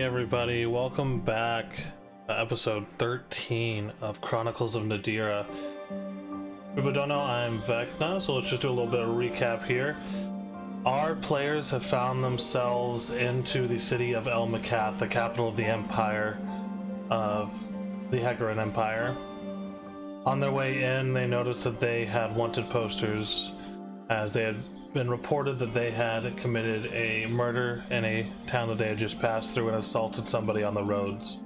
everybody, welcome back to episode 13 of Chronicles of Nadira. If you don't know, I'm Vecna, so let's just do a little bit of recap here. Our players have found themselves into the city of El Makath, the capital of the empire of the Hecaran Empire. On their way in, they noticed that they had wanted posters, as they had been reported that they had committed a murder in a town that they had just passed through and assaulted somebody on the roads.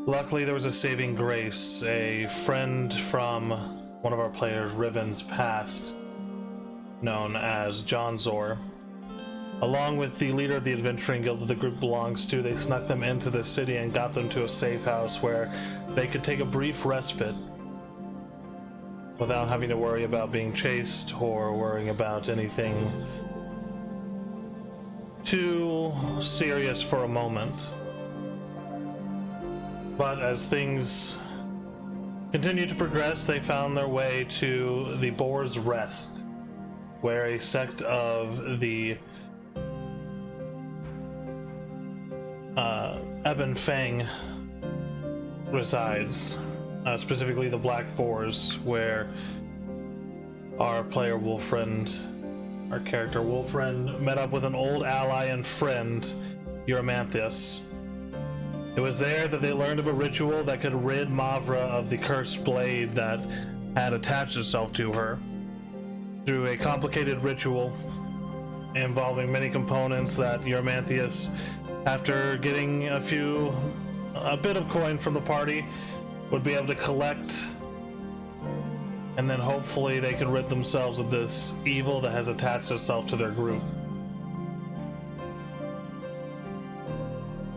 Luckily, there was a saving grace. A friend from one of our players, Riven's past, known as John Zor, along with the leader of the adventuring guild that the group belongs to, they snuck them into the city and got them to a safe house where they could take a brief respite without having to worry about being chased or worrying about anything too serious for a moment. But as things continued to progress, they found their way to the Boar's Rest, where a sect of the Ebon Fang resides. Specifically the Black Boars, where our player Wolfriend, our character Wolfriend, met up with an old ally and friend, Eurymanthus. It was there that they learned of a ritual that could rid Mavra of the cursed blade that had attached itself to her. Through a complicated ritual involving many components that Eurymanthus, after getting a bit of coin from the party, would be able to collect, and then hopefully they could rid themselves of this evil that has attached itself to their group.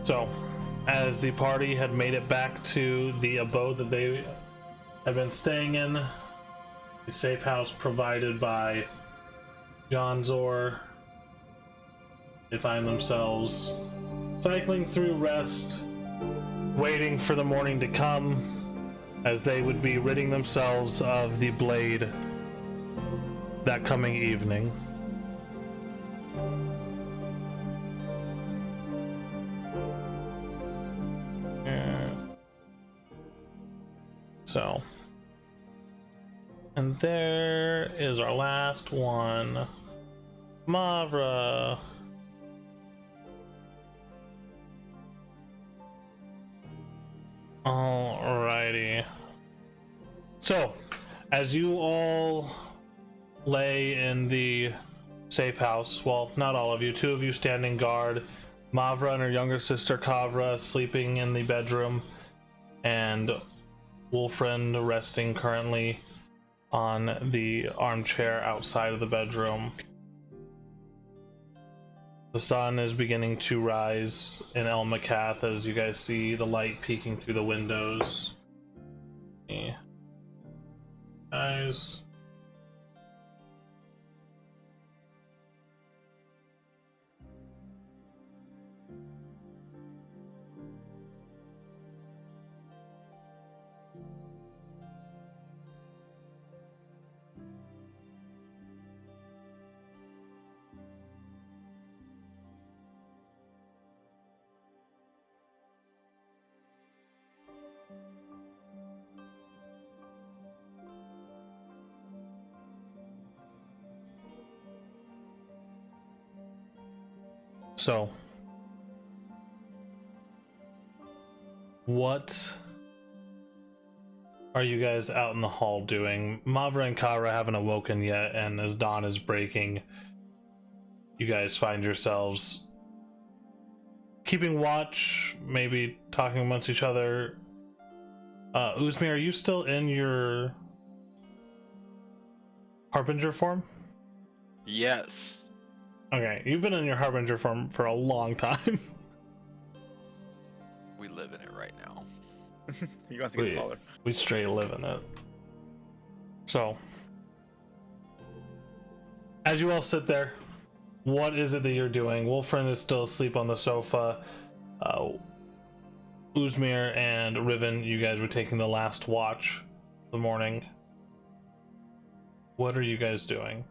So, as the party had made it back to the abode that they had been staying in, the safe house provided by John Zor, they find themselves cycling through rest, waiting for the morning to come, as they would be ridding themselves of the blade that coming evening. So, and there is our last one, Mavra. Alrighty. So, as you all lay in the safe house, well, not all of you, two of you standing guard, Mavra and her younger sister Kavra sleeping in the bedroom, and Wolfriend resting currently on the armchair outside of the bedroom. The sun is beginning to rise in El Makath as you guys see the light peeking through the windows. Yeah. Guys. So, what are you guys out in the hall doing? Mavra and Kara haven't awoken yet, and as dawn is breaking, you guys find yourselves keeping watch, maybe talking amongst each other. Uzmi, are you still in your Harbinger form? Yes. Okay, you've been in your Harbinger form for a long time. We live in it right now. He wants to get taller. We straight live in it. So, as you all sit there, what is it that you're doing? Wolfriend is still asleep on the sofa. Uzmir and Riven, you guys were taking the last watch of the morning. What are you guys doing?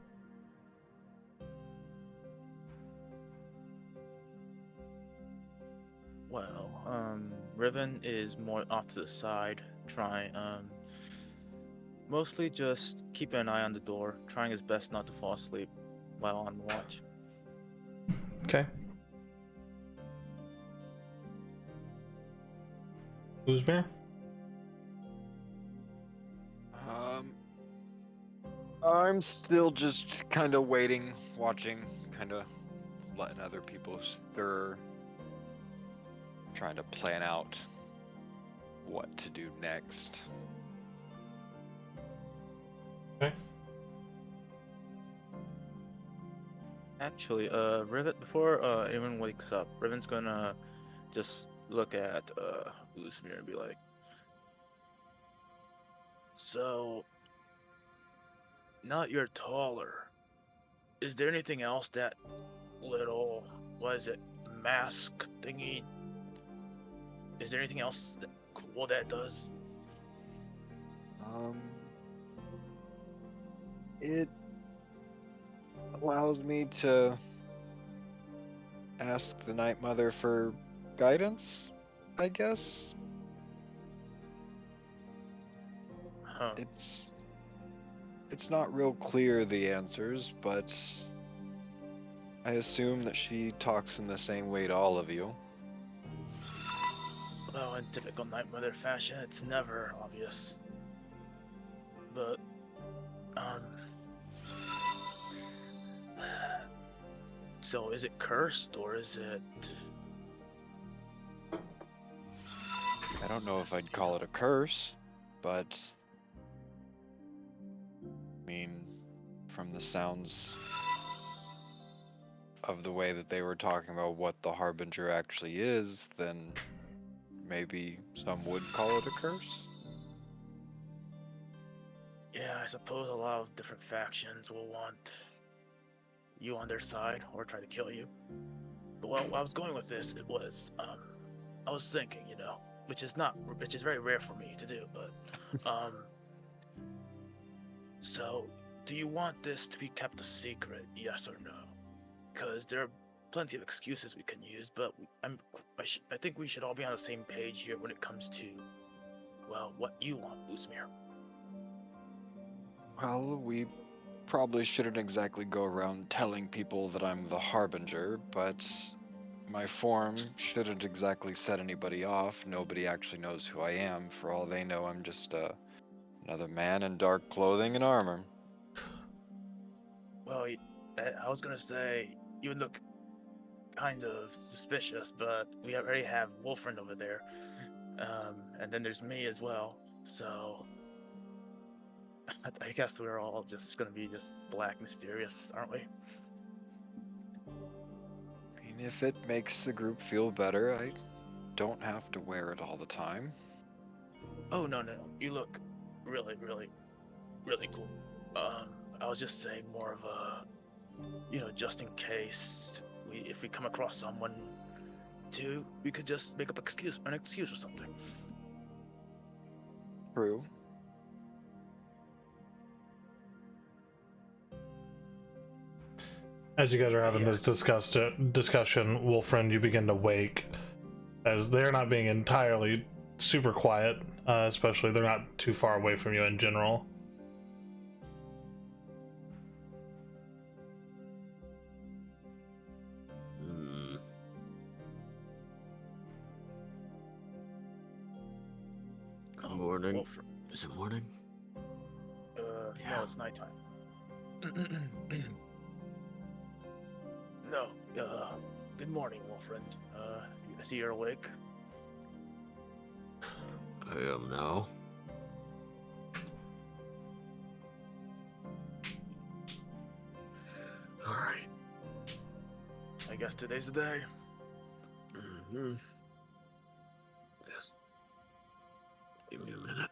Well, Riven is more off to the side, trying, mostly just keeping an eye on the door, trying his best not to fall asleep while on watch. Okay. Uzmir? I'm still just kind of waiting, watching, kind of letting other people stir, trying to plan out what to do next. Okay. Actually, Riven, before anyone wakes up, Riven's gonna just look at Usmir and be like, "So, now that you're taller, is there anything else that little, what is it, mask thingy? Is there anything else cool that does?" It allows me to ask the Night Mother for guidance, I guess. Huh. It's not real clear, the answers, but I assume that she talks in the same way to all of you. Well, in typical Night Mother fashion, it's never obvious. But, um... so is it cursed, or is it... I don't know if I'd call it a curse, but I mean, from the sounds of the way that they were talking about what the Harbinger actually is, then maybe some would call it a curse. Yeah, I suppose a lot of different factions will want you on their side or try to kill you. But what I was going with this, it was, I was thinking, which is very rare for me to do, but, so, do you want this to be kept a secret, yes or no? Because there are plenty of excuses we can use, but I think we should all be on the same page here when it comes to, well, what you want, Uzmir. Well, we probably shouldn't exactly go around telling people that I'm the Harbinger, but my form shouldn't exactly set anybody off. Nobody actually knows who I am. For all they know, I'm just another man in dark clothing and armor. Well, I was gonna say, you would look kind of suspicious, but we already have Wolfriend over there. And then there's me as well, so I guess we're all just gonna be just black mysterious, aren't we? I mean, if it makes the group feel better, I don't have to wear it all the time. Oh, no, you look really, really, really cool. I was just saying more of a, just in case if we come across someone we could just make up an excuse or something. True. As you guys are having Yeah. this discussion, Wolfriend, you begin to wake, as they're not being entirely super quiet, especially they're not too far away from you in general. Morning. Wolfriend. Is it morning? No, it's nighttime. No, good morning, Wolfriend. I see you're awake. I am now. Alright. I guess today's the day. Mm-hmm. Just give me a minute.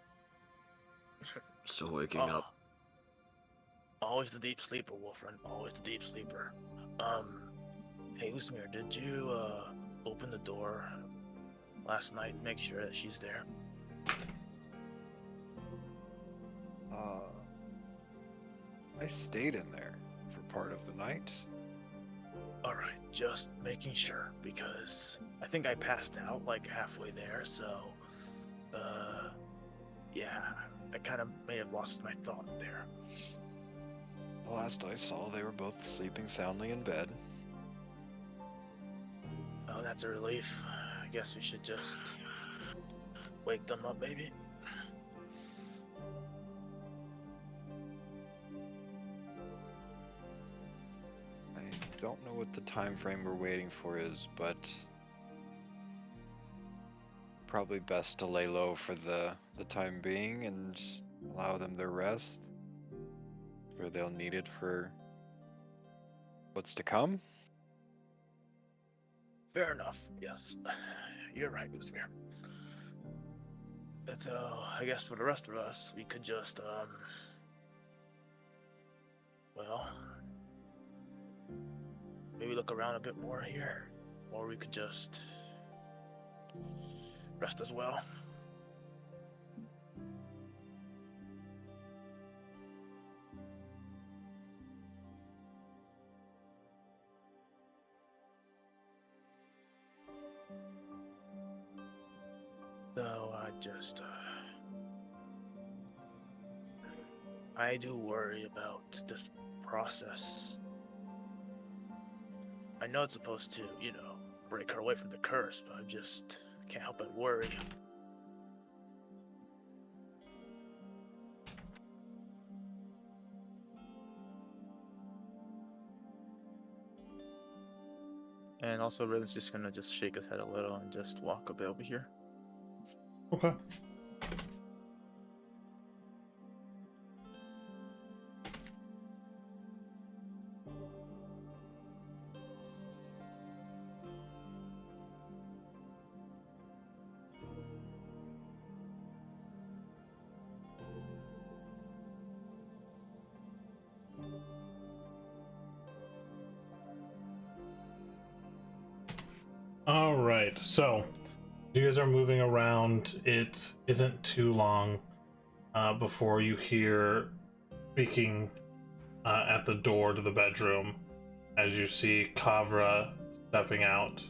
Still waking up. Always the deep sleeper, Wolfriend. Always the deep sleeper. Hey, Usmir, did you, open the door last night? Make sure that she's there. I stayed in there for part of the night. Alright, just making sure, because I think I passed out like halfway there, so yeah, I kind of may have lost my thought there. The last I saw, they were both sleeping soundly in bed. Oh, that's a relief. I guess we should just wake them up, maybe. I don't know what the time frame we're waiting for is, but probably best to lay low for the time being and allow them their rest. Where they'll need it for what's to come. Fair enough. Yes, you're right, Uzmir. But I guess for the rest of us, we could just well, maybe look around a bit more here, or we could just rest as well. So I do worry about this process. I know it's supposed to, break her away from the curse, but I just can't help but worry. And also, Raven's just gonna shake his head a little and just walk a bit over here. Okay. All right, so you guys are moving around. It isn't too long before you hear speaking at the door to the bedroom as you see Kavra stepping out.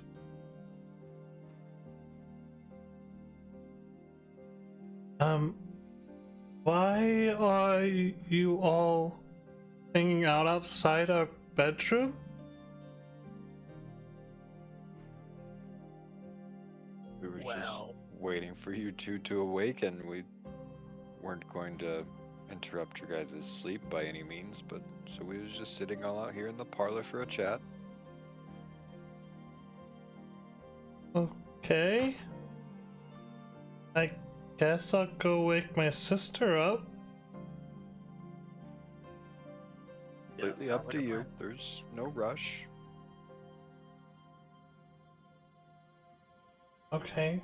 Why are you all hanging out outside our bedroom? We were Well, just waiting for you two to awaken. We weren't going to interrupt your guys' sleep by any means, but so we was just sitting all out here in the parlor for a chat. Okay. I guess I'll go wake my sister up. yeah, Completely sounds up like to a you. plan. There's no rush. Okay.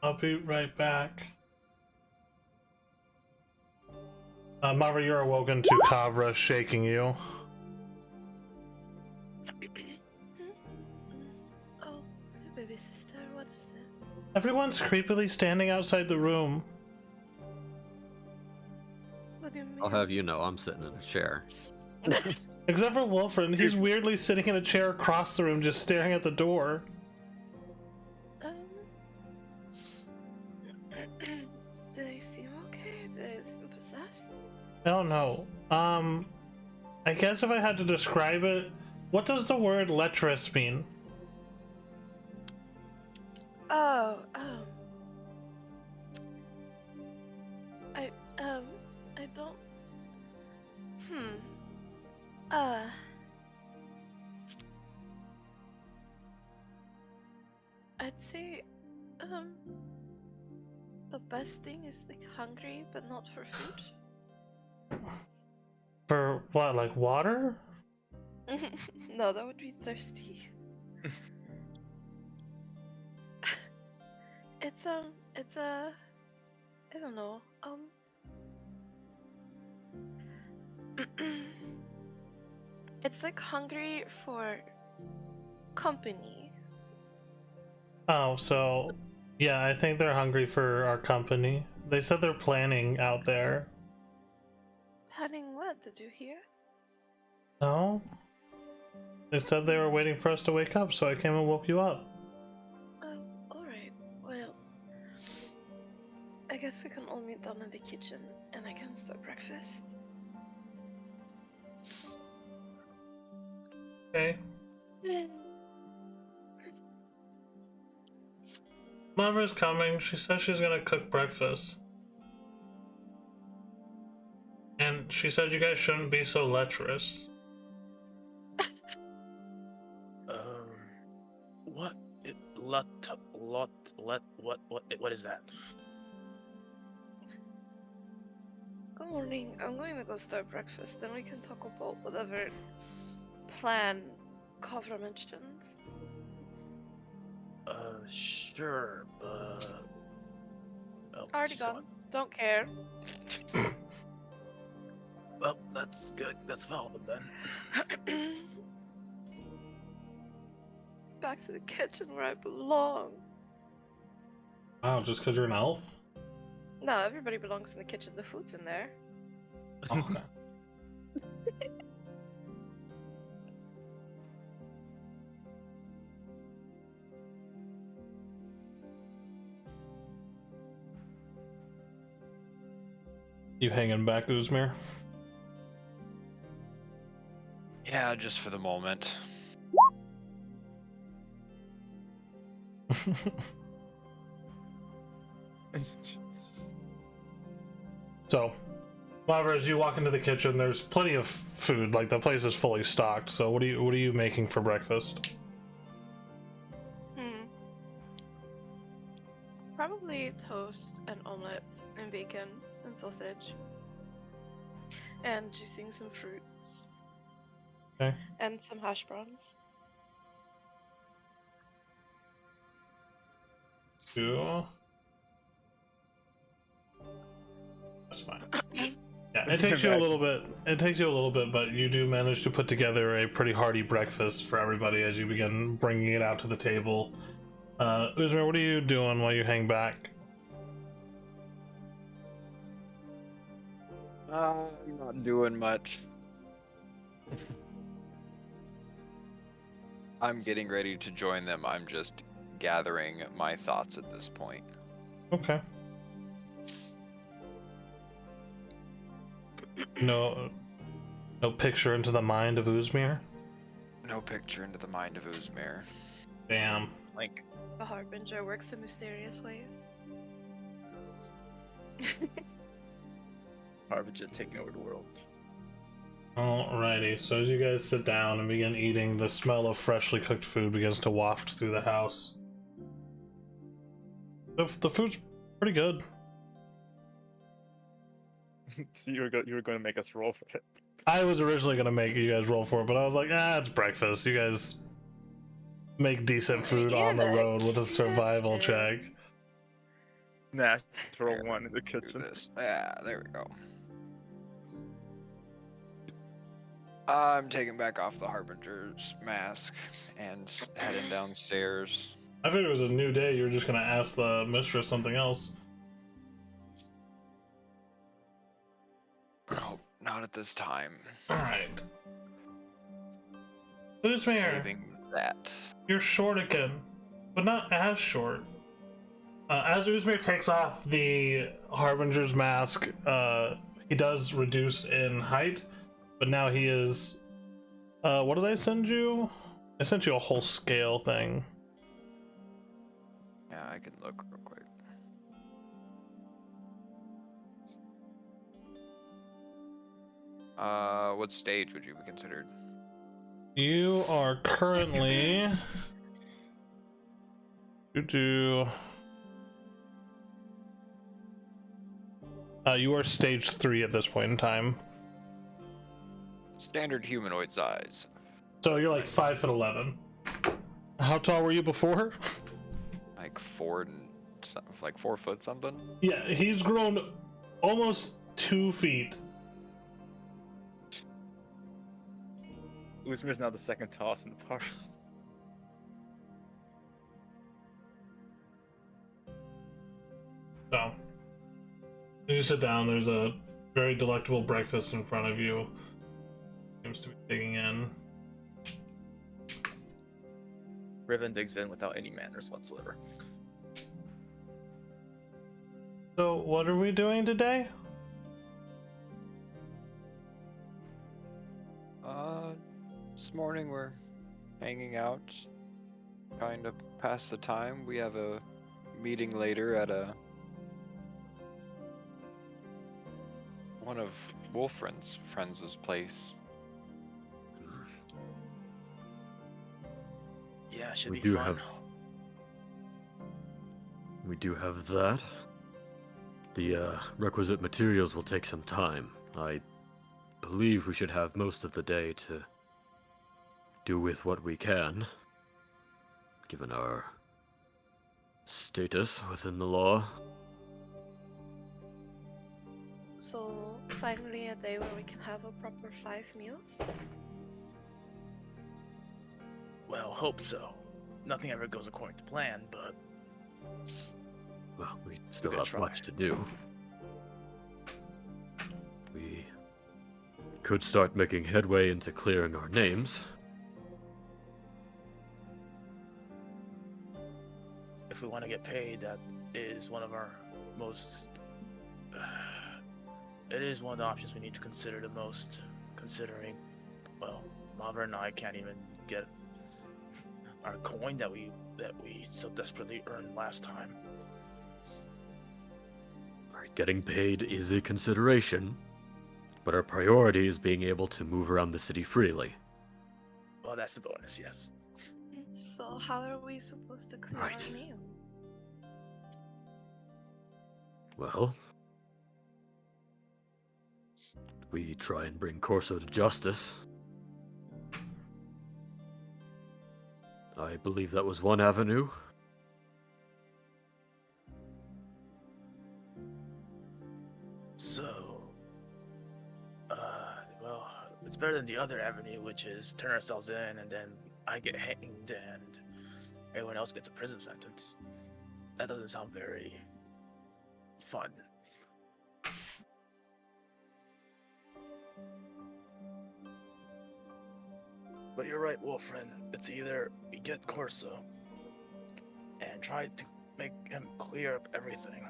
I'll be right back. Mara, you're awoken to Kavra shaking you. Oh, baby sister, what is that? Everyone's creepily standing outside the room. What do you mean? I'll have you know, I'm sitting in a chair. Except for Wolfren, he's weirdly sitting in a chair across the room, just staring at the door. Um, do they seem okay? Do they seem possessed? I don't know. I guess if I had to describe it, what does the word lecherous mean? Oh, I don't. Uh, I'd say, the best thing is like hungry, but not for food. For what, like water? No, that would be thirsty. It's I don't know, it's like hungry for company. Oh, so yeah, I think they're hungry for our company. They said they're planning out there. Planning what? Did you hear? No? They said they were waiting for us to wake up, so I came and woke you up. Oh, alright. Well, I guess we can all meet down in the kitchen and I can start breakfast. Okay. Mother's coming. She says she's gonna cook breakfast. And she said you guys shouldn't be so lecherous. What? What is that? Good morning. I'm going to go start breakfast, then we can talk about whatever plan Kavra mentioned. Sure, but... Oh, Already she's gone. Don't care. Well, that's good. Let's follow them then. Back to the kitchen where I belong. Wow, just because you're an elf? No, everybody belongs in the kitchen. The food's in there. Okay. You hanging back, Uzmir? Yeah, just for the moment. So, however, as you walk into the kitchen, there's plenty of food. Like the place is fully stocked. So, what are you making for breakfast? Probably toast and omelette and bacon and sausage. And juicing some fruits. Okay. And some hash browns. Two. That's fine. Yeah, it takes you a little bit. It takes you a little bit, but you do manage to put together a pretty hearty breakfast for everybody as you begin bringing it out to the table. Uzmir, what are you doing while you hang back? I'm not doing much. I'm getting ready to join them. I'm just gathering my thoughts at this point. Okay. No picture into the mind of Uzmir? No picture into the mind of Uzmir. Damn. Like, The Harbinger works in mysterious ways. Harbinger taking over the world. Alrighty, so as you guys sit down and begin eating, the smell of freshly cooked food begins to waft through the house. The food's pretty good. So you were going to make us roll for it. I was originally gonna make you guys roll for it, but I was like, it's breakfast. You guys make decent food on the road with a survival check. Nah, just roll Here, one in the do kitchen. this. Yeah, there we go. I'm taking back off the Harbinger's mask and heading downstairs. I figured it was a new day. You were just gonna ask the mistress something else. Oh, not at this time. Alright. Uzmir, Saving that. you're short again, but not as short. As Uzmir takes off the Harbinger's mask, he does reduce in height, but now he is... what did I send you? I sent you a whole scale thing. Yeah, I can look real quick. What stage would you be considered? You are currently... you are stage 3 at this point in time. Standard humanoid size. So you're like 5'11". How tall were you before? Like 4 foot something. Yeah, he's grown almost 2 feet. Uzmir's now the second toss in the party. So, as you sit down, there's a very delectable breakfast in front of you. Seems to be digging in. Riven digs in without any manners whatsoever. So, what are we doing today? This morning we're hanging out, trying to pass the time. We have a meeting later at one of Wolfren's friends' place. Yeah, should We be do fun. have. We do have that. The requisite materials will take some time. I believe we should have most of the day to do with what we can, given our status within the law. So, finally a day where we can have a proper 5 meals? Well, hope so. Nothing ever goes according to plan, but Well, we still Good have try. much to do. We could start making headway into clearing our names. if we want to get paid, that is one of our most. It is one of the options we need to consider the most, considering, well, Mavra and I can't even get our coin that we so desperately earned last time. Alright, getting paid is a consideration, but our priority is being able to move around the city freely. Well, that's the bonus, yes. So, how are we supposed to clear Right. our name? Well, we try and bring Corso to justice. I believe that was one avenue. So, well, it's better than the other avenue, which is turn ourselves in and then I get hanged and everyone else gets a prison sentence. That doesn't sound very fun. But you're right, Wolfren. It's either we get Corso and try to make him clear up everything,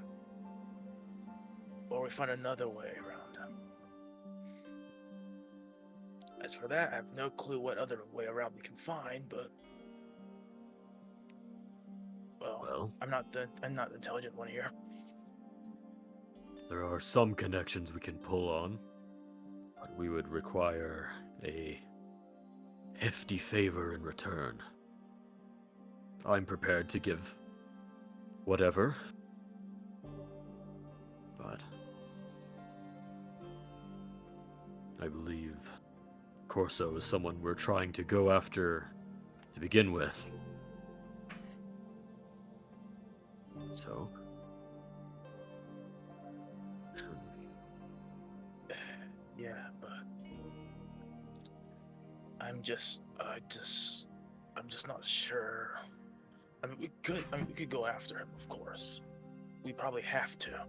or we find another way around him. As for that, I have no clue what other way around we can find, but Well, I'm not the intelligent one here. there are some connections we can pull on, but we would require a hefty favor in return. I'm prepared to give whatever, but I believe Corso is someone we're trying to go after to begin with. So, Yeah, but I'm just not sure. I mean, we could go after him, of course. We probably have to.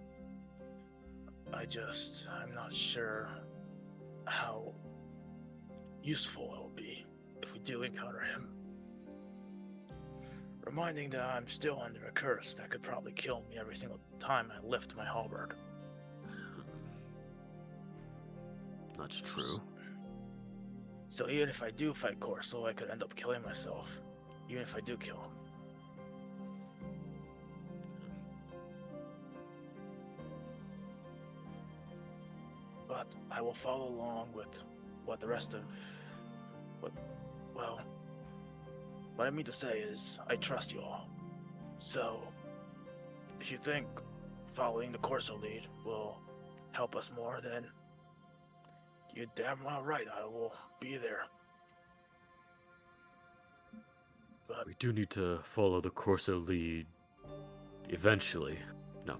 I'm not sure how useful it will be if we do encounter him. Reminding that I'm still under a curse that could probably kill me every single time I lift my halberd. that's true. So even if I do fight Corso, I could end up killing myself. Even if I do kill him. But I will follow along with what the rest of what I mean to say is I trust you all. So if you think following the Corso lead will help us more, then you're damn well right. I will be there. But We do need to follow the Corso lead eventually. No,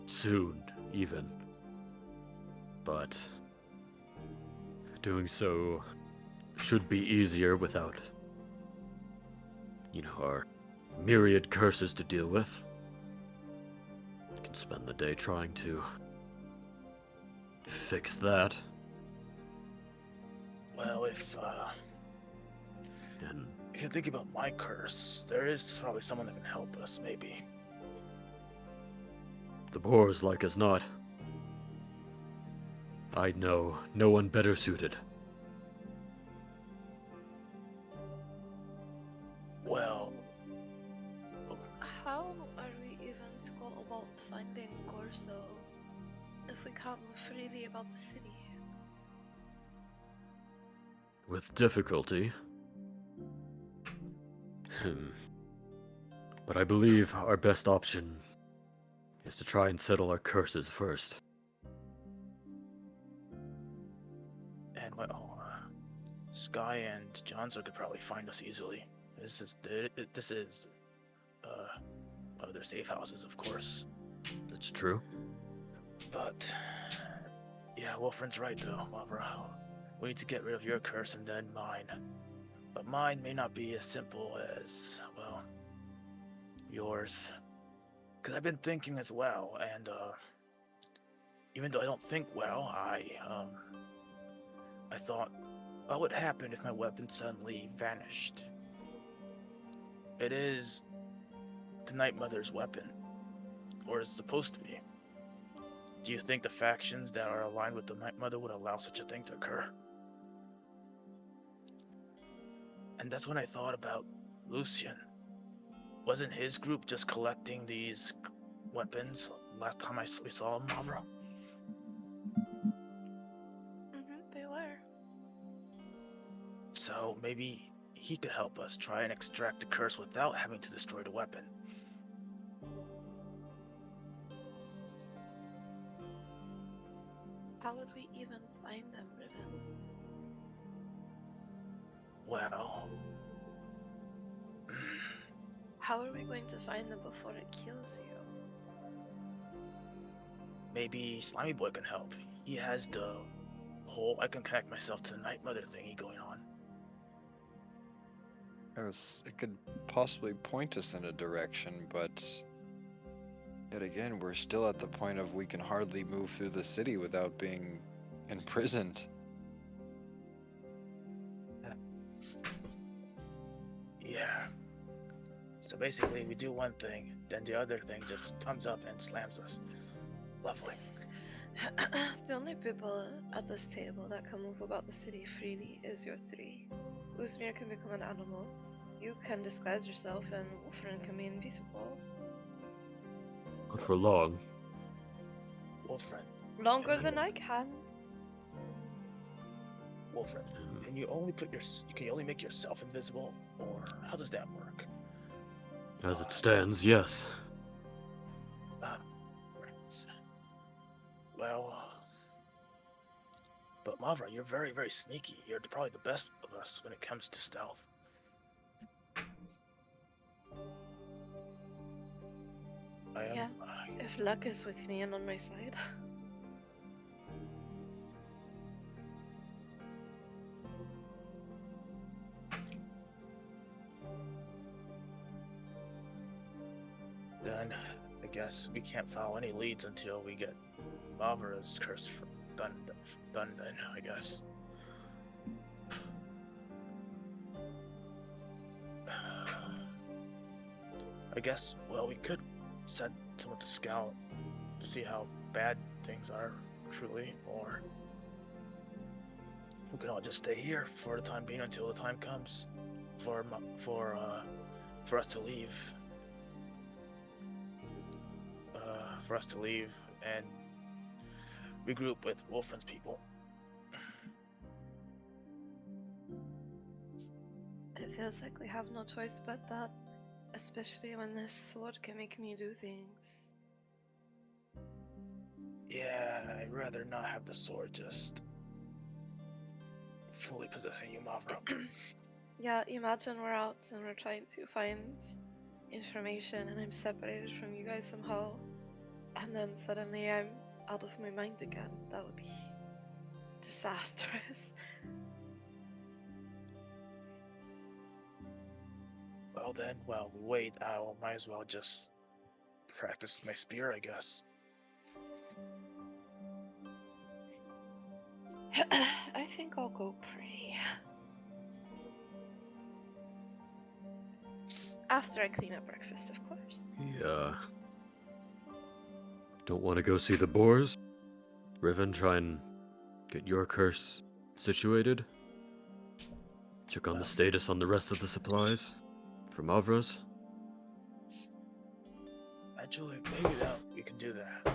soon, even. But doing so should be easier without, our myriad curses to deal with. We can spend the day trying to fix that. well, if And if you think about my curse, there is probably someone that can help us, maybe. The boars like as not. I know no one better suited. Well, How are we even to go about finding Corso if we can't move freely about the city? With difficulty. But I believe our best option is to try and settle our curses first. and well, Sky and Johnson could probably find us easily. This is their safe houses, of course. That's true. But yeah, Wolfren's right though, Mavra. We need to get rid of your curse and then mine. But mine may not be as simple as, well, yours. Because I've been thinking as well, and even though I don't think well, I thought, what would happen if my weapon suddenly vanished? It is the Night Mother's weapon, or is supposed to be. Do you think the factions that are aligned with the Night Mother would allow such a thing to occur? And that's when I thought about Lucian. Wasn't his group just collecting these weapons last time we saw him, Mavra? They were. So maybe he could help us try and extract the curse without having to destroy the weapon. How would we even find them, Riven? Well, How are we going to find them before it kills you? maybe Slimy Boy can help. He has the whole I can connect myself to the Night Mother thingy going on. It could possibly point us in a direction, but yet again, we're still at the point of we can hardly move through the city without being imprisoned. Yeah. So basically, we do one thing, then the other thing just comes up and slams us. Lovely. The only people at this table that can move about the city freely is your three. Uzmir can become an animal, you can disguise yourself, and Wolfren can be invisible. Not for long. Wolfren, Longer than I can. Wolfren, can you only make yourself invisible, or how does that work? As it stands, yes. Right. Well, but Mavra, you're very, very sneaky. You're probably the best of us when it comes to stealth. I am. Yeah. If luck is with me and on my side. Then I guess we can't follow any leads until we get Mavra's curse done. Then I guess. I guess. Well, we could send someone to scout, to see how bad things are truly, or we could all just stay here for the time being until the time comes for us to leave. For us to leave and regroup with Wolfren's people. It feels like we have no choice but that, especially when this sword can make me do things. Yeah, I'd rather not have the sword just fully possessing you, Mavra. Yeah, imagine we're out and we're trying to find information and I'm separated from you guys somehow. And then suddenly I'm out of my mind again. That would be disastrous. Well then, while we wait, I might as well just practice my spear, I guess. I think I'll go pray. After I clean up breakfast, of course. Yeah. Don't want to go see the boars? Riven, try and get your curse situated? Check on the status on the rest of the supplies? From Avras? Actually, maybe that we can do that.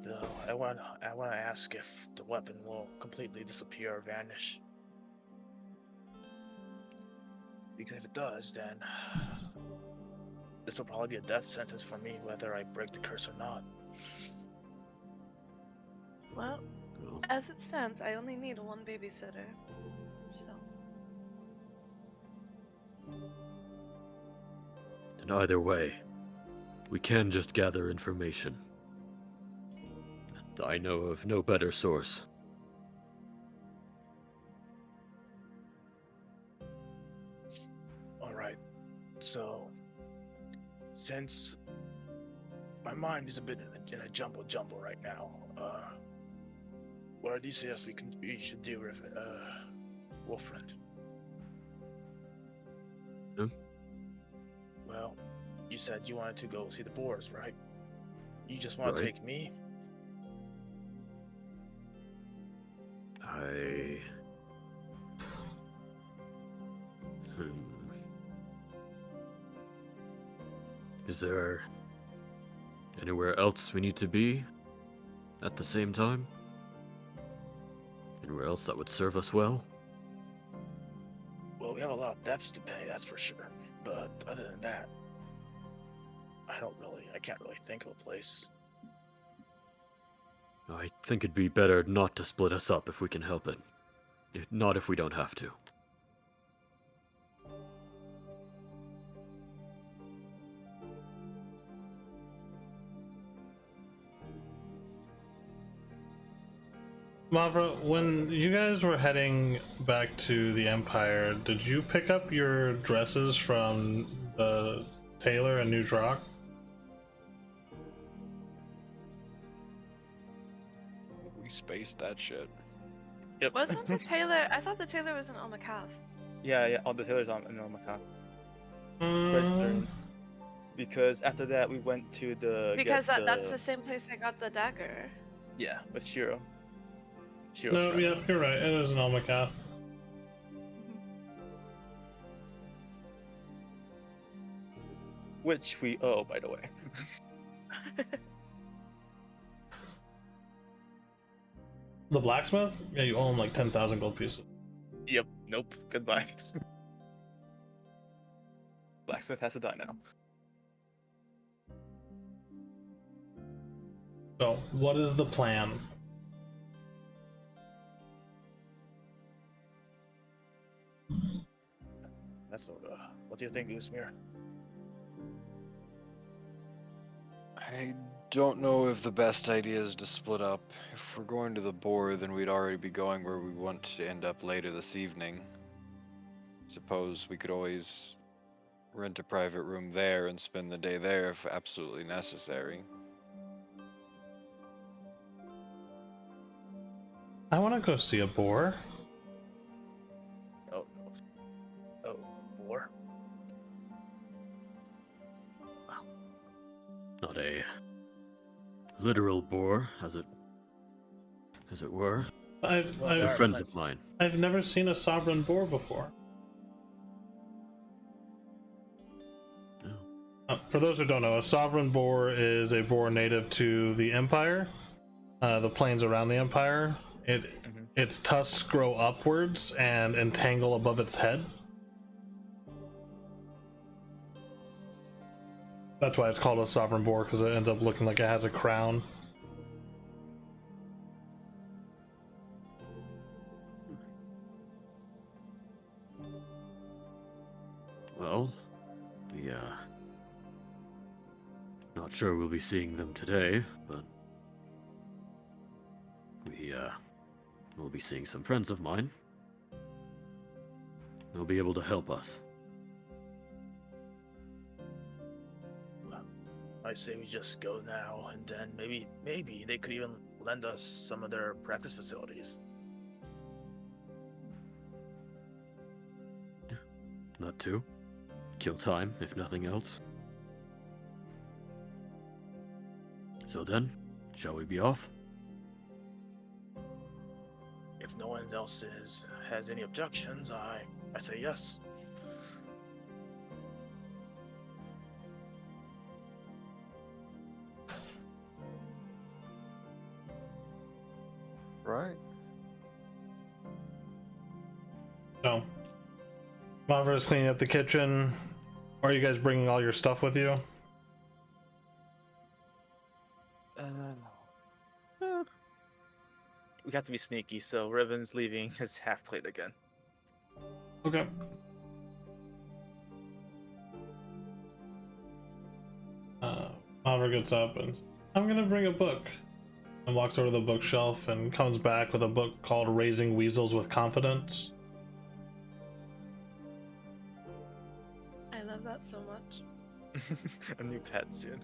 Though I want to ask if the weapon will completely disappear or vanish. Because if it does, then this will probably be a death sentence for me, whether I break the curse or not. Well, Well, as it stands, I only need one babysitter. So, and either way, we can just gather information. And I know of no better source. Alright, so since my mind is a bit in a jumble right now, what do you suggest we should do with Wolfriend? Hmm? Well, you said you wanted to go see the boars, right? You just want to Right. take me? Is there anywhere else we need to be at the same time? Anywhere else that would serve us well? Well, we have a lot of debts to pay, that's for sure. But other than that, I can't really think of a place. I think it'd be better not to split us up if we can help it. Not if we don't have to. Mavra, when you guys were heading back to the Empire, did you pick up your dresses from the tailor in New Drock? We spaced that shit. Yep. wasn't the tailor? I thought the tailor was an Almacath. Yeah, all the tailors on Macan. Mm, Because after that we went to the Because that's the same place I got the dagger. yeah, with Shiro. Shiro's no, friend. yeah, you're right. It is an Almacath. Which we owe, by the way. The blacksmith? Yeah, you owe him like 10,000 gold pieces. Yep. Nope. Goodbye. Blacksmith has to die now. So, what is the plan? That's what do you think, Usmir? I don't know if the best idea is to split up. If we're going to the boar, then we'd already be going where we want to end up later this evening. Suppose we could always rent a private room there and spend the day there if absolutely necessary. I want to go see a boar. Oh, boar? Not a literal boar, as it were. I've Well, They're Alright, I've, friends let's- of mine. I've never seen a sovereign boar before. No. For those who don't know, a sovereign boar is a boar native to the Empire, the plains around the Empire. Its tusks grow upwards and entangle above its head. That's why it's called a sovereign boar, because it ends up looking like it has a crown. Well, we not sure we'll be seeing them today, but we'll be seeing some friends of mine. They'll be able to help us. I say we just go now, and then maybe they could even lend us some of their practice facilities. Not too. kill time, if nothing else. So then, shall we be off? If no one else has any objections, I say yes. Right. So, Mavra is cleaning up the kitchen. Are you guys bringing all your stuff with you? We got to be sneaky, so Riven's leaving his half plate again. Okay. Mavra gets up and I'm gonna bring a book. And walks over to the bookshelf and comes back with a book called Raising Weasels with Confidence. I love that so much. A new pet soon.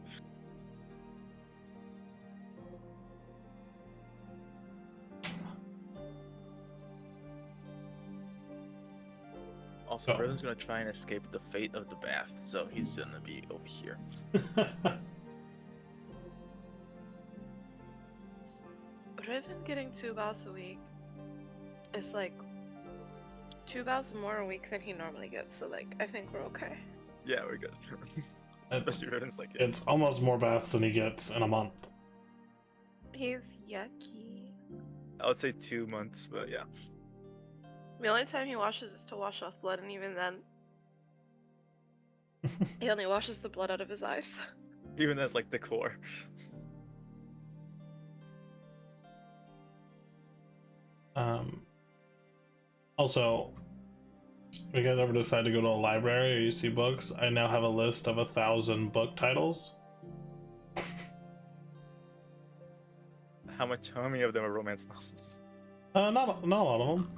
Also, Oh. Riven's gonna try and escape the fate of the bath, so he's gonna be over here. Riven getting 2 baths a week is like 2 baths more a week than he normally gets, so like I think we're okay. Yeah, we're good. Especially Riven's like, yeah. It's almost more baths than he gets in a month. He's yucky. I would say 2 months, but yeah. The only time he washes is to wash off blood, and even then, he only washes the blood out of his eyes. Even as like the core. Also, if you guys ever decide to go to a library or you see books, I now have a list of 1,000 book titles. How many of them are romance novels? Not a lot of them.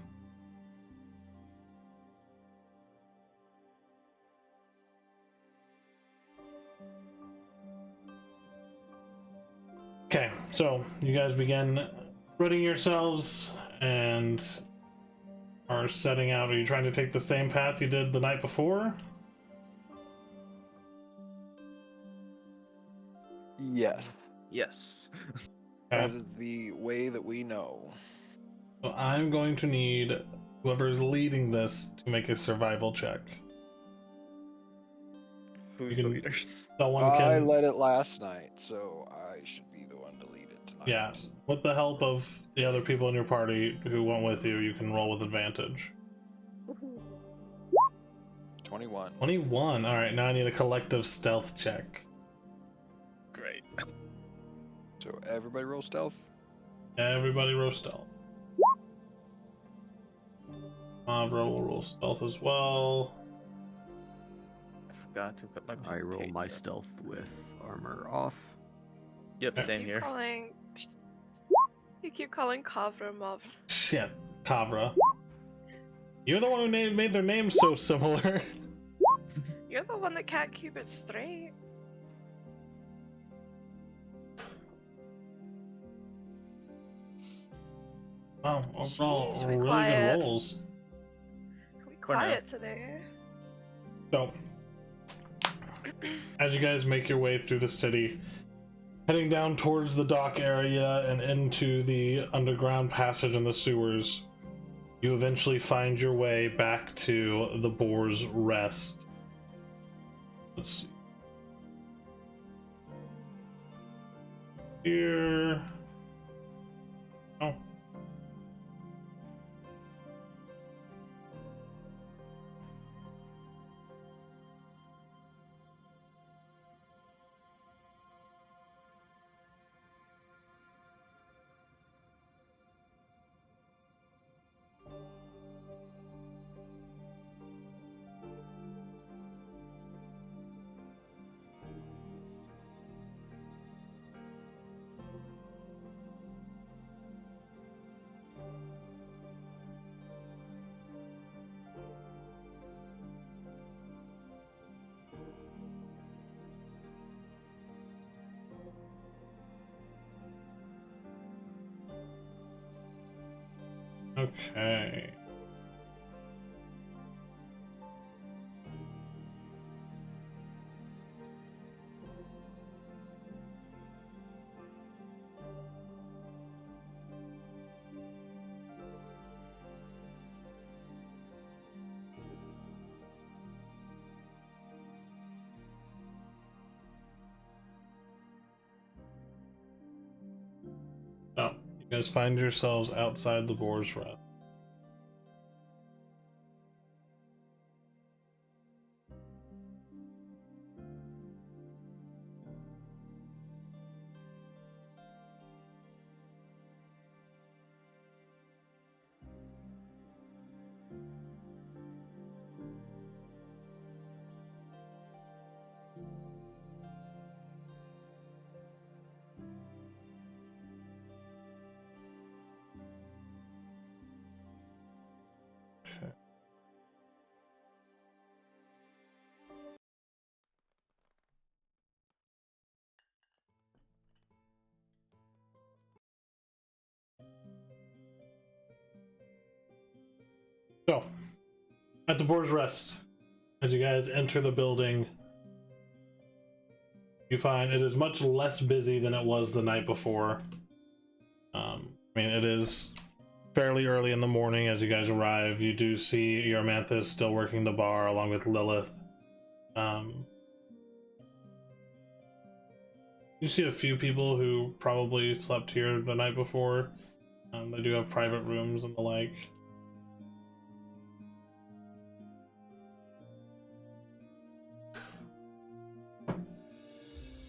Okay, so you guys begin readying yourselves and are setting out. Are you trying to take the same path you did the night before? Yes. Yes. That Okay. is the way that we know. So I'm going to need whoever is leading this to make a survival check. Who's You the can- leader? Someone I can, led it last night, so I should be the one to lead it tonight. yeah, with the help of the other people in your party who went with you, you can roll with advantage. 21. 21. All right, now I need a collective stealth check. Great. So everybody roll stealth. Everybody roll stealth. Mavra will roll stealth as well. I forgot to put my I roll page my up. stealth with armor off. Yep, same here. You keep calling Kavra Mav. Shit, Kavra. You're the one who made their names so similar. You're the one that can't keep it straight. Oh, overall, Jeez, be really quiet. good rolls. Be For now. quiet today. So, as you guys make your way through the city, heading down towards the dock area and into the underground passage and the sewers, you eventually find your way back to the Boar's Rest. Let's see. Here. Oh. Okay. You guys find yourselves outside the Boar's Rest. Okay. So, at the Boar's Rest, as you guys enter the building, you find it is much less busy than it was the night before. I mean, it is fairly early in the morning as you guys arrive. You do see Euromanthus still working the bar along with Lilith. You see a few people who probably slept here the night before. They do have private rooms and the like.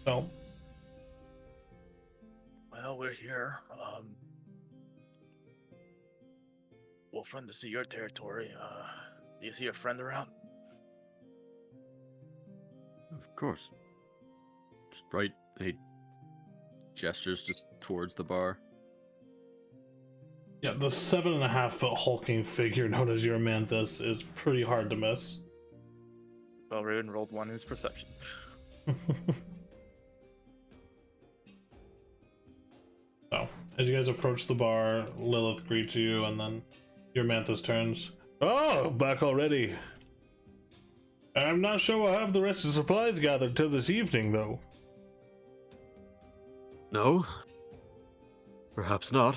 So, Well, we're here. Wolfrun, to see your territory. Do you see your friend around? Of course. Just right. He gestures just towards the bar. yeah, the 7.5-foot hulking figure known as Euromanthus is pretty hard to miss. Well, Raven rolled 1 in his perception. So, as you guys approach the bar, Lilith greets you, and then Euromanthus turns. Oh, back already. I'm not sure we'll have the rest of the supplies gathered till this evening, though. No? Perhaps not.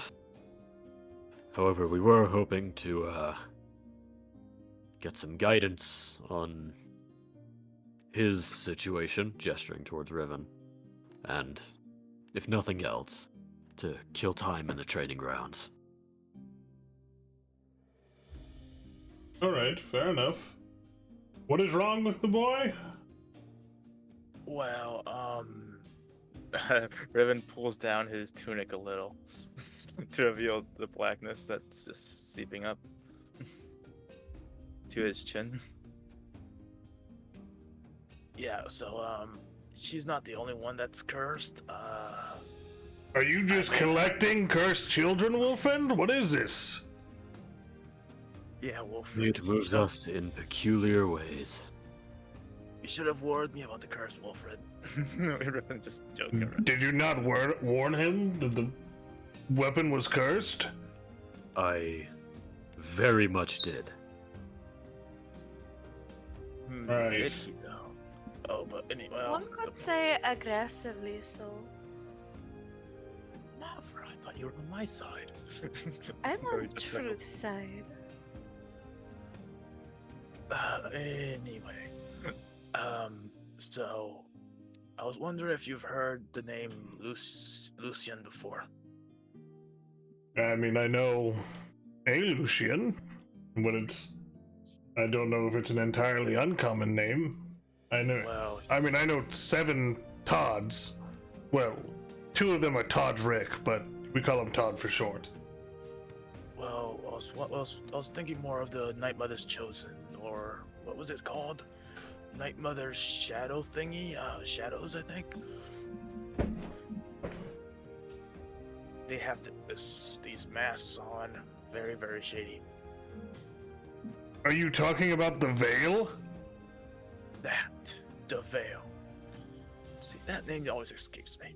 However, we were hoping to, get some guidance on his situation, gesturing towards Riven. And, if nothing else, to kill time in the training grounds. Alright, fair enough. What is wrong with the boy? Well, Riven pulls down his tunic a little to reveal the blackness that's just seeping up to his chin. yeah, so, she's not the only one that's cursed. Are you just collecting cursed children, Wolfend? What is this? Yeah, Wolfrun. It moves us in peculiar ways. You should have warned me about the curse, Wolfred. Riven's just joking around. Did you not warn him that the weapon was cursed? I very much did. Right. Did he though? Oh, but anyway. One could say aggressively so. Never. I thought you were on my side. I'm Very on just truth side. Anyway, so I was wondering if you've heard the name Lucian before. I mean, I know a Lucian, but I don't know if it's an entirely uncommon name. I Well, know 7 Todds. Well, 2 of them are Toddrick, but we call him Todd for short. well, I was thinking more of the Night Mother's Chosen, or what was it called? Night Mother's Shadow thingy? Shadows, I think. They have these masks on. Very, very shady. Are you talking about the Veil? That, the Veil. See, that name always escapes me.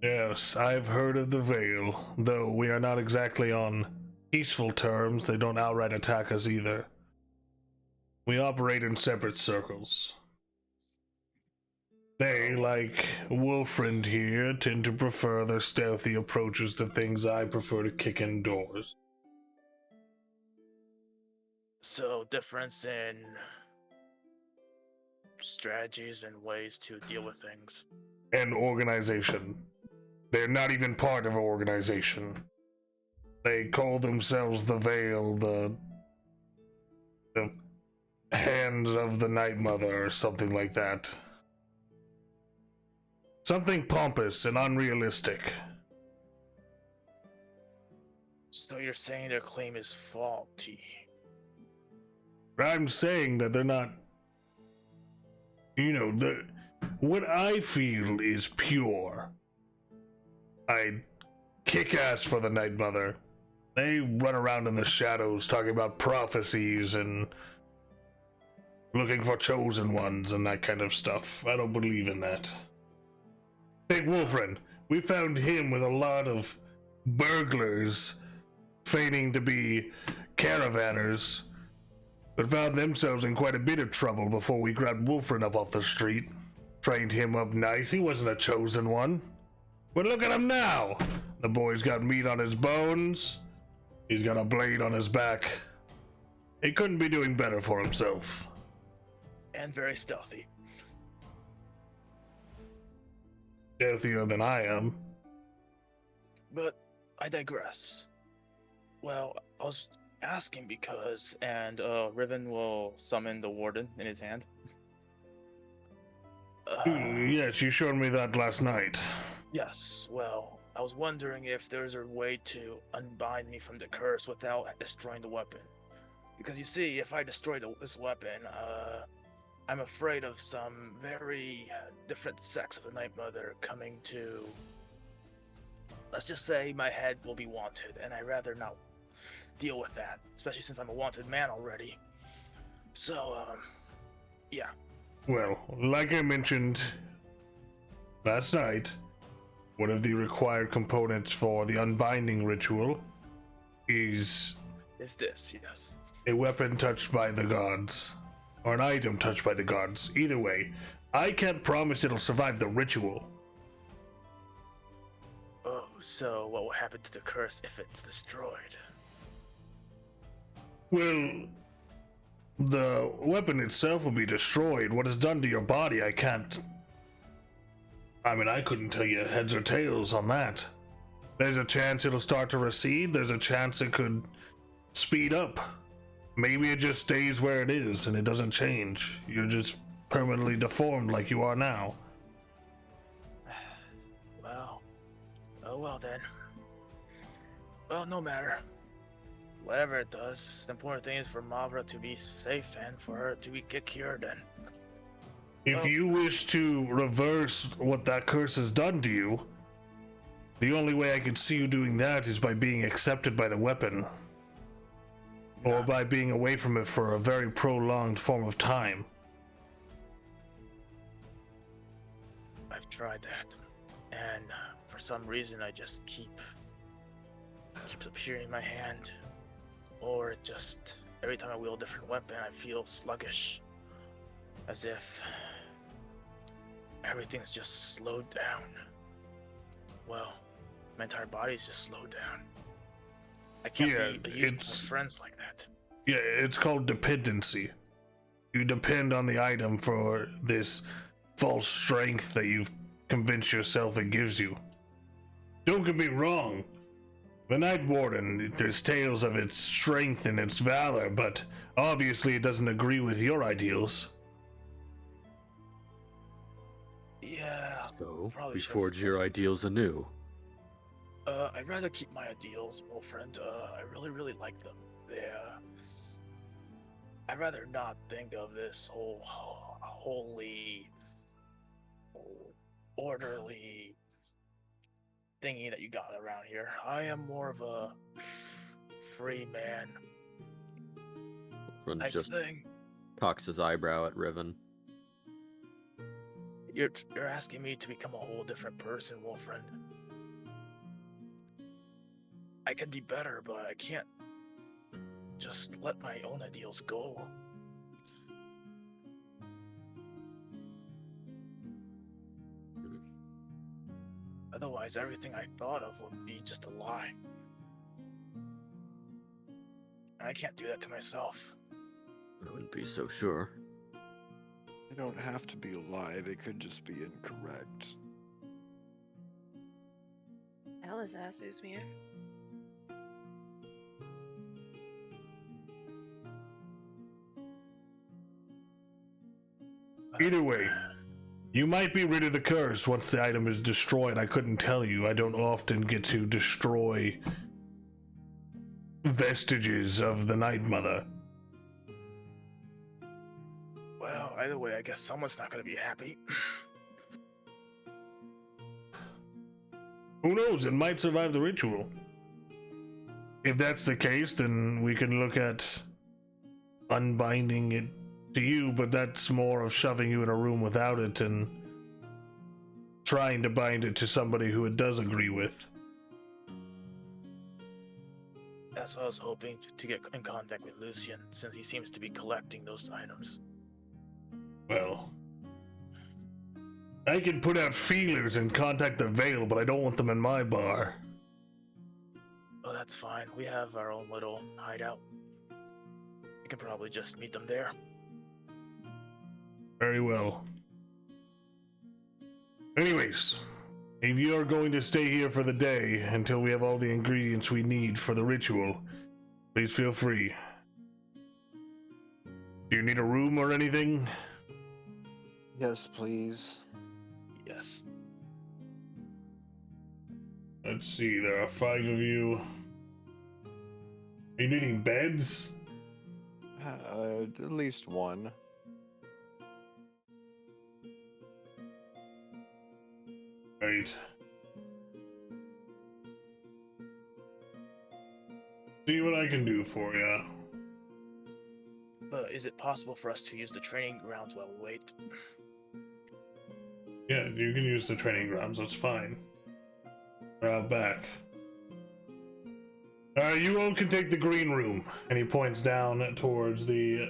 Yes, I've heard of the Veil, though we are not exactly on peaceful terms. They don't outright attack us either. We operate in separate circles. They, like Wolfrind here, tend to prefer their stealthy approaches to things I prefer to kick in doors. So, difference in strategies and ways to deal with things. And organization. They're not even part of an organization. They call themselves the Veil, the Hands of the Night Mother, or something like that. Something pompous and unrealistic. So you're saying their claim is faulty? I'm saying that they're not. What I feel is pure. I kick ass for the Night Mother. They run around in the shadows talking about prophecies and looking for chosen ones and that kind of stuff. I don't believe in that. Take Wolfren. We found him with a lot of burglars feigning to be caravanners, but found themselves in quite a bit of trouble before we grabbed Wolfren up off the street. Trained him up nice. He wasn't a chosen one. But look at him now! The boy's got meat on his bones. He's got a blade on his back. He couldn't be doing better for himself. And very stealthy. Stealthier than I am. But I digress. Well, I was asking because, and Riven will summon the warden in his hand. Yes, you showed me that last night. Yes, well, I was wondering if there's a way to unbind me from the curse without destroying the weapon. Because you see, if I destroy this weapon, I'm afraid of some very different sects of the Night Mother coming to... Let's just say my head will be wanted, and I'd rather not deal with that, especially since I'm a wanted man already. So, yeah. Well, like I mentioned last night, one of the required components for the unbinding ritual is this, yes. a weapon touched by the gods, or an item touched by the gods. Either way, I can't promise it'll survive the ritual. Oh, so what will happen to the curse if it's destroyed? Well, the weapon itself will be destroyed. What it's done to your body, I can't... I mean, I couldn't tell you heads or tails on that. There's a chance it'll start to recede. There's a chance it could speed up. Maybe it just stays where it is and it doesn't change. You're just permanently deformed like you are now. Well, oh well then. Well, no matter. Whatever it does, the important thing is for Mavra to be safe and for her to get cured then. If you wish to reverse what that curse has done to you, the only way I could see you doing that is by being accepted by the weapon. Or by being away from it for a very prolonged form of time. I've tried that, and for some reason I just keeps appearing in my hand, or it just every time I wield a different weapon I feel sluggish, as if everything's just slowed down. Well, my entire body's just slowed down. I can't be used to my friends like that. Yeah, it's called dependency. You depend on the item for this false strength that you've convinced yourself it gives you. Don't get me wrong. The Night Warden, there's tales of its strength and its valor, but obviously it doesn't agree with your ideals. Yeah. So, probably we should've forge your ideals anew. I'd rather keep my ideals, well, friend. I really like them. I'd rather not think of this whole holy, orderly thingy that you got around here. I am more of a free man Ron type just thing. cocks his eyebrow at Riven. You're asking me to become a whole different person, Wolfriend. I can be better, but I can't just let my own ideals go. Otherwise, everything I thought of would be just a lie. And I can't do that to myself. I wouldn't be so sure. They don't have to be a lie, they could just be incorrect. Hell is ass, Uzmir. Either way, you might be rid of the curse once the item is destroyed. I couldn't tell you. I don't often get to destroy vestiges of the Night Mother. Well, either way, I guess someone's not gonna be happy. Who knows? It might survive the ritual. If that's the case, then we can look at unbinding it to you, but that's more of shoving you in a room without it and trying to bind it to somebody who it does agree with. That's what I was hoping to get in contact with Lucian, since he seems to be collecting those items. Well, I can put out feelers and contact the Veil, but I don't want them in my bar. Well, that's fine. We have our own little hideout. We can probably just meet them there. Very well. Anyways, if you are going to stay here for the day until we have all the ingredients we need for the ritual, please feel free. Do you need a room or anything? Yes, please. Yes. Let's see, there are 5 of you. Are you needing beds? At least one. Right. See what I can do for you. But is it possible for us to use the training grounds while we wait? Yeah, you can use the training grounds, that's fine. They're out back. You all can take the green room. And he points down towards the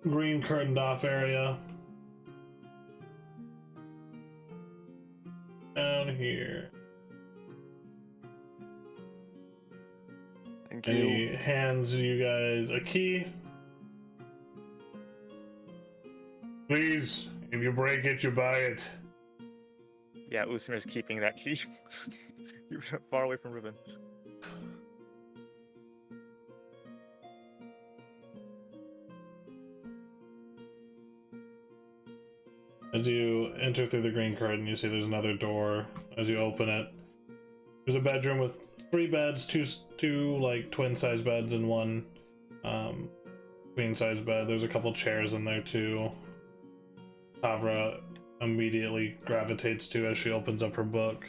green curtained off area. Down here. Thank And you. he hands you guys a key. Please, if you break it, you buy it. Yeah, Usmir's keeping that key. You're far away from Ruben. As you enter through the green curtain, you see there's another door. As you open it, there's a bedroom with 3 beds, two like twin-size beds, and one queen-size bed. There's a couple chairs in there too. Tavra immediately gravitates to as she opens up her book.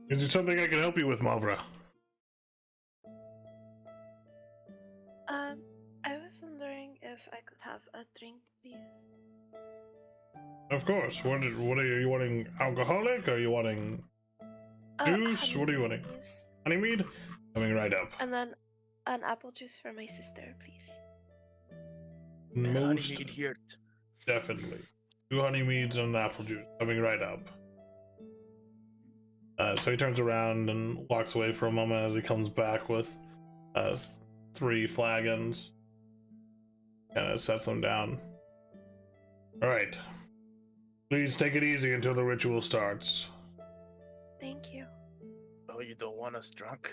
Is there something I can help you with, Mavra? I was wondering if I could have a drink, please. Of course. What are you wanting? Alcoholic? Are you wanting juice? Honey What are you wanting? please. Honey mead? Coming right up. And then an apple juice for my sister, please. And Most honey mead here. definitely. 2 honey meads and an apple juice. Coming right up. So he turns around and walks away for a moment as he comes back with 3 flagons. Kind of sets them down. Alright. Please take it easy until the ritual starts. Thank you. Oh, you don't want us drunk?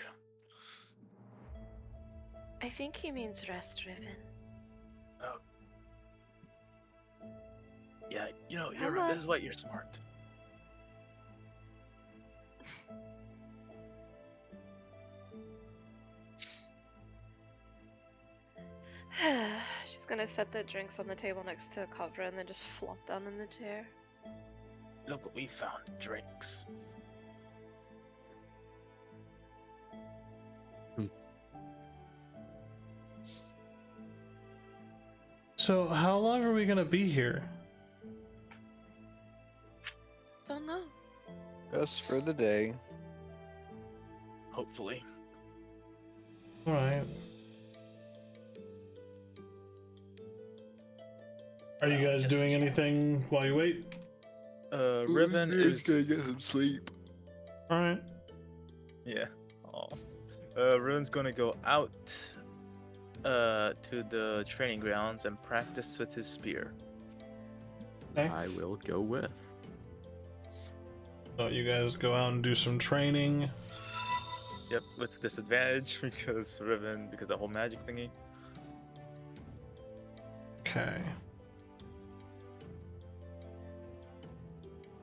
I think he means rest, Riven. Oh. Yeah, you know, Come on. this is why you're smart. She's gonna set the drinks on the table next to Kavra and then just flop down in the chair. Look what we found, drinks. So, how long are we gonna be here? Don't know. Just for the day. Hopefully. Alright. Are you guys Just- doing anything while you wait? Ribbon is gonna get some sleep. All right. yeah. Oh. Ribbon's gonna go out to the training grounds and practice with his spear. Okay. I will go with. So you guys go out and do some training. Yep, with disadvantage because the whole magic thingy. Okay.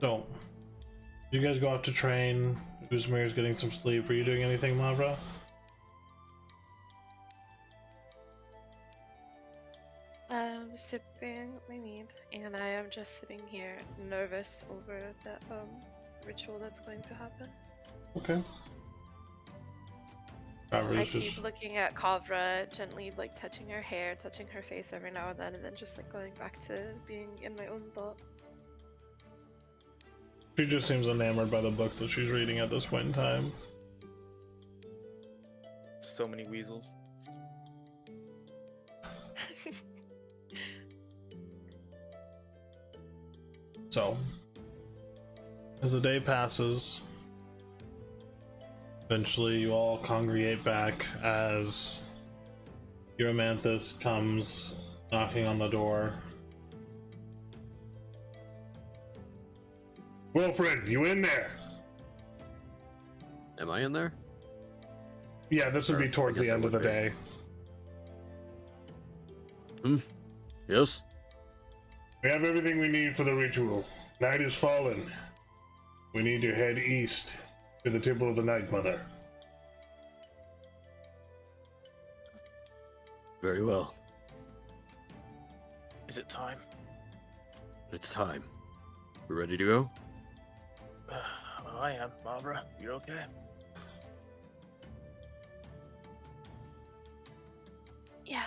So, you guys go out to train. Uzmir's getting some sleep. Are you doing anything, Mavra? I'm sipping my mead, and I am just sitting here nervous over that ritual that's going to happen. Okay. I Mavra's keep just looking at Kavra, gently like touching her hair, touching her face every now and then just like going back to being in my own thoughts. she just seems enamored by the book that she's reading at this point in time. So many weasels. So, as the day passes, eventually you all congregate back as Euromanthus comes knocking on the door. Wilfred, you in there? Am I in there? Yeah, this would be Sure, towards I the guess I end of the would be. day. Yes. We have everything we need for the ritual. Night is fallen. We need to head east to the Temple of the Night Mother. Very well. Is it time? It's time. We ready to go? I am. Barbara, you're okay? Yeah.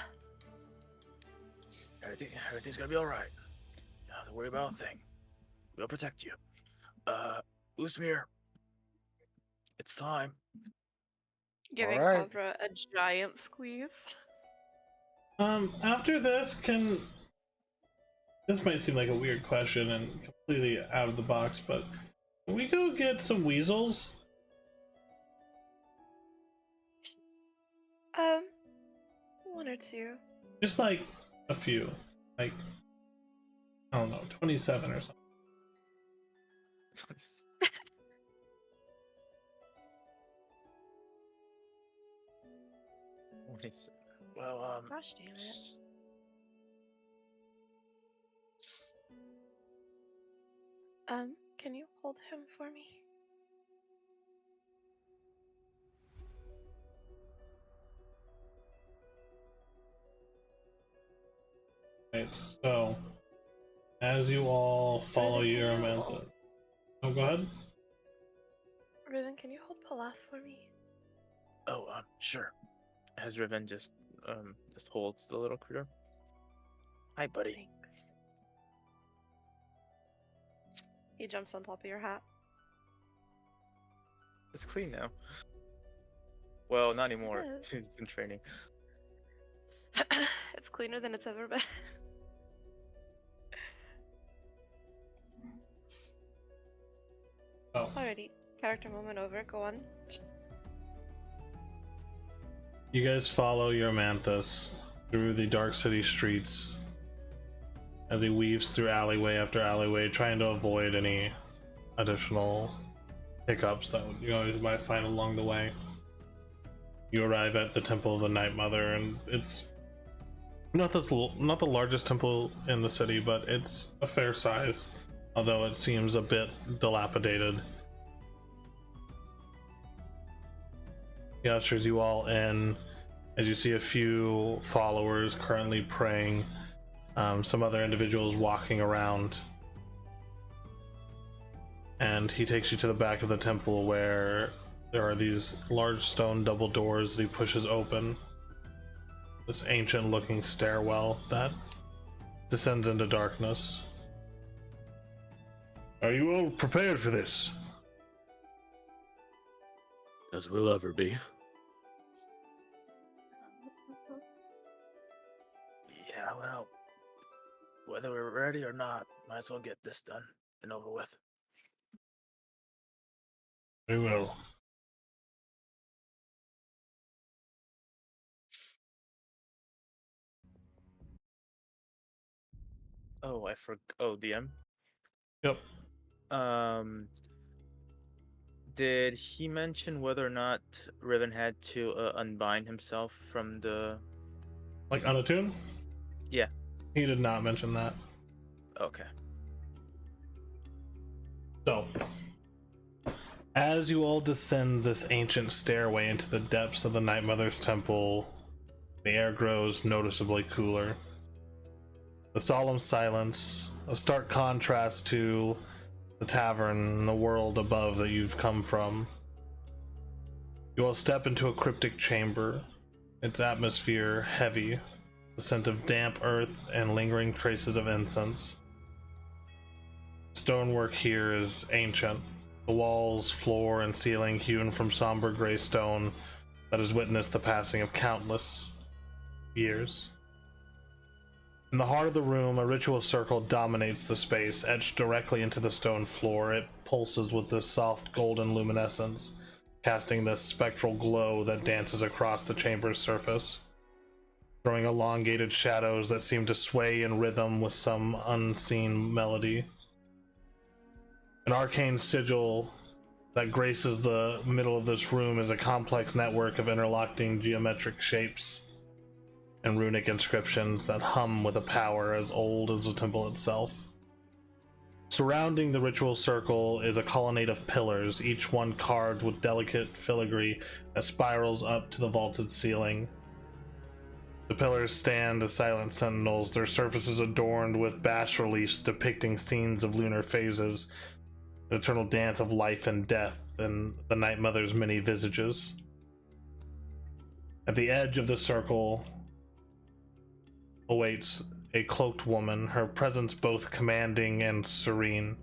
Everything's gonna be alright. You don't have to worry about a thing. We'll protect you. Uzmir, it's time. Giving Alright. Kavra a giant squeeze. After this, this might seem like a weird question and completely out of the box, but can we go get some weasels? One or two. Just like a few. Like, I don't know, 27 or something. Well, Gosh damn it. Can you hold him for me? Right, so, as you all follow Riven, can your you Amantha. hold- Oh, go ahead. Riven, can you hold Palath for me? sure. As Riven just holds the little critter. Hi, buddy. Thanks. He jumps on top of your hat. It's clean now. Well, not anymore. It is. He's been training. It's cleaner than it's ever been. Oh, Alrighty, character moment over. Go on. you guys follow your Amanthus through the Dark City streets as he weaves through alleyway after alleyway, trying to avoid any additional hiccups that you might find along the way. You arrive at the Temple of the Night Mother, and it's not the largest temple in the city, but it's a fair size, although it seems a bit dilapidated. He ushers you all in as you see a few followers currently praying, some other individuals walking around, and he takes you to the back of the temple where there are these large stone double doors that he pushes open. This ancient looking stairwell that descends into darkness. Are you all prepared for this? As we'll ever be. Yeah, well, whether we're ready or not, might as well get this done and over with. We will. Oh, Oh, DM. Yep. Did he mention whether or not Riven had to unbind himself from the? Like unattune? Yeah. He did not mention that. Okay. So, as you all descend this ancient stairway into the depths of the Night Mother's temple, the air grows noticeably cooler. The solemn silence, a stark contrast to the tavern and the world above that you've come from. You all step into a cryptic chamber, its atmosphere heavy, the scent of damp earth and lingering traces of incense. Stonework here is ancient, the walls, floor, and ceiling hewn from somber gray stone that has witnessed the passing of countless years. In the heart of the room, a ritual circle dominates the space, etched directly into the stone floor. It pulses with this soft golden luminescence, casting this spectral glow that dances across the chamber's surface, throwing elongated shadows that seem to sway in rhythm with some unseen melody. An arcane sigil that graces the middle of this room is a complex network of interlocking geometric shapes and runic inscriptions that hum with a power as old as the temple itself. Surrounding the ritual circle is a colonnade of pillars, each one carved with delicate filigree that spirals up to the vaulted ceiling. The pillars stand as silent sentinels, their surfaces adorned with bas-reliefs depicting scenes of lunar phases, an eternal dance of life and death, and the Night Mother's many visages. At the edge of the circle awaits a cloaked woman, her presence both commanding and serene.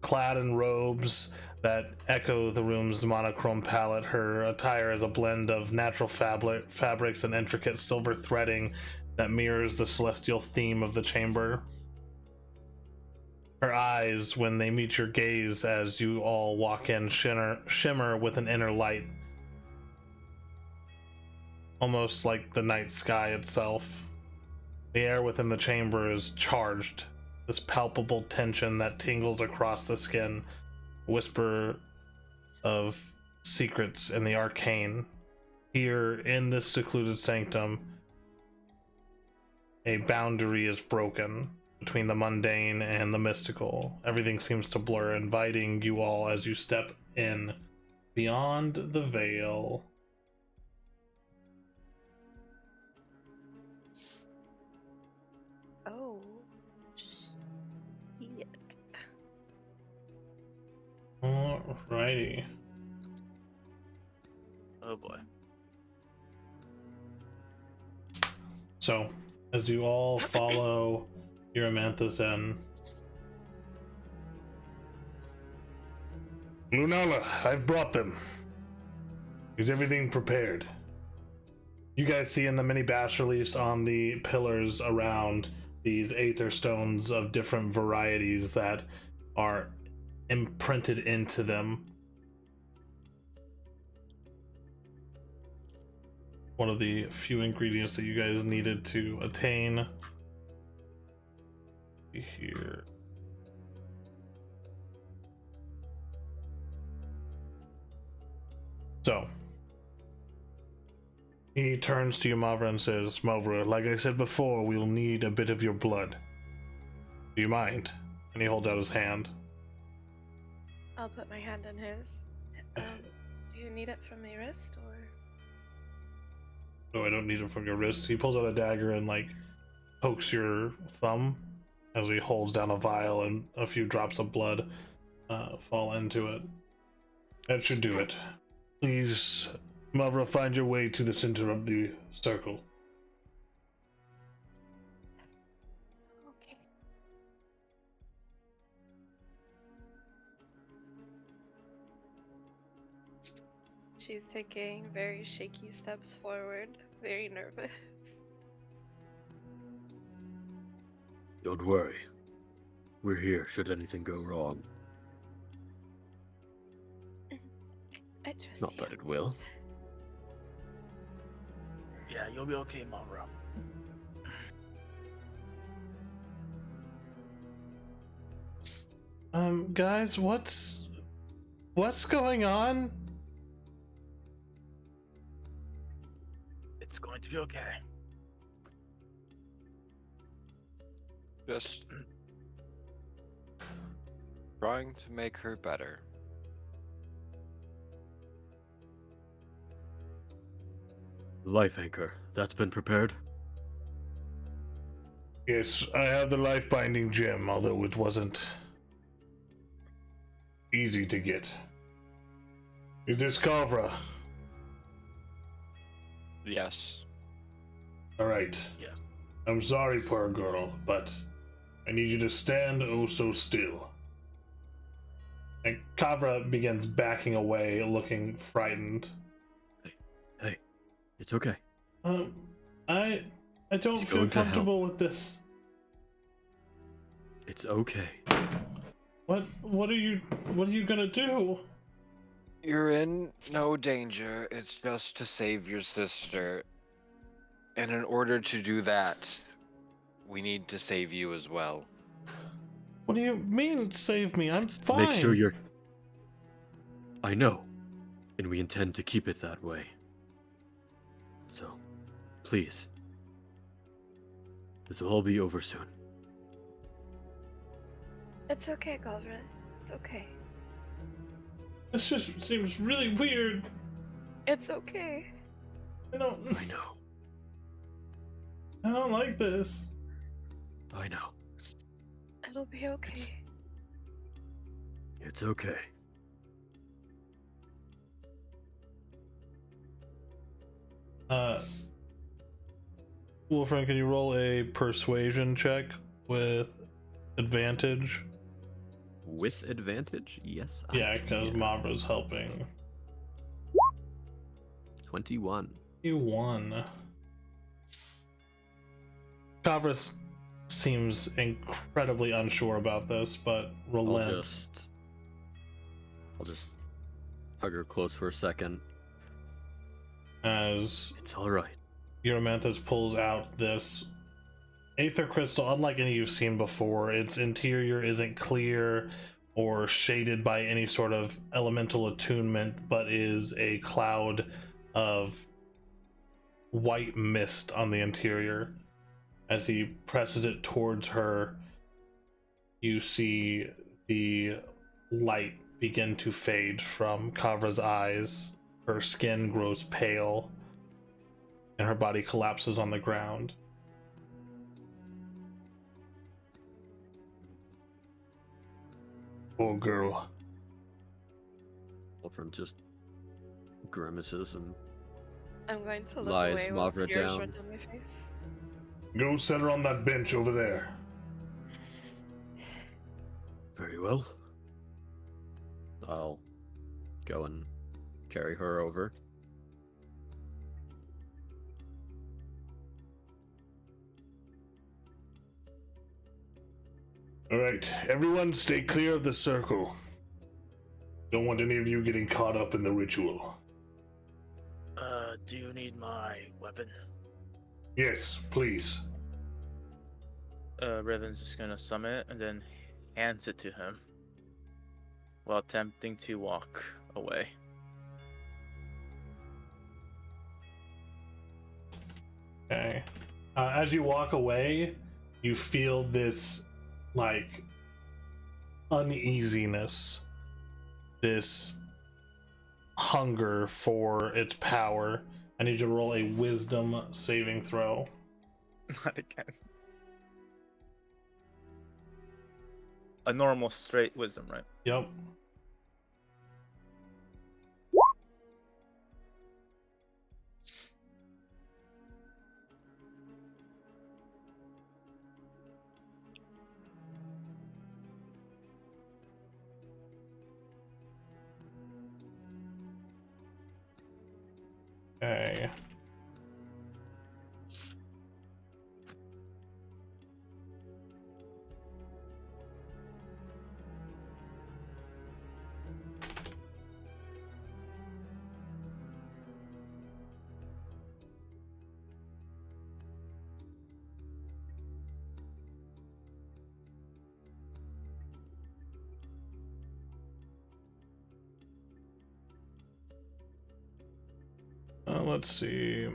Clad in robes that echo the room's monochrome palette, her attire is a blend of natural fabrics and intricate silver threading that mirrors the celestial theme of the chamber. Her eyes, when they meet your gaze as you all walk in, shimmer with an inner light, almost like the night sky itself. The air within the chamber is charged, this palpable tension that tingles across the skin, a whisper of secrets in the arcane. Here, in this secluded sanctum, a boundary is broken between the mundane and the mystical. Everything seems to blur, inviting you all as you step in beyond the veil. Oh. Shit. Alrighty. Oh boy. So, as you all follow Eramanthus in, Lunala, I've brought them. Is everything prepared? You guys see in the many bas-reliefs on the pillars around these aether stones of different varieties that are imprinted into them. One of the few ingredients that you guys needed to attain. Here. So, he turns to Yamavra and says, Mavra, like I said before, we'll need a bit of your blood. Do you mind? And he holds out his hand. I'll put my hand on his. Do you need it from my wrist or? No, I don't need it from your wrist. He pulls out a dagger and pokes your thumb as he holds down a vial, and a few drops of blood fall into it. That should do it. Please, Mavra, find your way to the center of the circle. Okay. She's taking very shaky steps forward, very nervous. Don't worry. We're here should anything go wrong. I trust Not you. that it will. Yeah, you'll be okay, Monroe. Guys, what's going on? It's going to be okay. Just trying to make her better. Life anchor. That's been prepared? Yes, I have the life binding gem, although it wasn't easy to get. Is this Kavra? Yes. Alright. Yes. I'm sorry, poor girl, but I need you to stand oh so still. And Kavra begins backing away, looking frightened. Hey, it's okay. I don't He's feel going to help. comfortable with this. It's okay. What are you gonna do? You're in no danger. It's just to save your sister. And in order to do that, we need to save you as well. What do you mean save me? I'm fine. Make sure you're... I know. And we intend to keep it that way. So, please. This will all be over soon. It's okay, Galvin. It's okay. This just seems really weird. It's okay. I know. I don't like this. I know. It'll be okay. It's okay. Wolfram, can you roll a persuasion check with advantage? With advantage? Yes. Yeah, because Mavra's helping. 21. You won. Kavra seems incredibly unsure about this, but relents. I'll just hug her close for a second. As It's all right. Euromanthus pulls out this aether crystal, unlike any you've seen before. Its interior isn't clear or shaded by any sort of elemental attunement, but is a cloud of white mist on the interior. As he presses it towards her, you see the light begin to fade from Kavra's eyes. Her skin grows pale, and her body collapses on the ground. Poor girl. Wolfram just grimaces and I'm going to look Lies away while Mavra tears down. run down my face. Go set her on that bench over there. very well. I'll go and carry her over. Alright, everyone stay clear of the circle. Don't want any of you getting caught up in the ritual. Do you need my weapon? Yes, please. Riven's just gonna summon it and then hands it to him while attempting to walk away. Okay. As you walk away, you feel this, like, uneasiness. This hunger for its power. I need you to roll a wisdom saving throw. Not again. A normal straight wisdom, right? Yep. Okay. Let's see.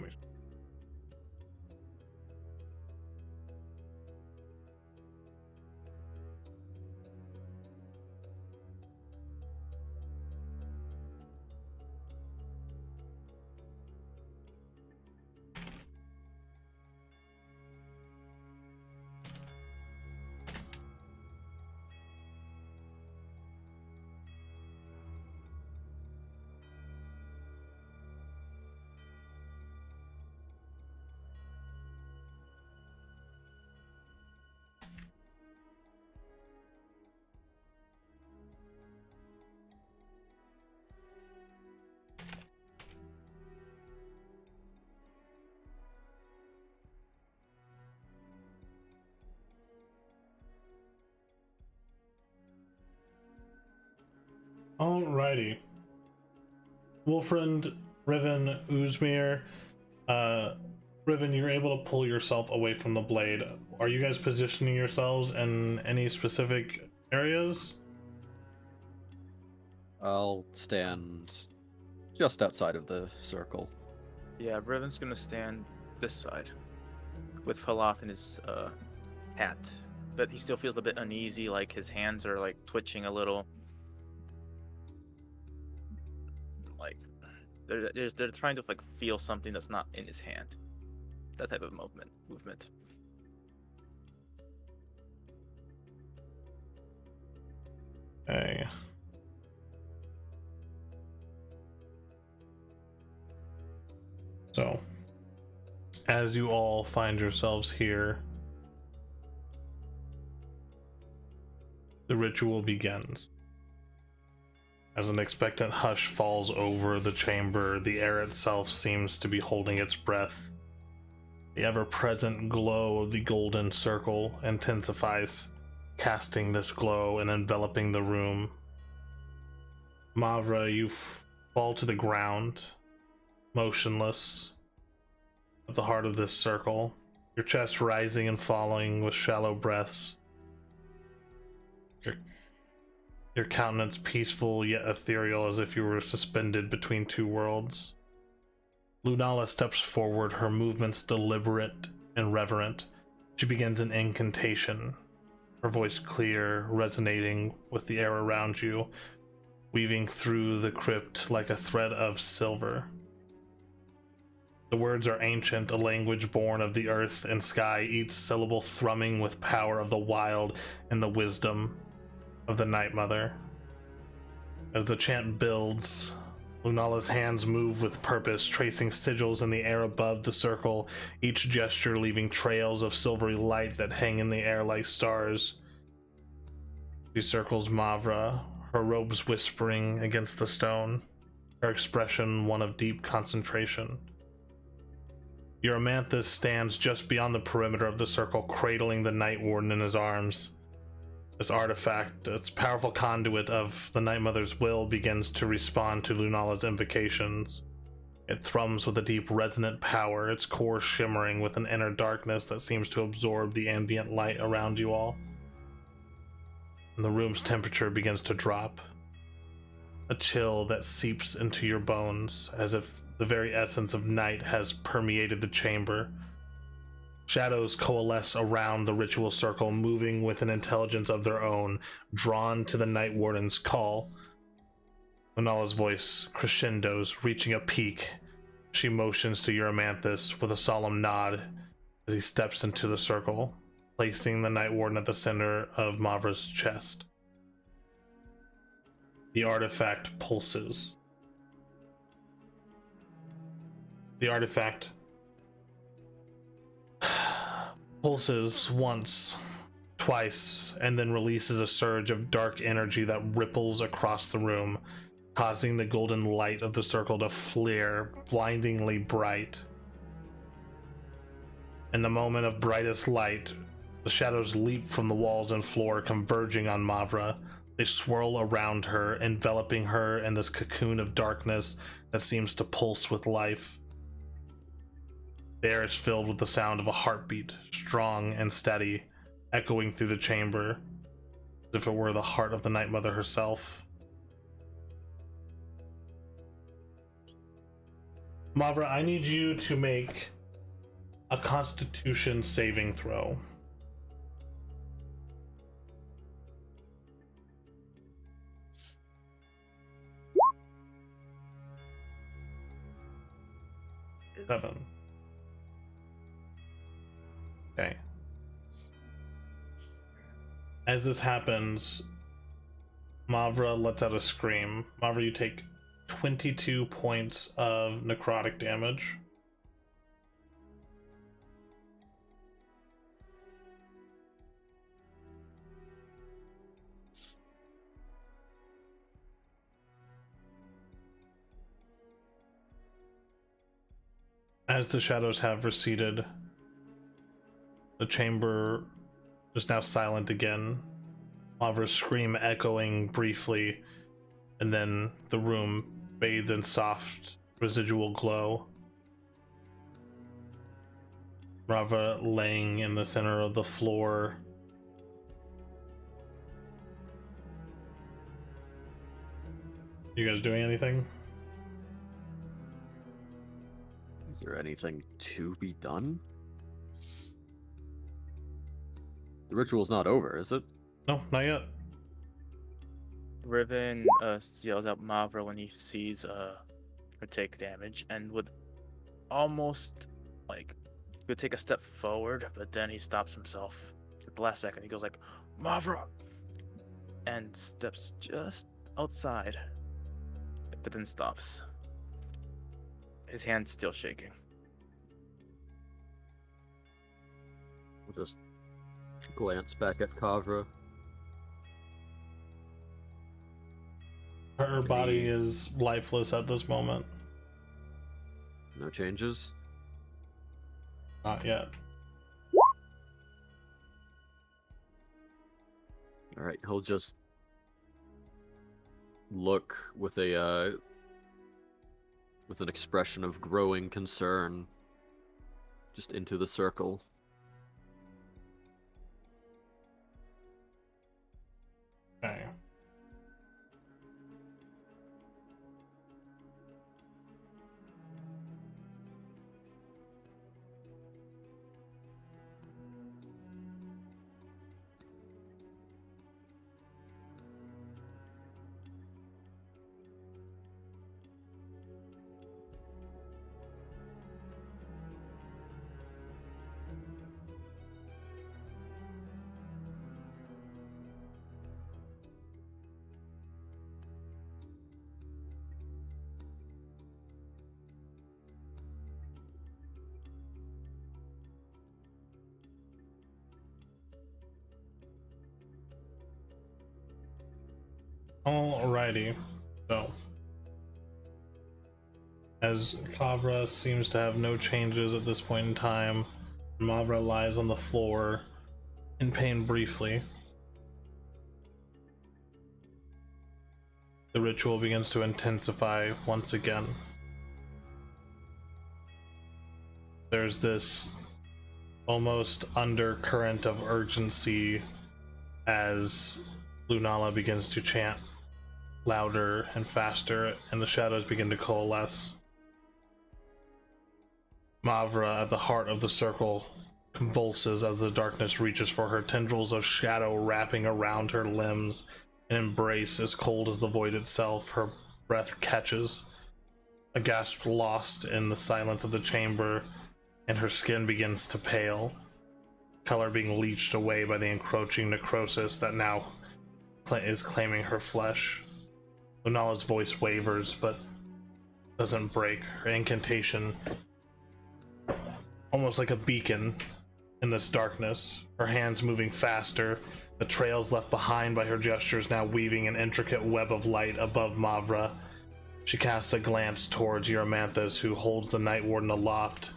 Alrighty. Wolfriend, Riven, Uzmir. Riven, you're able to pull yourself away from the blade. Are you guys positioning yourselves in any specific areas? I'll stand just outside of the circle. Yeah, Riven's gonna stand this side with Palath in his hat, but he still feels a bit uneasy, like his hands are like twitching a little. Like they're trying to like feel something that's not in his hand. That type of movement. Okay. So, as you all find yourselves here, the ritual begins. As an expectant hush falls over the chamber, the air itself seems to be holding its breath. The ever-present glow of the golden circle intensifies, casting this glow and enveloping the room. Mavra, you fall to the ground, motionless, at the heart of this circle, your chest rising and falling with shallow breaths. Your countenance peaceful yet ethereal, as if you were suspended between two worlds. Lunala steps forward, her movements deliberate and reverent. She begins an incantation, her voice clear, resonating with the air around you, weaving through the crypt like a thread of silver. The words are ancient, a language born of the earth and sky, each syllable thrumming with power of the wild and the wisdom of the Night Mother. As the chant builds, Lunala's hands move with purpose, tracing sigils in the air above the circle, each gesture leaving trails of silvery light that hang in the air like stars. She circles Mavra, her robes whispering against the stone, her expression one of deep concentration. Eurymanthus stands just beyond the perimeter of the circle, cradling the Night Warden in his arms. This artifact, its powerful conduit of the Night Mother's will, begins to respond to Lunala's invocations. It thrums with a deep resonant power, its core shimmering with an inner darkness that seems to absorb the ambient light around you all. And the room's temperature begins to drop. A chill that seeps into your bones, as if the very essence of night has permeated the chamber. Shadows coalesce around the ritual circle, moving with an intelligence of their own, drawn to the Night Warden's call. Lunala's voice crescendos, reaching a peak. She motions to Eurymanthus with a solemn nod as he steps into the circle, placing the Night Warden at the center of Mavra's chest. The artifact pulses. The artifact pulses once, twice, and then releases a surge of dark energy that ripples across the room, causing the golden light of the circle to flare blindingly bright. In the moment of brightest light, the shadows leap from the walls and floor, converging on Mavra. They swirl around her, enveloping her in this cocoon of darkness that seems to pulse with life. The air is filled with the sound of a heartbeat, strong and steady, echoing through the chamber, as if it were the heart of the Night Mother herself. Mavra, I need you to make a Constitution saving throw. Oof. 7. Okay. As this happens, Mavra lets out a scream. Mavra, you take 22 points of necrotic damage. As the shadows have receded, the chamber is now silent again. Mavra's scream echoing briefly, and then the room bathed in soft residual glow. Mavra laying in the center of the floor. You guys doing anything? Is there anything to be done? The ritual's not over, is it? No, not yet. Riven yells out Mavra when he sees her take damage, and would almost would take a step forward, but then he stops himself at the last second. He goes like, Mavra, and steps just outside, but then stops. His hand's still shaking. We'll just glance back at Kavra. Her body is lifeless at this moment. No changes? Not yet. Alright, he'll just look with a with an expression of growing concern just into the circle. Okay. Alrighty, so as Kavra seems to have no changes at this point in time, Mavra lies on the floor in pain briefly. The ritual begins to intensify once again. There's this almost undercurrent of urgency as Lunala begins to chant louder and faster, and the shadows begin to coalesce. Mavra, at the heart of the circle, convulses as the darkness reaches for her, tendrils of shadow wrapping around her limbs, an embrace as cold as the void itself. Her breath catches, a gasp lost in the silence of the chamber, and her skin begins to pale, color being leached away by the encroaching necrosis that now is claiming her flesh. Lunala's voice wavers, but doesn't break. Her incantation, almost like a beacon in this darkness, her hands moving faster, the trails left behind by her gestures now weaving an intricate web of light above Mavra. She casts a glance towards Euromanthus, who holds the Night Warden aloft.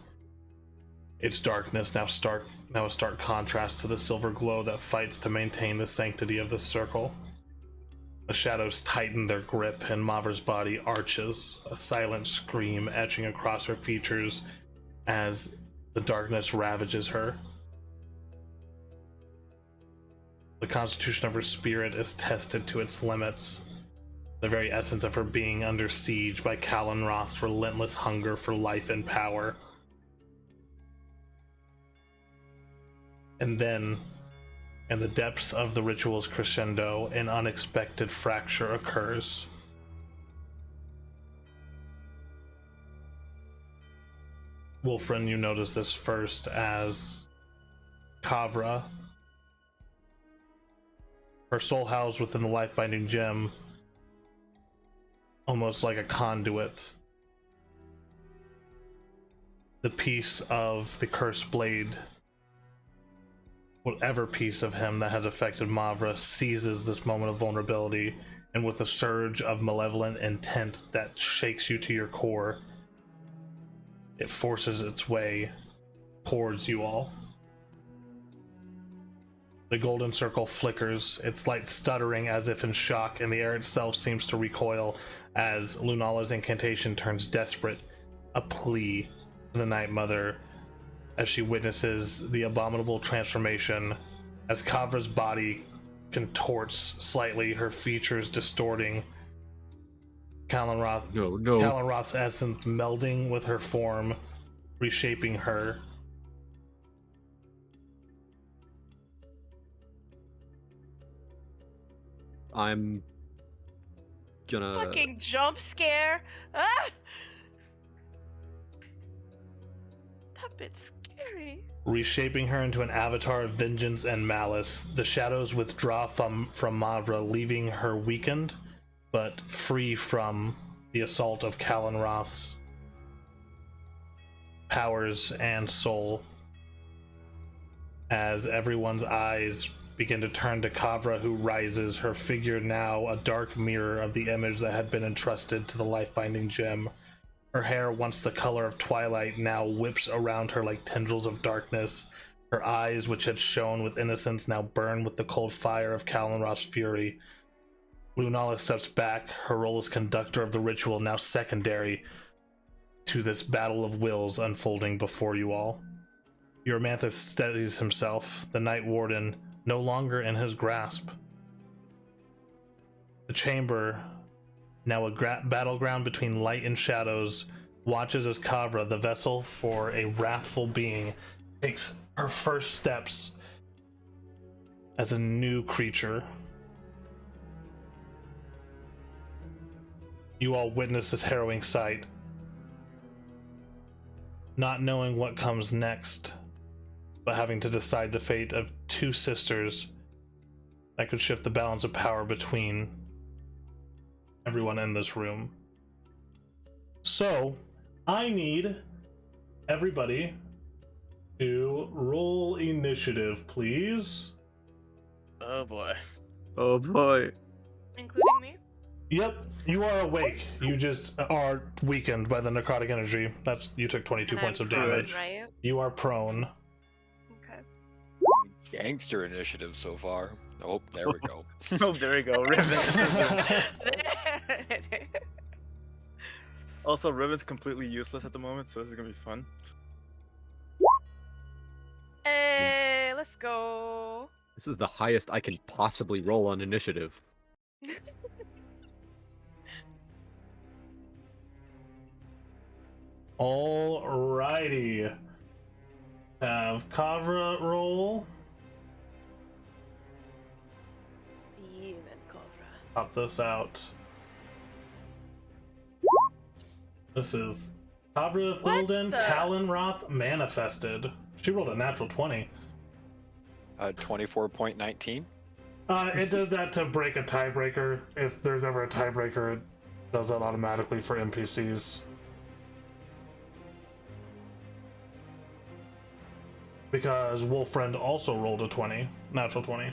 Its darkness now a stark contrast to the silver glow that fights to maintain the sanctity of the circle. The shadows tighten their grip, and Mavra's body arches, a silent scream etching across her features as the darkness ravages her. The constitution of her spirit is tested to its limits. the very essence of her being under siege by Callan Roth's relentless hunger for life and power. And then, in the depths of the ritual's crescendo, an unexpected fracture occurs. Wolfrin, you notice this first as Kavra, her soul housed within the life-binding gem, almost like a conduit. The piece of the cursed blade, whatever piece of him that has affected Mavra, seizes this moment of vulnerability, and with a surge of malevolent intent that shakes you to your core, it forces its way towards you all. The golden circle flickers, its light stuttering as if in shock, and the air itself seems to recoil as Lunala's incantation turns desperate, a plea to the Night Mother as she witnesses the abominable transformation as Kavra's body contorts slightly, her features distorting, Callan Roth's essence melding with her form, reshaping her. I'm gonna Fucking jump scare! Ah! That bit's scary. Reshaping her into an avatar of vengeance and malice, the shadows withdraw from Mavra, leaving her weakened, but free from the assault of Callan Roth's powers and soul. As everyone's eyes begin to turn to Kavra, who rises, her figure now a dark mirror of the image that had been entrusted to the life-binding gem. Her hair, once the color of twilight, now whips around her like tendrils of darkness. Her eyes, which had shone with innocence, now burn with the cold fire of Callan Roth's fury. Lunala steps back, her role as conductor of the ritual now secondary to this battle of wills unfolding before you all. Euromanthus steadies himself, the Night Warden no longer in his grasp. The chamber, now a battleground between light and shadows, watches as Kavra, the vessel for a wrathful being, takes her first steps as a new creature. You all witness this harrowing sight, not knowing what comes next, but having to decide the fate of two sisters that could shift the balance of power between everyone in this room. So, I need everybody to roll initiative, please. Oh boy. Oh boy. Including me? Yep, you are awake. You just are weakened by the necrotic energy. You took 22 And points I'm of prone, damage. right? You are prone. Okay. Gangster initiative so far. Oh, there we go. Oh, there we go. Riven. There it is. Also, Riven's completely useless at the moment, so this is gonna be fun. Hey, let's go. This is the highest I can possibly roll on initiative. Alrighty. Have Kavra roll. Demon Cobra. Pop this out. This is Kavra What Thilden the- Callan Roth manifested. She rolled a natural 20. 24.19. It did that to break a tiebreaker. If there's ever a tiebreaker, it does that automatically for NPCs. Because Wolfriend also rolled a 20, natural 20.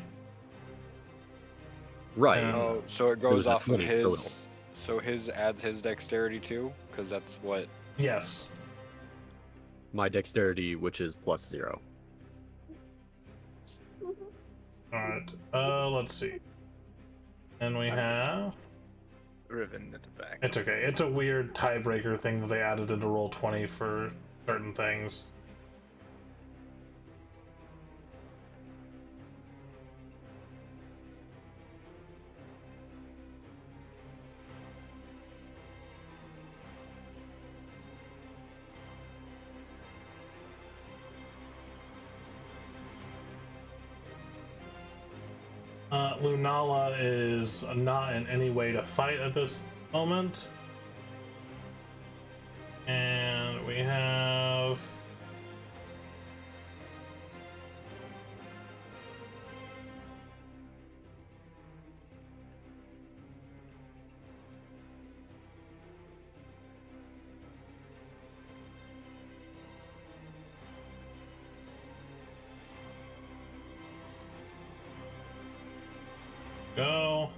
Right. Yeah. Oh, so it was goes a off of 20 his. total. So his adds his dexterity too, because that's what. Yes. My dexterity, which is +0. Alright, let's see. And we have... Riven at the back. It's okay. It's a weird tiebreaker thing that they added into Roll20 for certain things. Lunala is not in any way to fight at this moment. And we have... Go.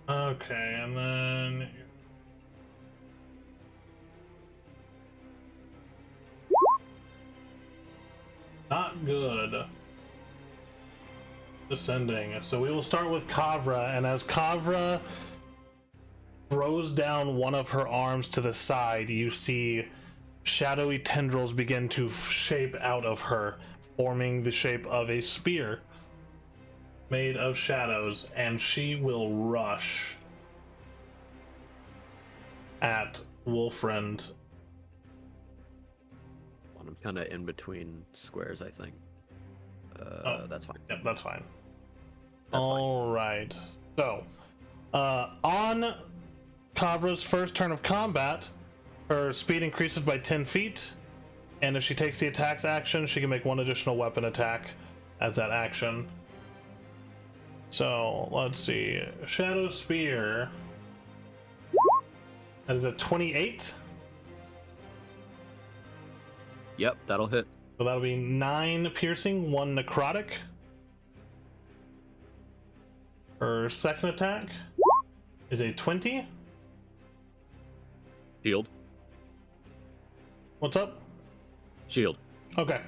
Okay, and then... Not good. Descending. So we will start with Kavra, and as Kavra throws down one of her arms to the side, you see shadowy tendrils begin to shape out of her, forming the shape of a spear made of shadows, and she will rush at Wolfriend. I'm kind of in between squares, I think. That's fine. Yep, that's fine. That's fine. All right. So, on Kavra's first turn of combat, her speed increases by 10 feet, and if she takes the attack's action, she can make one additional weapon attack as that action. So, let's see. Shadow Spear. That is a 28. Yep, that'll hit. So that'll be 9 piercing, 1 necrotic. Her second attack is a 20. Shield. What's up? Shield. Okay.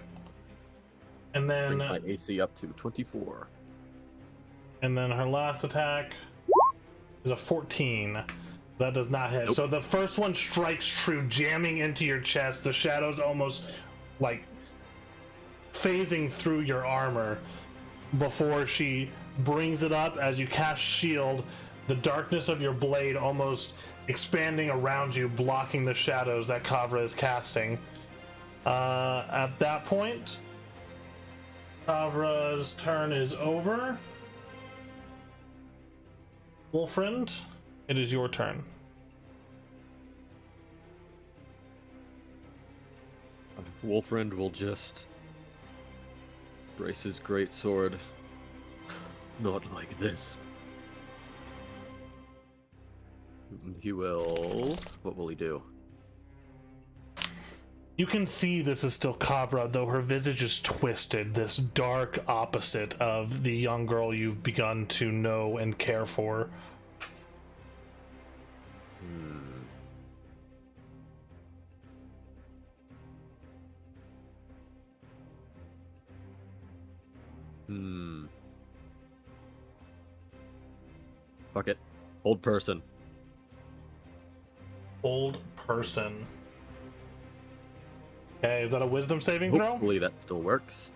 And then Brings my AC up to 24. and then her last attack is a 14. That does not hit. Nope. So the first one strikes true, jamming into your chest. The shadows almost like phasing through your armor before she brings it up as you cast shield, the darkness of your blade almost expanding around you, blocking the shadows that Kavra is casting. At that point, Kavra's turn is over. Wolfriend, it is your turn. Wolfriend will just brace his great sword. Not like this. He will... What will he do? You can see this is still Kavra, though her visage is twisted, this dark opposite of the young girl you've begun to know and care for. Fuck it. Old person. Old person. Okay, is that a wisdom saving throw? Hopefully that still works.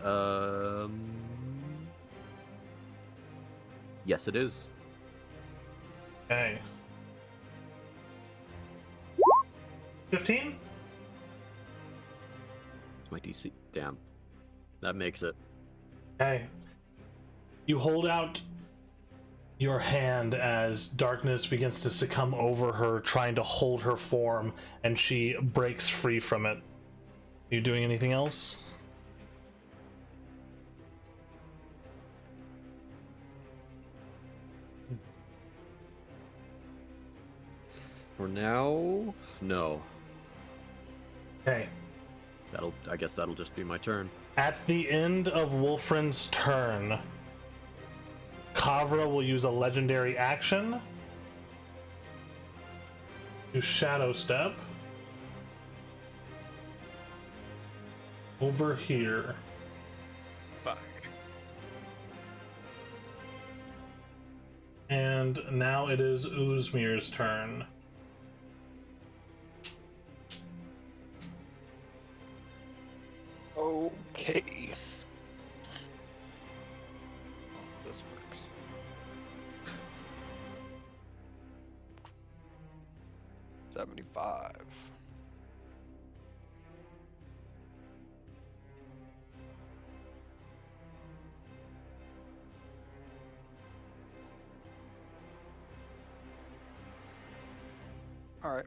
Yes, it is. Okay. 15? It's my DC. Damn. That makes it. Okay. You hold out your hand as darkness begins to succumb over her, trying to hold her form, and she breaks free from it. Are you doing anything else? For now, no. Okay. I guess that'll just be my turn. At the end of Wolfrin's turn, Kavra will use a legendary action to Shadow Step over here. Fuck. And now it is Uzmir's turn. Okay. This works. $75. All right.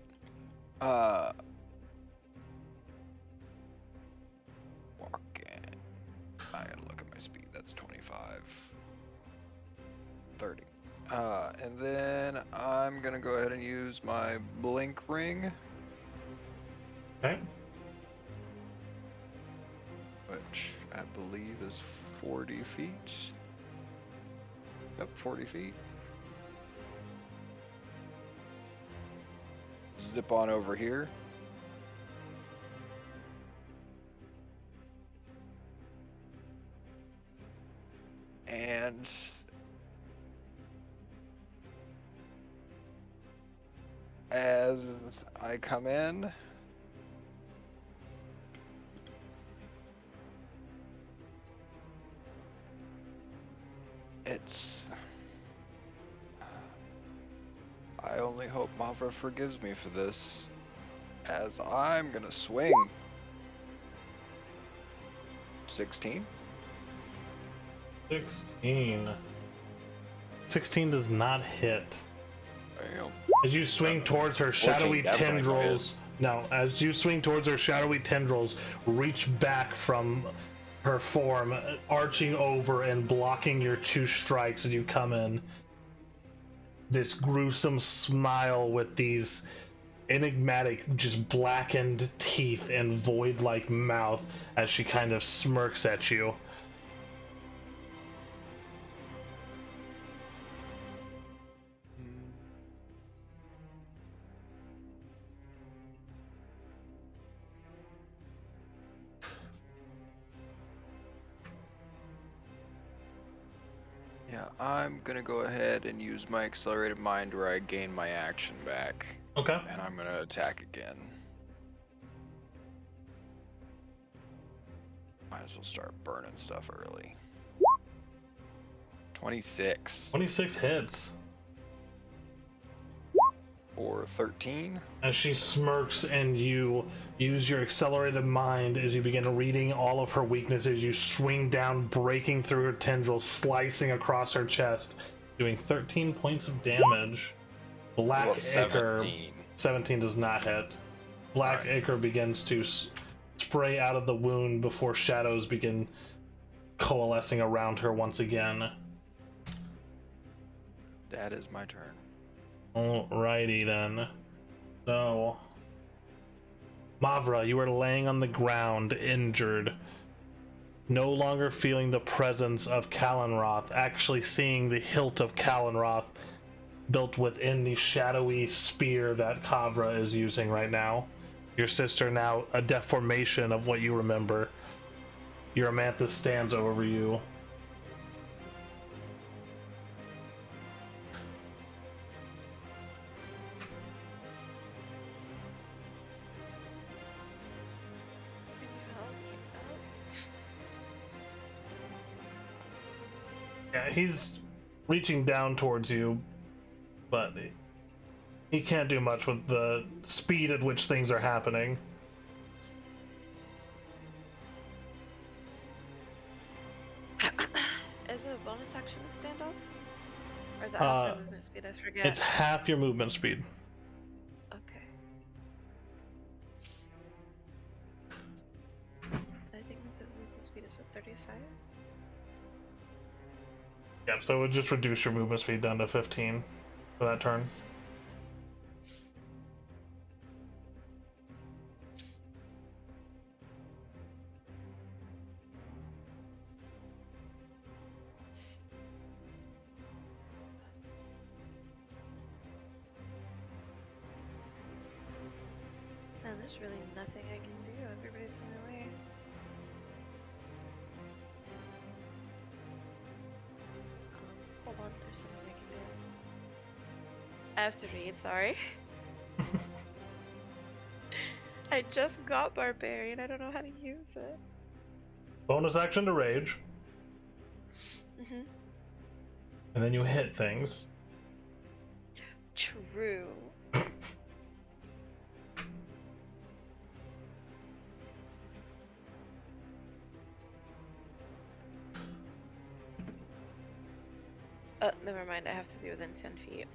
Walking. I gotta look at my speed. That's 25. 30. And then I'm gonna go ahead and use my blink ring, Okay. which I believe is 40 feet. Yep, 40 feet. Zip on over here. And as I come in, I only hope Mavra forgives me for this, as I'm gonna swing. 16? 16. 16 does not hit. Damn. As you swing towards her, shadowy 14 definitely tendrils. No, as you swing towards her, shadowy tendrils reach back from her form, arching over and blocking your two strikes as you come in. This gruesome smile with these enigmatic, just blackened teeth and void-like mouth as she kind of smirks at you. Yeah, I'm gonna go ahead and use my accelerated mind where I gain my action back. Okay. And I'm gonna attack again. Might as well start burning stuff early. 26 26 hits. or 13. As she smirks and you use your accelerated mind as you begin reading all of her weaknesses, you swing down, breaking through her tendrils, slicing across her chest, doing 13 points of damage. Black Well, Ichor, 17. 17 does not hit. Black Ichor begins to spray out of the wound before shadows begin coalescing around her once again. That is my turn. Alrighty then. So, Mavra, you are laying on the ground, injured, no longer feeling the presence of Kalenroth, actually seeing the hilt of Kalenroth built within the shadowy spear that Kavra is using right now. Your sister now a deformation of what you remember. Your Amanthus stands over you. Yeah, he's reaching down towards you, but he can't do much with the speed at which things are happening. Is it a bonus action to stand up? Or is it half your movement speed? I forget. It's half your movement speed. Okay. I think the movement speed is what, 35? Yep, so it would just reduce your movement speed down to 15 for that turn. And there's really nothing I can do. Everybody's in my way. Hold on, there's something I can do. I have to read, sorry. I just got Barbarian. I don't know how to use it. Bonus action to rage, Mm-hmm. and then you hit things. True. Never mind. I have to be within 10 feet.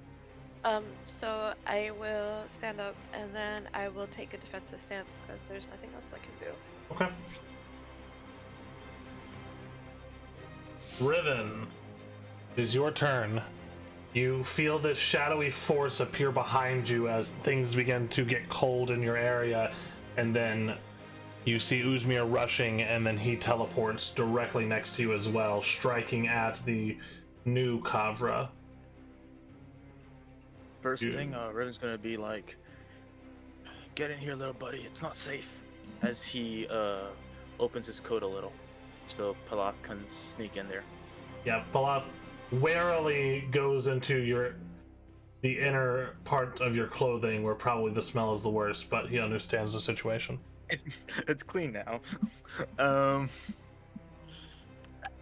So I will stand up and then I will take a defensive stance because there's nothing else I can do. Okay. Riven, it is your turn. You feel this shadowy force appear behind you as things begin to get cold in your area, and then you see Uzmir rushing, and then he teleports directly next to you as well, striking at the new Kavra. First Dude. thing, Riven's gonna be like, "Get in here, little buddy. It's not safe." As he opens his coat a little, so Palath can sneak in there. Yeah, Palath warily goes into the inner part of your clothing where probably the smell is the worst, but he understands the situation. It's clean now.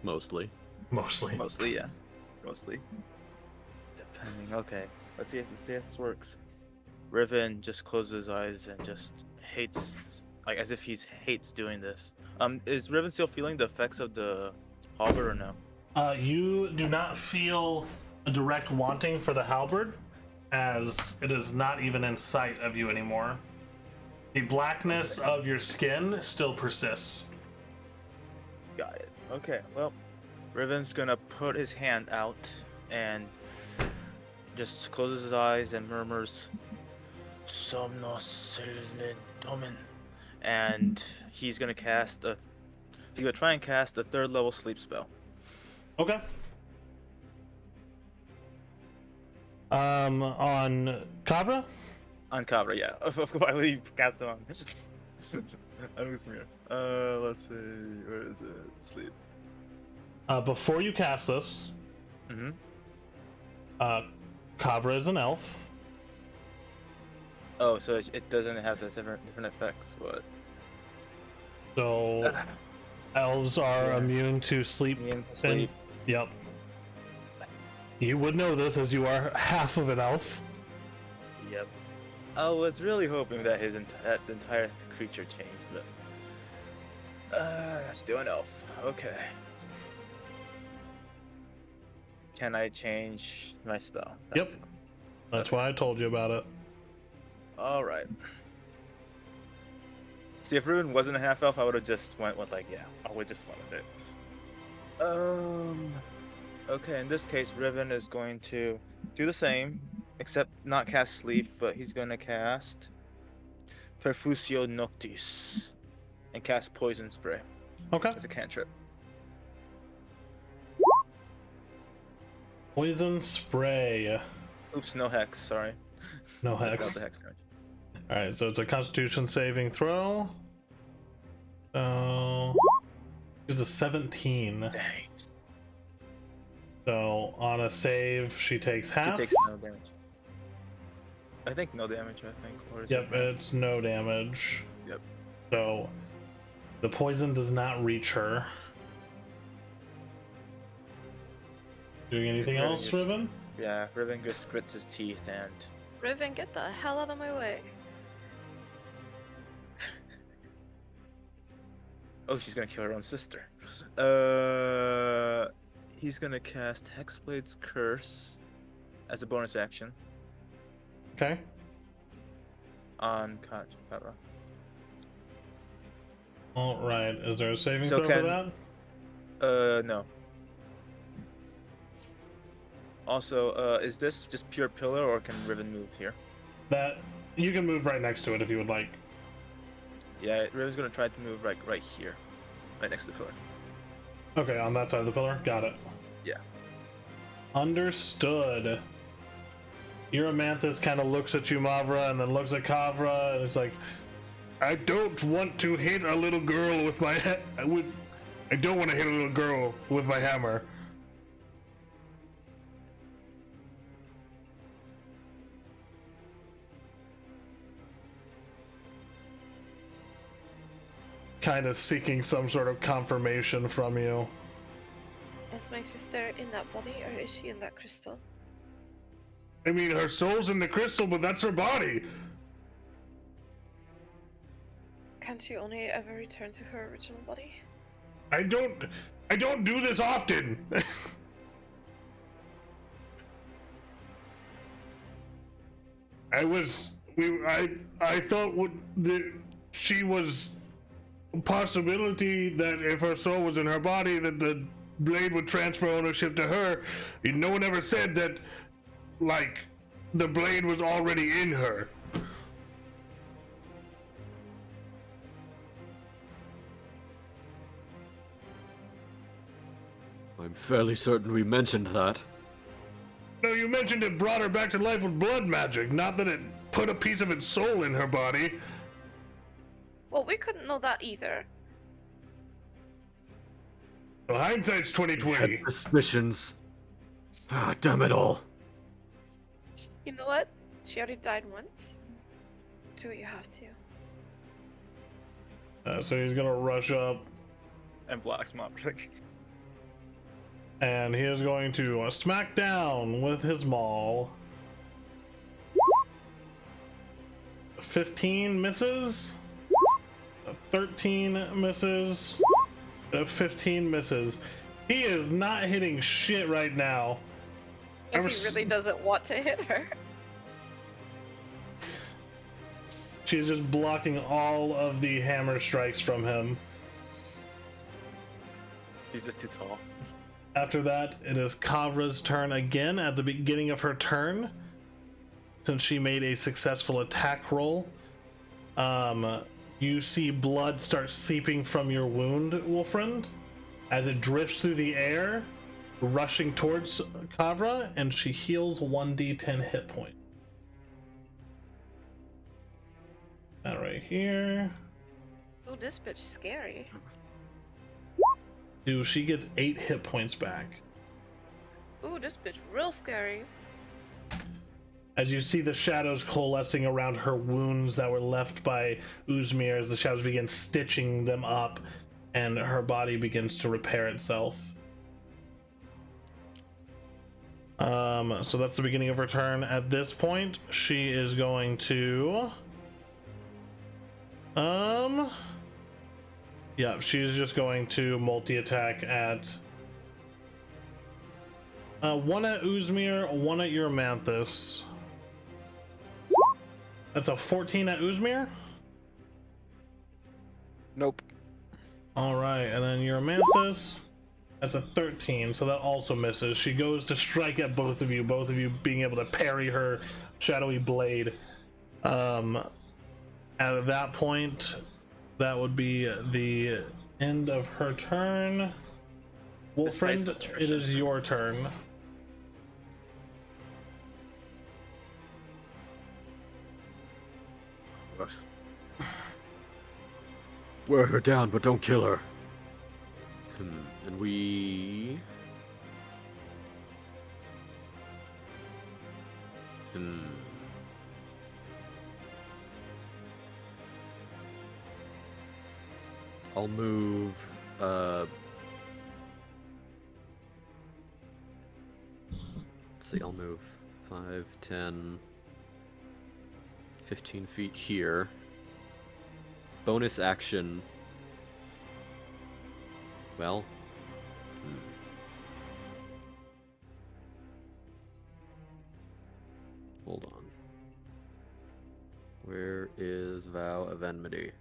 Mostly. Mostly, yeah. Mostly. Depending. Okay. Let's see if this works. Riven just closes his eyes and just hates, like as if he hates doing this. Is Riven still feeling the effects of the halberd or no? You do not feel a direct wanting for the halberd, as it is not even in sight of you anymore. The blackness of your skin still persists. Got it. Okay. Well, Riven's gonna put his hand out and just closes his eyes and murmurs, "Somnos Domin," and he's gonna try and cast a 3rd level sleep spell. Okay. On Kavra? On Cabra, yeah. Of course, I will cast him on. Let's see. Where is it? Sleep. Before you cast this, Mm-hmm. Kavra is an elf. Oh, so it doesn't have the different effects, but So elves are Yeah. immune to sleep. immune to sleep. Yep. You would know this as you are half of an elf. Yep. I was really hoping that that the entire creature changed, but still an elf. Okay. Can I change my spell? Yep. That's why I told you about it. All right. See, if Ruben wasn't a half elf, I would have just went with like, yeah, I would just went with it. Okay, in this case, Riven is going to do the same, except not cast sleep, but he's going to cast Perfusio Noctis and cast poison spray Okay. as a cantrip. Poison spray. Oops, no hex. Sorry. No Without hex. the hex damage. Alright, so it's a Constitution saving throw. So it's a 17. Dang. So on a save, she takes She half. takes no damage. I think no damage. Or is it Yep, half? it's no damage. Yep. So the poison does not reach her. Doing anything Riven else, just- Riven? Yeah, Riven just grits his teeth and Riven, get the hell out of my way. oh, she's gonna kill her own sister. He's gonna cast Hexblade's Curse as a bonus action Okay. on Kara. All right. Is there a saving So throw for can- that? No. Also, is this just pure pillar, or can Riven move here? That you can move right next to it if you would like. Yeah, Riven's gonna try to move right here, right next to the pillar. Okay, on that side of the pillar. Got it. Yeah. Understood. Euromanthus kind of looks at you, Mavra, and then looks at Kavra, and it's like, I don't want to hit a little girl with my I don't want to hit a little girl with my hammer. Kind of seeking some sort of confirmation from you. Is my sister in that body or is she in that crystal? I mean, her soul's in the crystal, but that's her body. Can't she only ever return to her original body? I don't do this often. I thought she was a possibility that if her soul was in her body, that the blade would transfer ownership to her. No one ever said that, like, the blade was already in her. I'm fairly certain we mentioned that. No, you mentioned it brought her back to life with blood magic, not that it put a piece of its soul in her body. Well, we couldn't know that either. Well, hindsight's We had 2020. suspicions. Ah, damn it all. You know what? She already died once. Do what you have to. So he's gonna rush up, And blocks Maverick. and he is going to smack down with his maul. 15 misses. 13 misses. 15 misses. He is not hitting shit right now. Because he really doesn't want to hit her. She's just blocking all of the hammer strikes from him. He's just too tall. After that, it is Kavra's turn again at the beginning of her turn. Since she made a successful attack roll. You see blood start seeping from your wound, Wolfriend, as it drifts through the air, rushing towards Kavra, and she heals 1d10 hit point. That right here. Oh, this bitch scary. Dude, she gets 8 hit points back. Ooh, this bitch real scary. As you see the shadows coalescing around her wounds that were left by Uzmir, as the shadows begin stitching them up, and her body begins to repair itself. So that's the beginning of her turn. At this point, she is going to... Yeah, she's just going to multi-attack at... one at Uzmir, one at Euromanthus. That's a 14 at Uzmir? Nope. Alright, and then Euromanthus. That's a 13, so that also misses. She goes to strike at both of you being able to parry her shadowy blade. At that point, that would be the end of her turn. Wolfriend, it is your turn. Wear her down, but don't kill her. And we... I'll move, see, I'll move 5, 10, 15 feet here. Bonus action. Well. Hold on. Where is Vow of Enmity?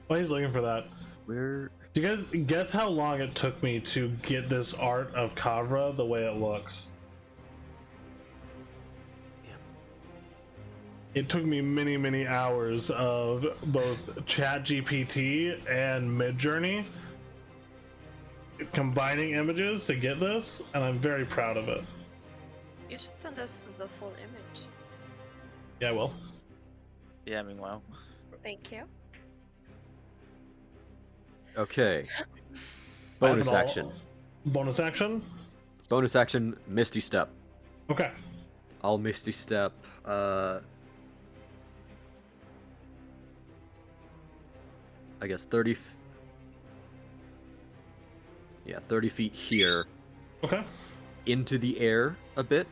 While he's looking for that, Where? do you guys guess how long it took me to get this art of Kavra the way it looks? It took me many, many hours of both ChatGPT and Midjourney combining images to get this, and I'm very proud of it. You should send us the full image. Yeah, I will. Yeah, meanwhile. Thank you. Okay. I have Bonus it all- action. Bonus action? Bonus action, Misty Step. Okay. I'll Misty Step, I guess 30 30 feet here Okay. into the air a bit.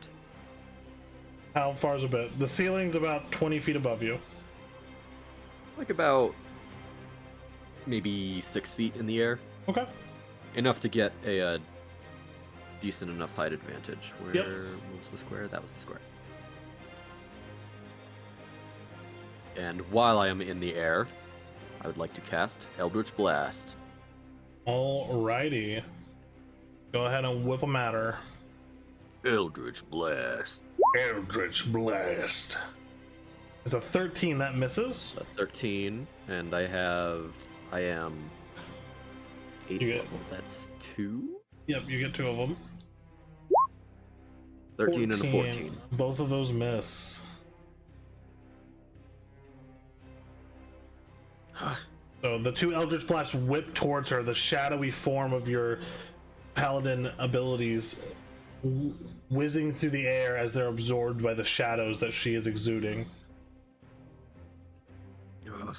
How far is a bit? The ceiling's about 20 feet above you. Like about maybe 6 feet in the air. Okay. Enough to get a decent enough height advantage. Where Yep. was the square? That was the square. And while I am in the air, I would like to cast Eldritch Blast. Alrighty. Go ahead and whip them at her. Eldritch Blast. Eldritch Blast. It's a 13 that misses. A 13, and I am 8th You get- level. That's 2? Yep, you get 2 of them. 13 and a 14. Both of those miss. So the 2 Eldritch Blasts whip towards her, the shadowy form of your paladin abilities whizzing through the air as they're absorbed by the shadows that she is exuding. Ugh.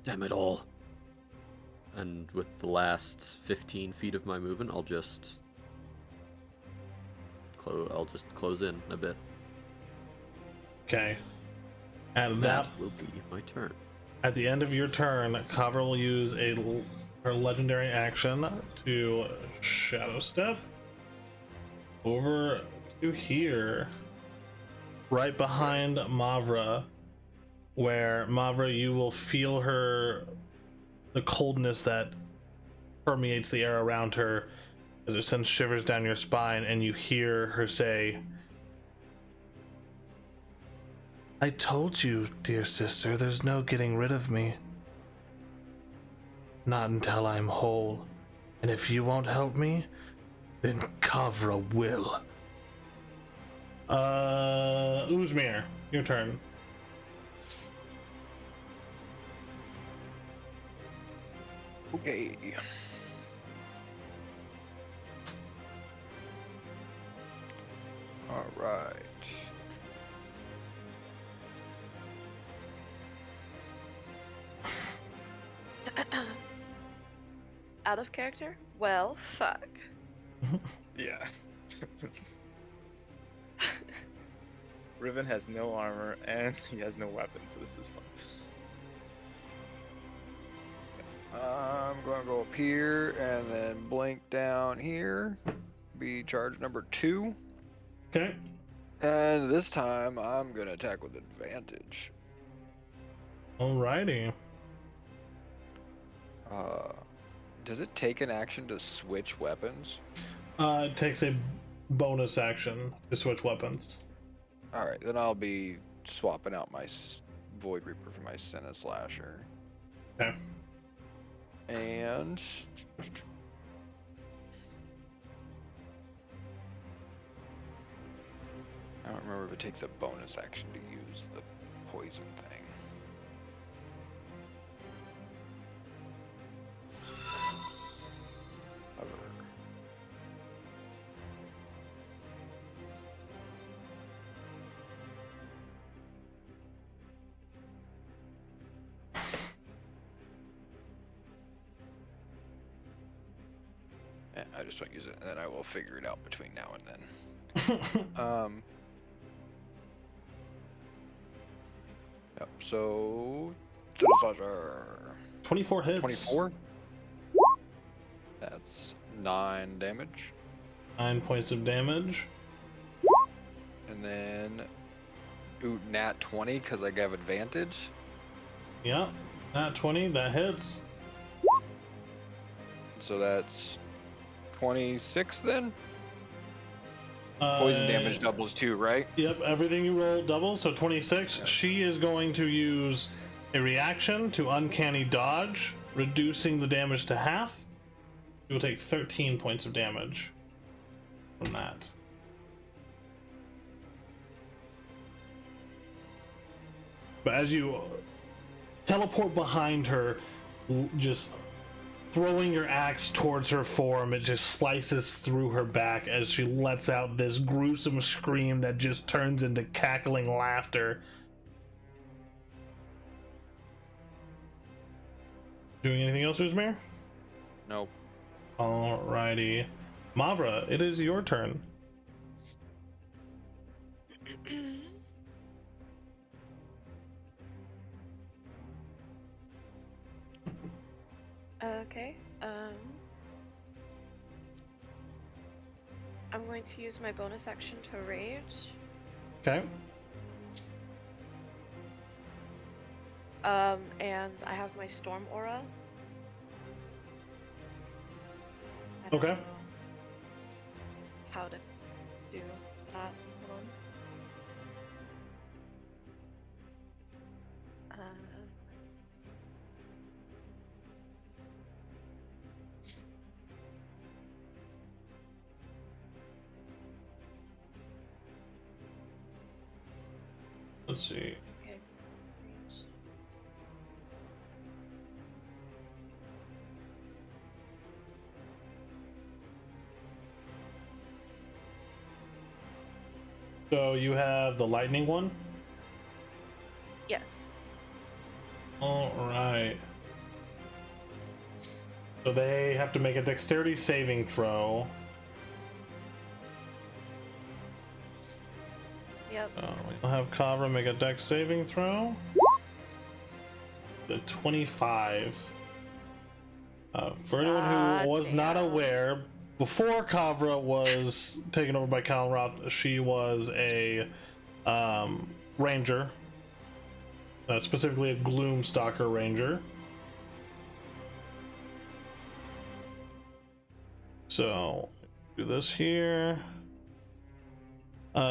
Damn it all. And with the last 15 feet of my movement, I'll just close in a bit. Okay. And That that will be my turn. at the end of your turn, Kavra will use her legendary action to Shadow Step over to here, right behind Mavra, where Mavra, you will feel the coldness that permeates the air around her as it sends shivers down your spine, and you hear her say, "I told you, dear sister, there's no getting rid of me. Not until I'm whole. And if you won't help me, then Kavra will." Uzmir, your turn. Okay. All right. Out of character? Well, fuck. Yeah. Riven has no armor and he has no weapons, so this is fun. I'm gonna go up here and then blink down here. Be charge number 2. Okay. And this time I'm gonna attack with advantage. Alrighty. Does it take an action to switch weapons? It takes a bonus action to switch weapons. Alright, then I'll be swapping out my Void Reaper for my Senna Slasher. Okay. And I don't remember if it takes a bonus action to use the poison thing. I just won't use it, and then I will figure it out between now and then. Yep. So, synthesizer. 24 hits. 24. That's 9 damage, 9 points of damage. and then nat 20 because I have advantage. Yeah, not 20. That hits. So that's 26 then. Poison damage doubles too, right? Yep, everything you roll doubles, so 26. Yeah. She is going to use a reaction to uncanny dodge, reducing the damage to half. You will take 13 points of damage from that. But as you teleport behind her, just throwing your axe towards her form, it just slices through her back as she lets out this gruesome scream that just turns into cackling laughter. Doing anything else, Uzmir? Nope. Alrighty. Mavra, it is your turn. Okay. I'm going to use my bonus action to rage. Okay. And I have my storm aura. I don't Okay. know how to do that. Hold on. Let's see. Okay. So you have the lightning one? Yes. Alright. So they have to make a dexterity saving throw. Yep. We'll have Kavra make a dex saving throw. The 25. For anyone who was not damn. aware, before Kavra was taken over by Kalroth, she was a ranger, specifically a Gloomstalker ranger. So do this here.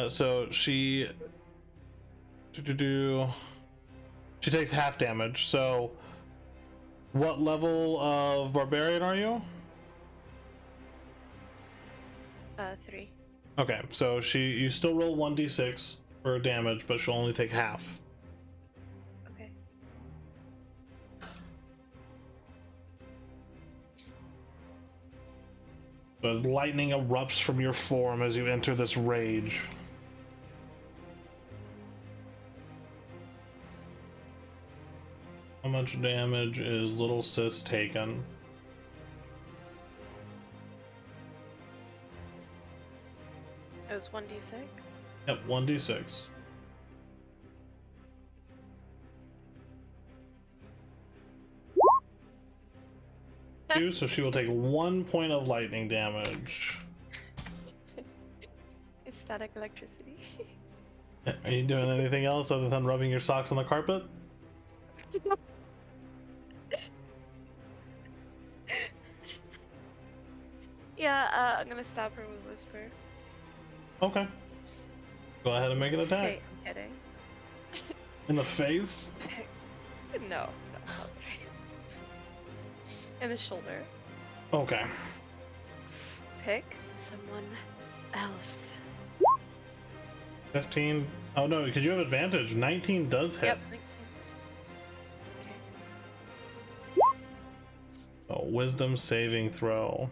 So she takes half damage. So what level of barbarian are you? 3. Okay, so you still roll 1d6 for damage, but she'll only take half. Okay. So as lightning erupts from your form as you enter this rage. How much damage is little sis taken? It was 1d6. Yep, 1d6. So she will take 1 point of lightning damage. It's static electricity. Are you doing anything else other than rubbing your socks on the carpet? Yeah, I'm gonna stab her with Whisper. Okay. Go ahead and make an attack. Wait, I'm kidding. In the face? No, not the face. In the shoulder. Okay. Pick someone else. 15. Oh no, because you have advantage. 19 does hit. Yep. 19. Okay. Oh, wisdom saving throw.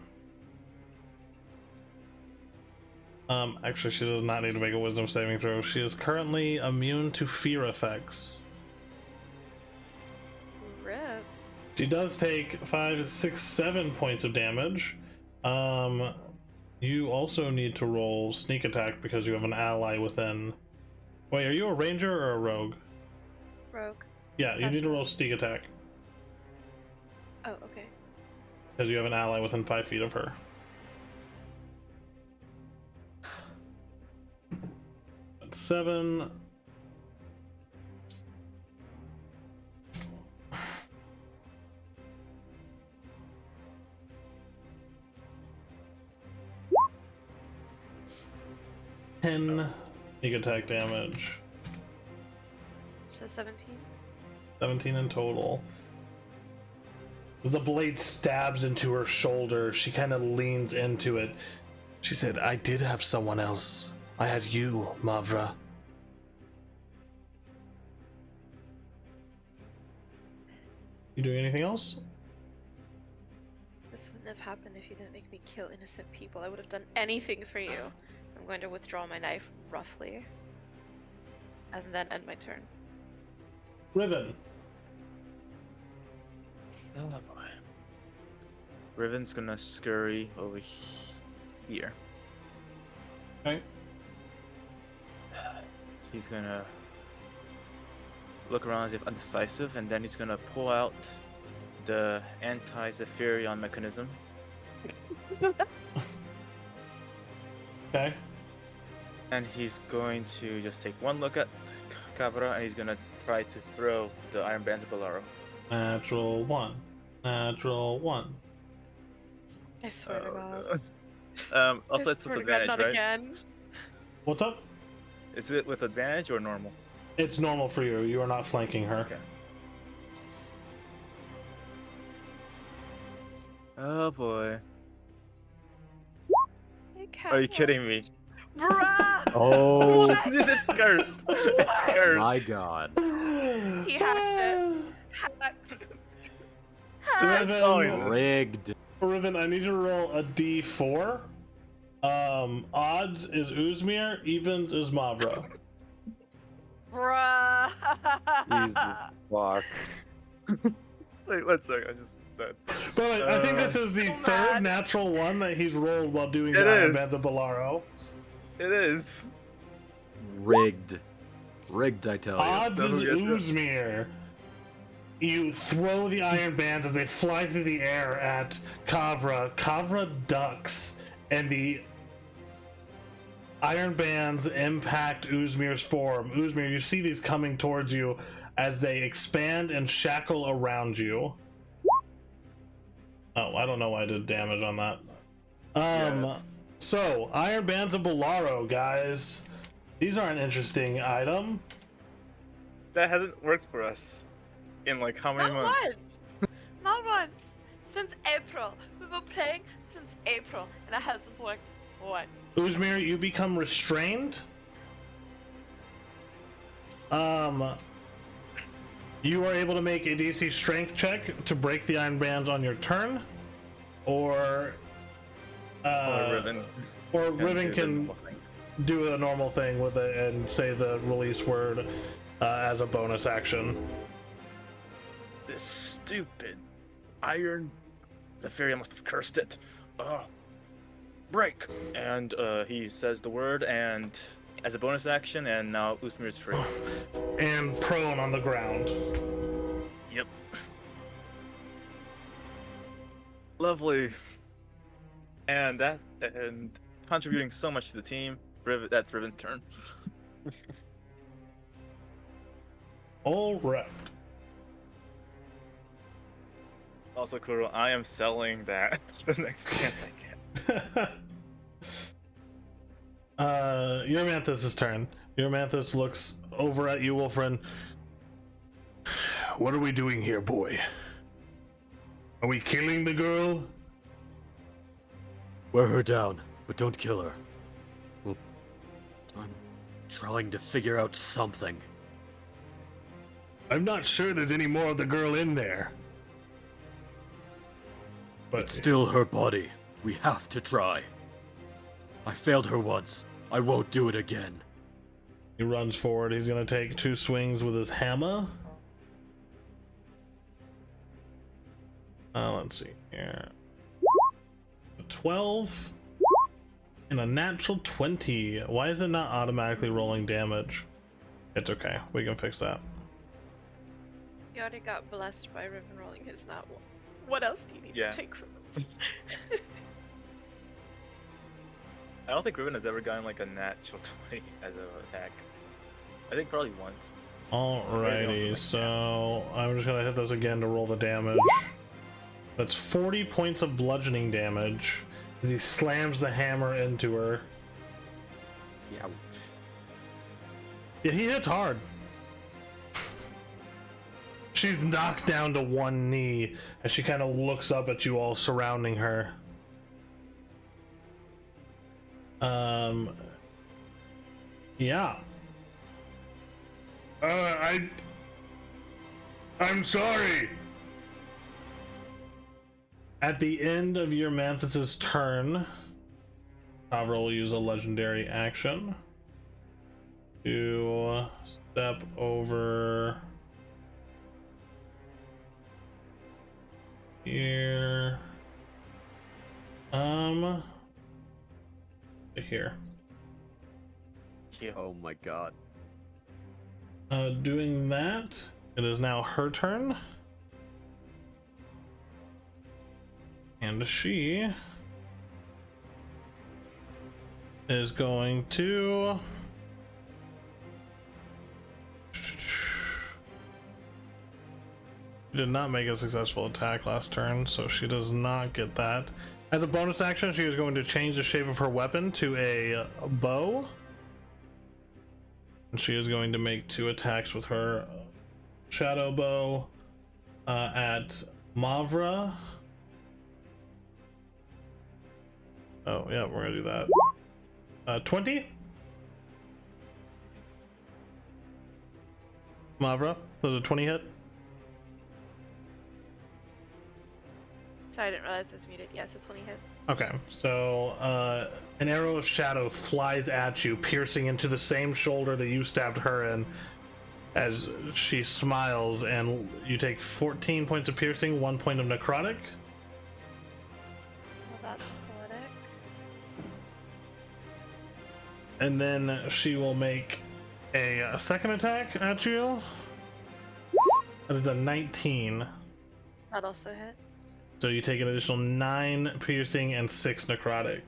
Actually, she does not need to make a wisdom saving throw. She is currently immune to fear effects. Rip. She does take 5, 6, 7 points of damage, You also need to roll sneak attack because you have an ally within. Wait, are you a ranger or a rogue? Rogue. Yeah, you need to Assassin. roll sneak attack Oh, okay. because you have an ally within 5 feet of her. That's 7. Ten sneak attack damage. So 17. 17 in total. The blade stabs into her shoulder. She kind of leans into it. She said, I did have someone else. I had you, Mavra. You doing anything else? This wouldn't have happened if you didn't make me kill innocent people. I would have done anything for you. I'm going to withdraw my knife roughly. And then end my turn. Riven. Oh boy. Riven's gonna scurry over here. Okay. He's gonna look around as if undecisive, and then he's gonna pull out the anti-Zephyrion mechanism. Okay. And he's going to just take one look at Cabra, and he's gonna try to throw the Iron Bands of Bolaro. Natural 1. Natural 1. I swear to God. Also, I it's swear with to God, advantage, not right? again. What's up? Is it with advantage or normal? It's normal for you. You are not flanking her. Okay. Oh boy. Hey, Are you Cat. kidding me? Bruh! Oh It's cursed. It's cursed. my god. He hacked it. Hacked. Riven, Oh, yeah. Rigged. Riven, I need you to roll a d4. Odds is Uzmir, evens is Mavra. Bruh! Fuck. Wait, 1 second. I just died. By the way, I think this is the so third mad. natural one that he's rolled while doing It the Iron is. Bands of Bolaro. It is. Rigged. Rigged, I tell you. Odds So is who gets Uzmir. You throw the iron bands as they fly through the air at Kavra. Kavra ducks, and the iron bands impact Uzmir's form. Uzmir, you see these coming towards you as they expand and shackle around you. Oh, I don't know why I did damage on that. Yes. So, Iron Bands of Bolaro, guys. These are an interesting item. That hasn't worked for us in like how many Not months? once! Not once! Since April. We've been playing since April, and it hasn't worked once. Uzmir, you become restrained. You are able to make a DC strength check to break the iron bands on your turn, or Riven. or Can Riven do the can normal thing. do a normal thing with it and say the release word as a bonus action. This stupid iron. The fairy must have cursed it. Break. And he says the word, and as a bonus action, and now Uzmir's free. And prone on the ground. Yep. Lovely. And contributing so much to the team. That's Riven's turn. All right. Also, Kuro, I am selling that the next chance I get. Euromanthus' turn. Euromanthus looks over at you, Wolfren. What are we doing here, boy? Are we killing the girl? Wear her down, but don't kill her. Well, I'm trying to figure out something. I'm not sure there's any more of the girl in there. But It's still her body. We have to try. I failed her once. I won't do it again. he runs forward. He's gonna take 2 swings with his hammer. Let's see here. 12 and a natural 20. Why is it not automatically rolling damage? It's okay, we can fix that. You already got blessed by Riven rolling his nat one. What else do you need Yeah. to take from us? I don't think Riven has ever gotten like a natural 20 as an attack. I think probably once. Alrighty, so I'm just gonna hit this again to roll the damage. That's 40 points of bludgeoning damage as he slams the hammer into her. Yeah. Yeah, he hits hard. She's knocked down to one knee as she kind of looks up at you all surrounding her. Yeah. I'm sorry. At the end of your Manthus's turn, Kavra will use a legendary action to step over here. Here. Yeah. Oh my god. Doing that, it is now her turn. And she is going to did not make a successful attack last turn, so she does not get that. As a bonus action, she is going to change the shape of her weapon to a bow. And she is going to make 2 attacks with her shadow bow at Mavra. Oh, yeah, we're gonna do that. 20? Mavra, does a 20 hit? Sorry, I didn't realize it was muted. Yes, it's 20 hits. Okay, so an arrow of shadow flies at you, piercing into the same shoulder that you stabbed her in, as she smiles, and you take 14 points of piercing, 1 point of necrotic. Well, that's poetic. And then she will make a second attack at you. That is a 19. That also hits. So you take an additional 9 piercing and 6 necrotic.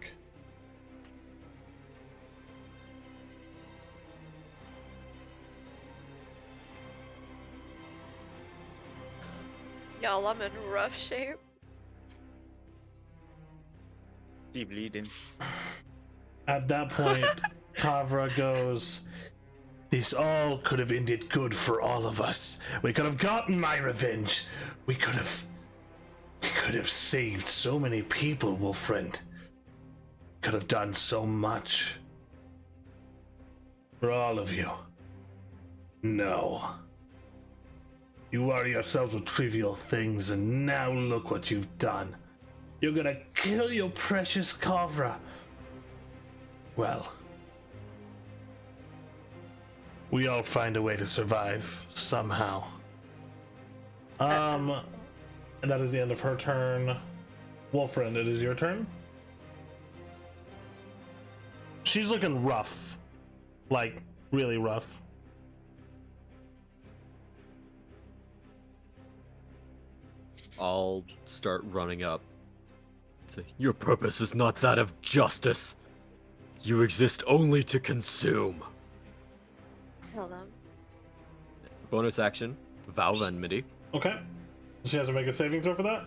Y'all, I'm in rough shape. Keep bleeding. At that point, Kavra goes, "This all could have ended good for all of us. We could have gotten my revenge. We could have saved so many people, Wolfriend. Could have done so much. For all of you. No. You worry yourselves with trivial things, and now look what you've done. You're gonna kill your precious Kavra. Well, we all find a way to survive somehow." And that is the end of her turn. Wolfriend, it is your turn. She's looking rough. Like, really rough. I'll start running up. Say, your purpose is not that of justice. You exist only to consume. Kill them. Bonus action, vow of enmity. Okay. She has to make a saving throw for that?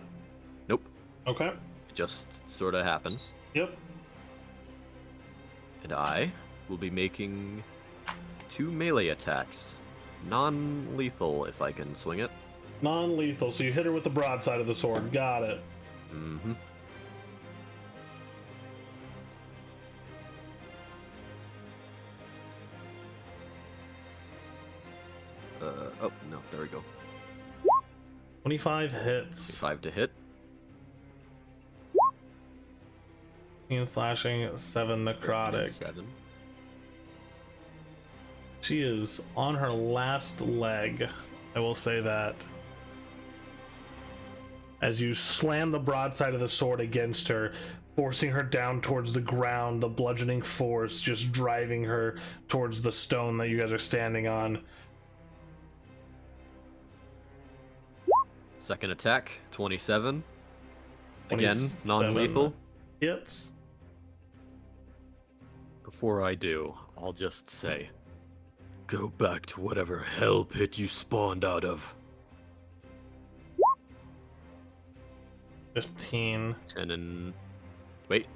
Nope. Okay. It just sort of happens. Yep. And I will be making 2 melee attacks. Non-lethal if I can swing it. Non-lethal, so you hit her with the broadside of the sword. Got it. Mm-hmm. Oh, no, there we go. 25 hits. 5 to hit. 15 slashing, 7 necrotic. 7. She is on her last leg. I will say that. As you slam the broadside of the sword against her, forcing her down towards the ground, the bludgeoning force just driving her towards the stone that you guys are standing on. Second attack, 27. Again, 27 non-lethal. hits. Before I do, I'll just say, go back to whatever hell pit you spawned out of. 15. 10 and... Wait.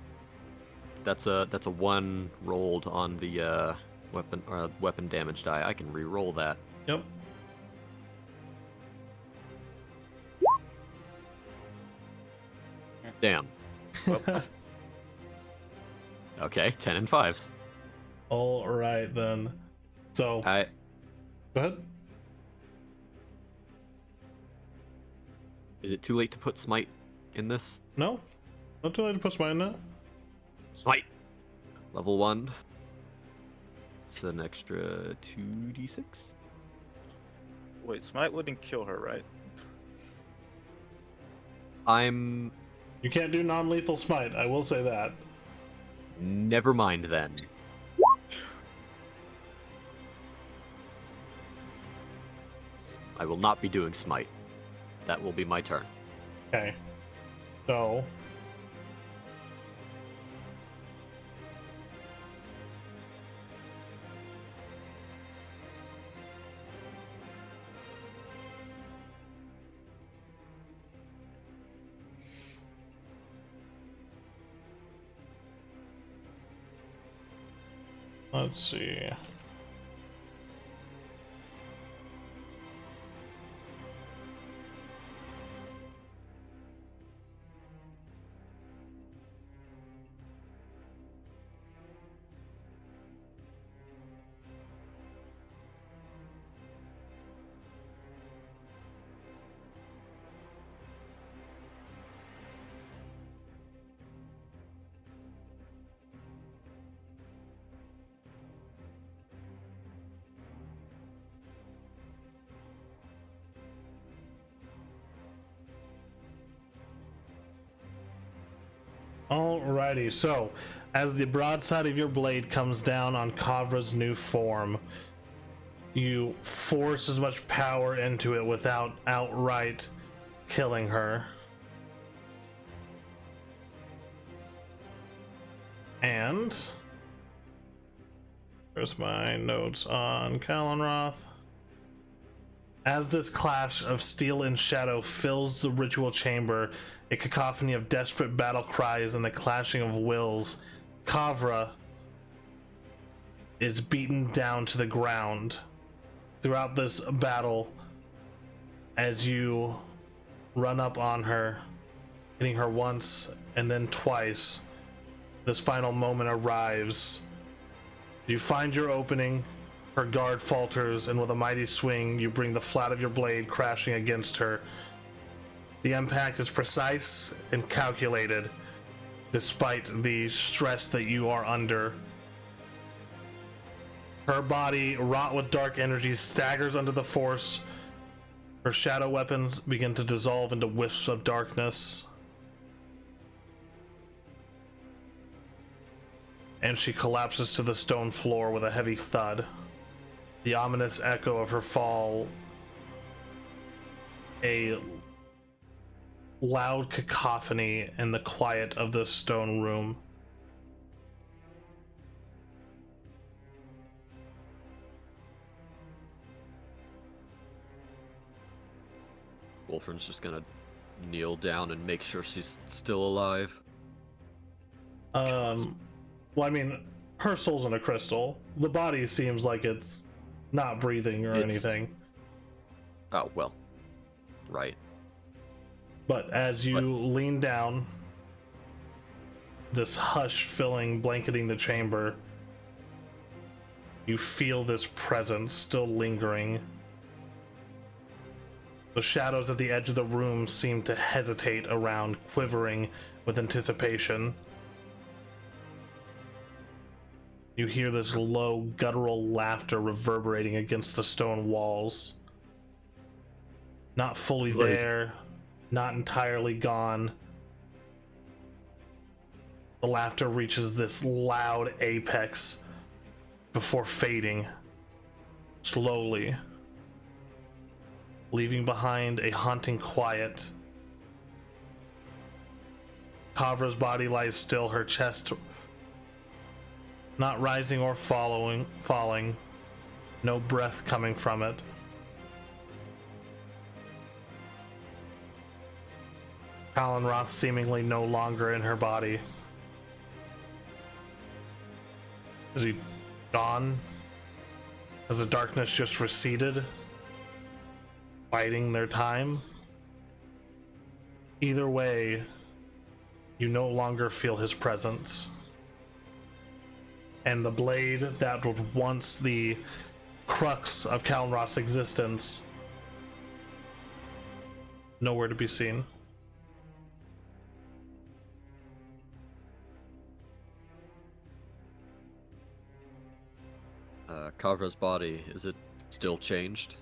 That's a 1 rolled on the weapon damage die. I can re-roll that. Yep. Damn. Okay, 10 and 5s. All right then. So I go ahead. Is it too late to put smite in this? No, not too late to push mine now. Smite. Level 1. It's an extra 2d6. Wait, Smite wouldn't kill her, right? I'm... You can't do non-lethal smite. I will say that. Never mind then. I will not be doing smite. That will be my turn. Okay. So let's see. Alrighty, so as the broadside of your blade comes down on Kavra's new form, you force as much power into it without outright killing her. And there's my notes on Kalenroth. As this clash of steel and shadow fills the ritual chamber, a cacophony of desperate battle cries and the clashing of wills, Kavra is beaten down to the ground. Throughout this battle, as you run up on her, hitting her once and then twice, this final moment arrives. You find your opening. Her guard falters, and with a mighty swing, you bring the flat of your blade crashing against her. The impact is precise and calculated, despite the stress that you are under. Her body, wrought with dark energy, staggers under the force. Her shadow weapons begin to dissolve into wisps of darkness. And she collapses to the stone floor with a heavy thud. The ominous echo of her fall, a loud cacophony in the quiet of this stone room. Wolfram's just gonna kneel down and make sure she's still alive. Well, I mean, her soul's in a crystal. The body seems like it's not breathing or anything. Oh, well. Right. But as you lean down, this hush blanketing the chamber, you feel this presence still lingering. The shadows at the edge of the room seem to hesitate around, quivering with anticipation. You hear this low, guttural laughter reverberating against the stone walls. Not fully there, not entirely gone. The laughter reaches this loud apex before fading slowly, leaving behind a haunting quiet. Kavra's body lies still, her chest not rising or falling, no breath coming from it. Alan seemingly no longer in her body. Is he gone? Has the darkness just receded? Biding their time? Either way, you no longer feel his presence. And the blade that was once the crux of Calnroth's existence, nowhere to be seen. Kavra's body, is it still changed?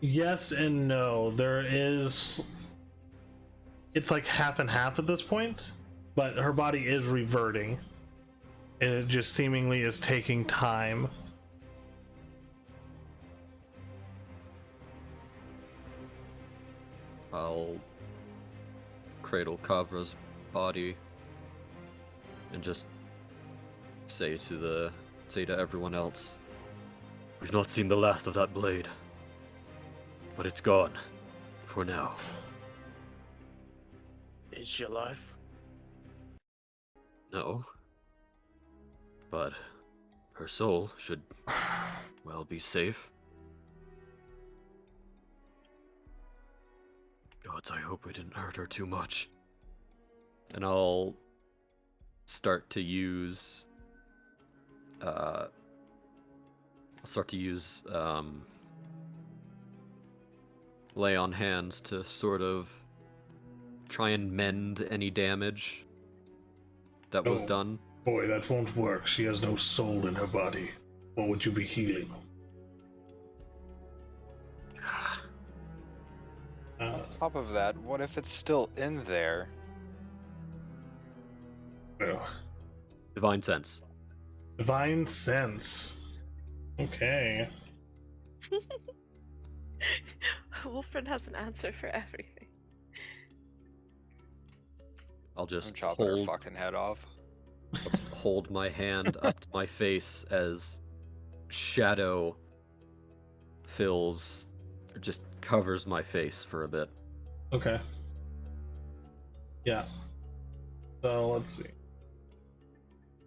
Yes and no. It's like half and half at this point, but her body is reverting. And it just seemingly is taking time. I'll cradle Kavra's body and just say to everyone else, we've not seen the last of that blade, but it's gone for now. Is she alive? No, but her soul should, well, be safe. Gods, I hope we didn't hurt her too much. And I'll start to use lay on hands to sort of try and mend any damage that was done. Boy, that won't work. She has no soul in her body. What would you be healing? Top of that, what if it's still in there? Well, Divine sense. divine sense. Okay. Wolfred has an answer for everything. I'll I'm just chopping her hold fucking head off. hold my hand up to my face as shadow just covers my face for a bit. Okay. Yeah. So let's see.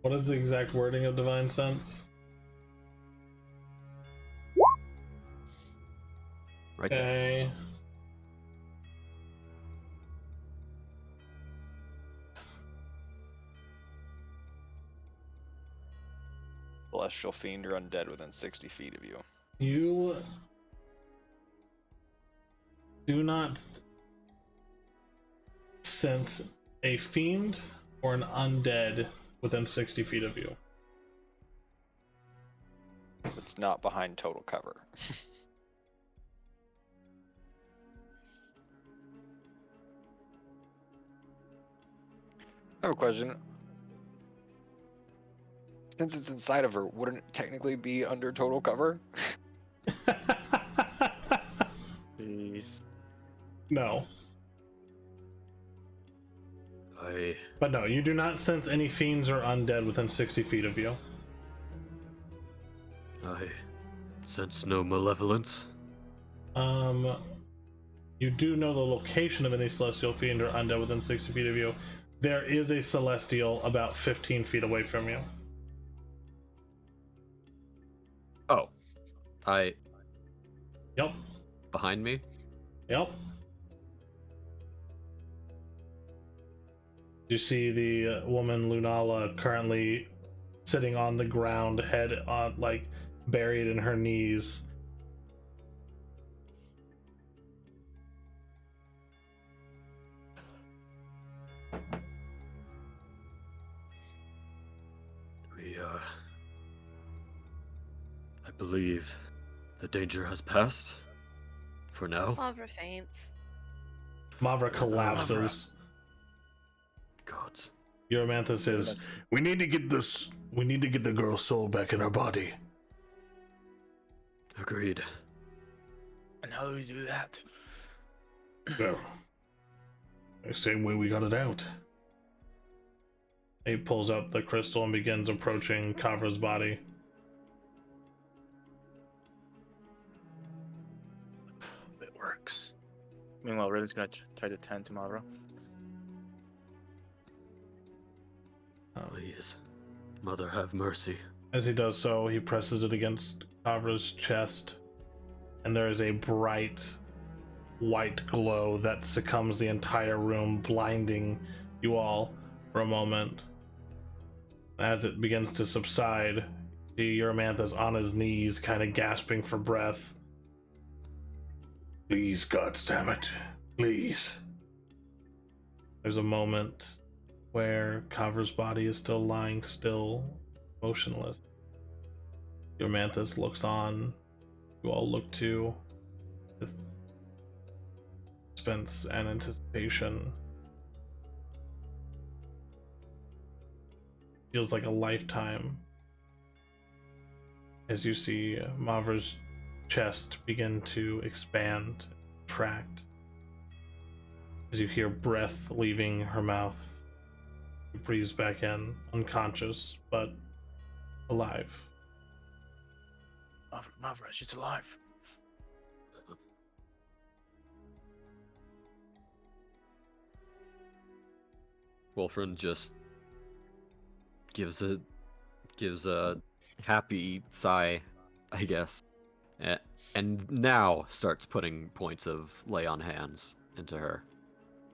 What is the exact wording of divine sense? Right there. Okay. Celestial fiend or undead within 60 feet of you. You do not sense a fiend or an undead within 60 feet of you. It's not behind total cover. I have a question. Since it's inside of her, wouldn't it technically be under total cover? Please. No. But no, you do not sense any fiends or undead within 60 feet of you. I sense no malevolence. You do know the location of any celestial fiend or undead within 60 feet of you. There is a celestial about 15 feet away from you. Oh. Yep. Behind me? Yep. You see the woman Lunala currently sitting on the ground, head on, like, buried in her knees. I believe the danger has passed. For now. Lavra faints. Mavra collapses. Gods. Eurymantha says, we need to get the girl's soul back in her body. Agreed. And how do we do that? Well, the same way we got it out. He pulls out the crystal and begins approaching Kavra's body. It works. Meanwhile, Riven's gonna try to tend to Mavra. Please, Mother, have mercy. As he does so, he presses it against Kavra's chest, and there is a bright white glow that succumbs the entire room, blinding you all for a moment. As it begins to subside, you see Eurymantha's on his knees, kind of gasping for breath. Please, goddammit, please. There's a moment where Kavra's body is still lying still, motionless. Eurymantha looks on. You all look to with suspense and anticipation. Feels like a lifetime as you see Mavra's chest begin to expand, contract. As you hear breath leaving her mouth, she breathes back in, unconscious but alive. Mavra, she's alive. Wolfram just gives a happy sigh, I guess, and now starts putting points of lay on hands into her.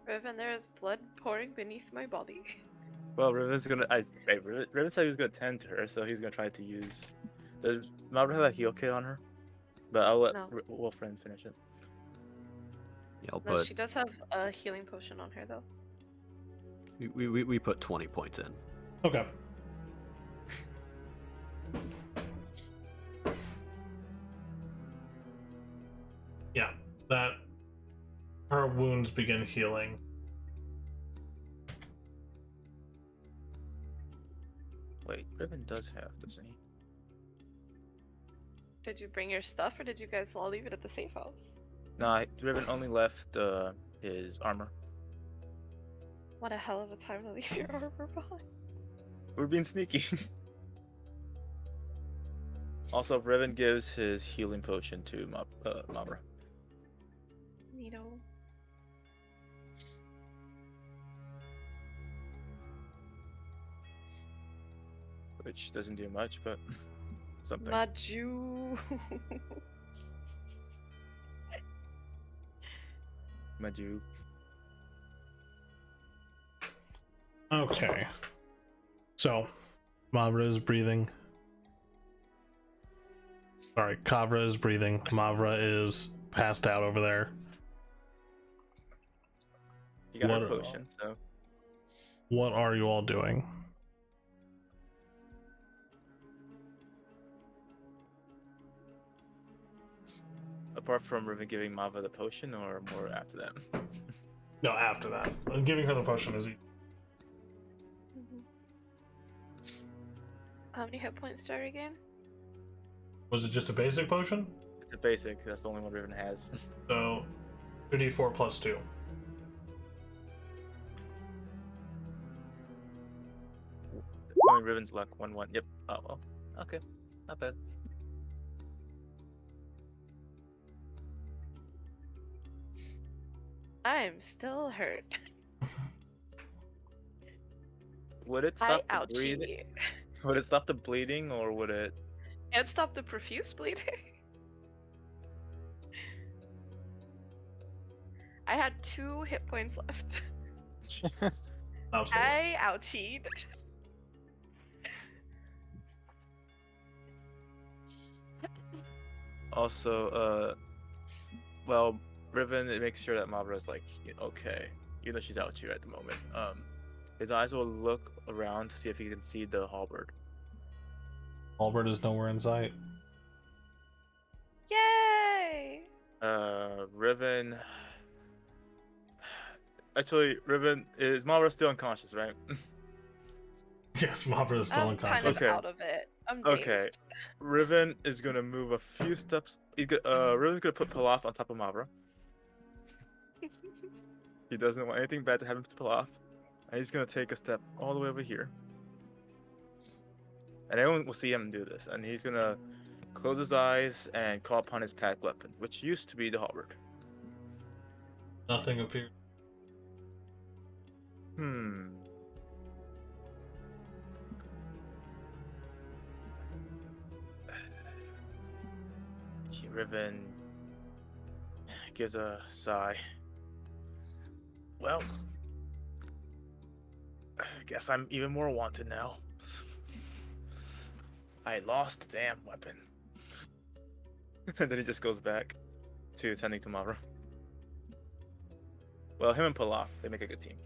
Riven, there is blood pouring beneath my body. Well, Riven's gonna. Riven said he was gonna tend to her, so he's gonna try to use. Does Mavra have a heal kit on her? But I'll let No. Wolfram finish it. Yeah, I'll No, put she does have a healing potion on her, though. we put 20 points in. Okay. Yeah, that her wounds begin healing. Wait, Riven does have, doesn't he? Did you bring your stuff, or did you guys all leave it at the safe house? Nah, Riven only left his armor. What a hell of a time to leave your armor behind. We're being sneaky. Also, Riven gives his healing potion to Mavra. Neato. Which doesn't do much, but something. My Jew. My dude. Okay. So, Mavra is breathing. Sorry, Kavra is breathing. Mavra is passed out over there. You got What a are- potion, so. What are you all doing? Apart from Riven giving Mavra the potion, or more after that? No, after that. And giving her the potion is easy. How many hit points do I regain? Was it just a basic potion? It's a basic, that's the only one Riven has. So, 2d4 plus 2. Only Riven's luck, 1-1. Yep. Oh, well. Okay. Not bad. I'm still hurt. Would it Hi, stop the bleeding? ouchie. Would it stop the bleeding, or would it? And stop the profuse bleeding. I had 2 hit points left. Jeez. Absolutely. I ouchied. Also, well, Riven makes sure that Mavra's like okay, even though she's out here at the moment. His eyes will look around to see if he can see the halberd. Albert is nowhere in sight. Yay! Riven Actually, Riven, is Mavra still unconscious, right? Yes, Mavra is still I'm kind of unconscious. Okay. out of it. I'm Okay. dazed. Riven is gonna move a few steps. Riven's gonna put Pilaf on top of Mavra. He doesn't want anything bad to happen to Pilaf. And he's gonna take a step all the way over here. And everyone will see him do this. And he's gonna close his eyes and call upon his pack weapon, which used to be the halberd. Nothing appears. Riven gives a sigh. Well, guess I'm even more wanted now. I lost the damn weapon. And then he just goes back to tending to Mavra. Well, him and Pilaf, they make a good team.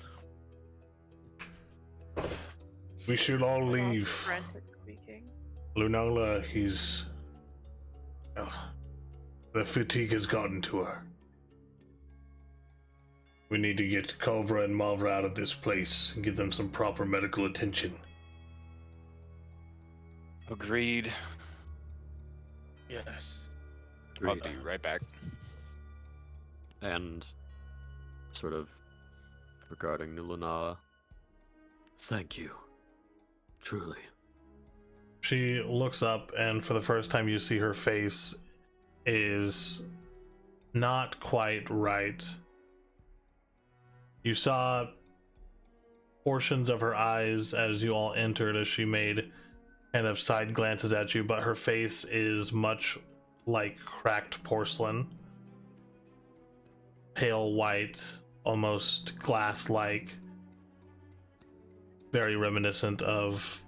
We should all I'm all leave. frantic speaking. Lunola, he's... Oh, the fatigue has gotten to her. We need to get Culvra and Malvra out of this place and give them some proper medical attention. Agreed. Yes. I'll Agreed. be right back. And sort of regarding Nulana, thank you. Truly. She looks up, and for the first time you see her face is not quite right. You saw portions of her eyes as you all entered, as she made kind of side glances at you, but her face is much like cracked porcelain. Pale white, almost glass-like, very reminiscent of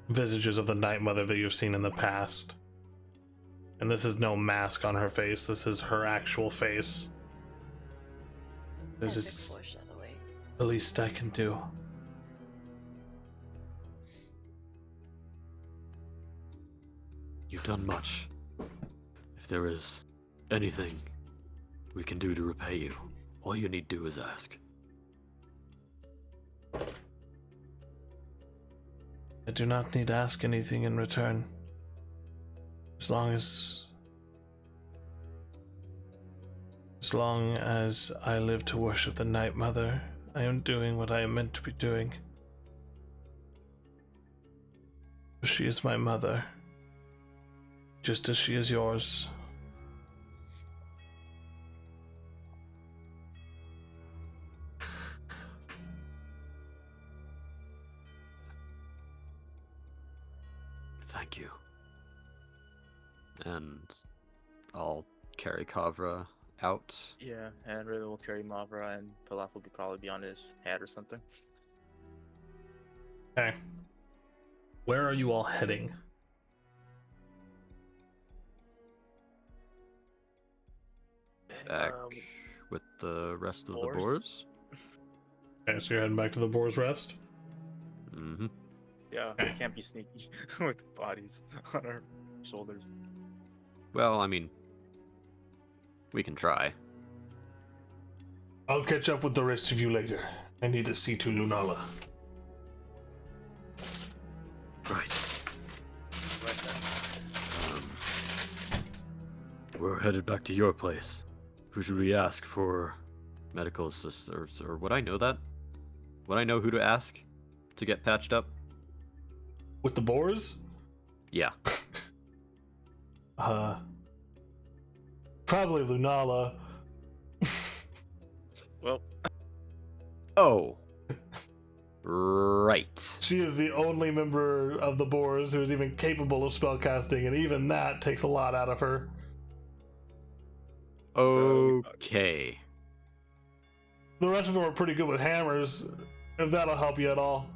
visages of the Night Mother that you've seen in the past. And this is no mask on her face, this is her actual face. This Epic is foreshadowing. the least I can do. You've done much. If there is anything we can do to repay you, all you need to do is ask. I do not need to ask anything in return. As long as I live to worship the Night Mother, I am doing what I am meant to be doing. She is my mother, just as she is yours. Thank you. And I'll carry Kavra out. Yeah, and Riven will carry Mavra, and Pilaf will probably be on his head or something. Okay. Where are you all heading? Back with the rest of Boars? the boars. Okay, so you're heading back to the Boar's Rest? Mm-hmm. Yeah, we can't be sneaky with bodies on our shoulders. Well, I mean, we can try. I'll catch up with the rest of you later. I need to see to Lunala. Right. Right then. We're headed back to your place. Who should we ask for medical assistance? Or would I know that? Would I know who to ask to get patched up? With the Boars? Yeah. Probably Lunala. Well, Oh. Right. She is the only member of the Boars who is even capable of spellcasting, and even that takes a lot out of her. Okay. The rest of them are pretty good with hammers, if that'll help you at all.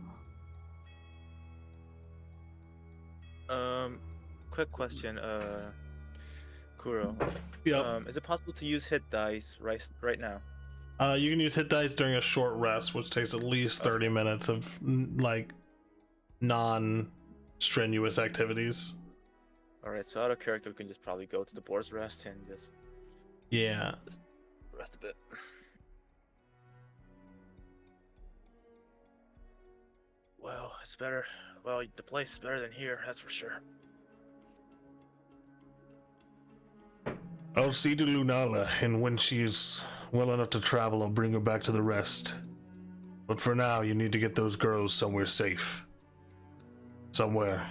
quick question, Kuro. Yep. Is it possible to use hit dice right now? You can use hit dice during a short rest, which takes at least 30 minutes of like non-strenuous activities. Alright, so out of character, we can just probably go to the boar's rest and just Yeah. rest a bit. Well, it's better. Well, the place is better than here, that's for sure. I'll see to Lunala, and when she is well enough to travel, I'll bring her back to the rest. But for now, you need to get those girls somewhere safe. Somewhere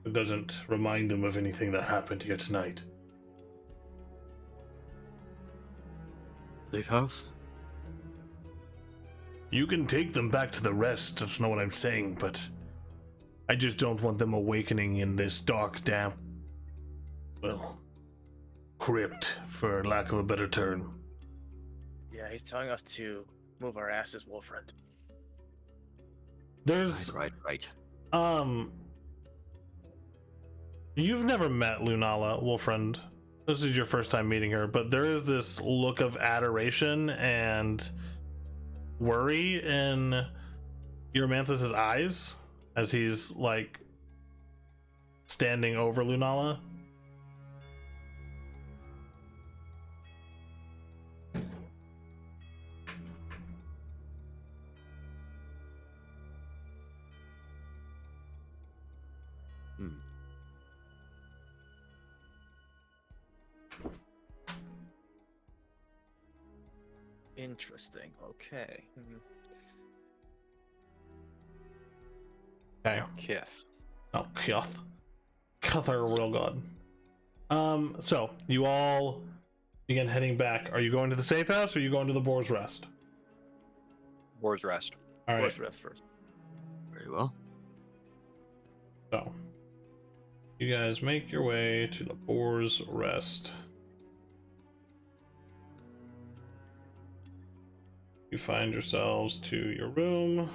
that doesn't remind them of anything that happened here tonight. Safe house? You can take them back to the rest, that's not what I'm saying, but I just don't want them awakening in this dark, damp, well, crypt, for lack of a better term. Yeah, he's telling us to move our asses, Wolfriend. There's, Right. You've never met Lunala, Wolfriend. This is your first time meeting her, but there is this look of adoration and worry in Euromanthus's eyes as he's like standing over Lunala. Interesting. Okay. Okay. Kith. Oh, Kyoth. Kyoth, our royal god. So you all begin heading back. Are you going to the safe house or are you going to the Boar's Rest? Boar's Rest. All right. Let's rest first. Very well. So you guys make your way to the Boar's Rest. You find yourselves to your room.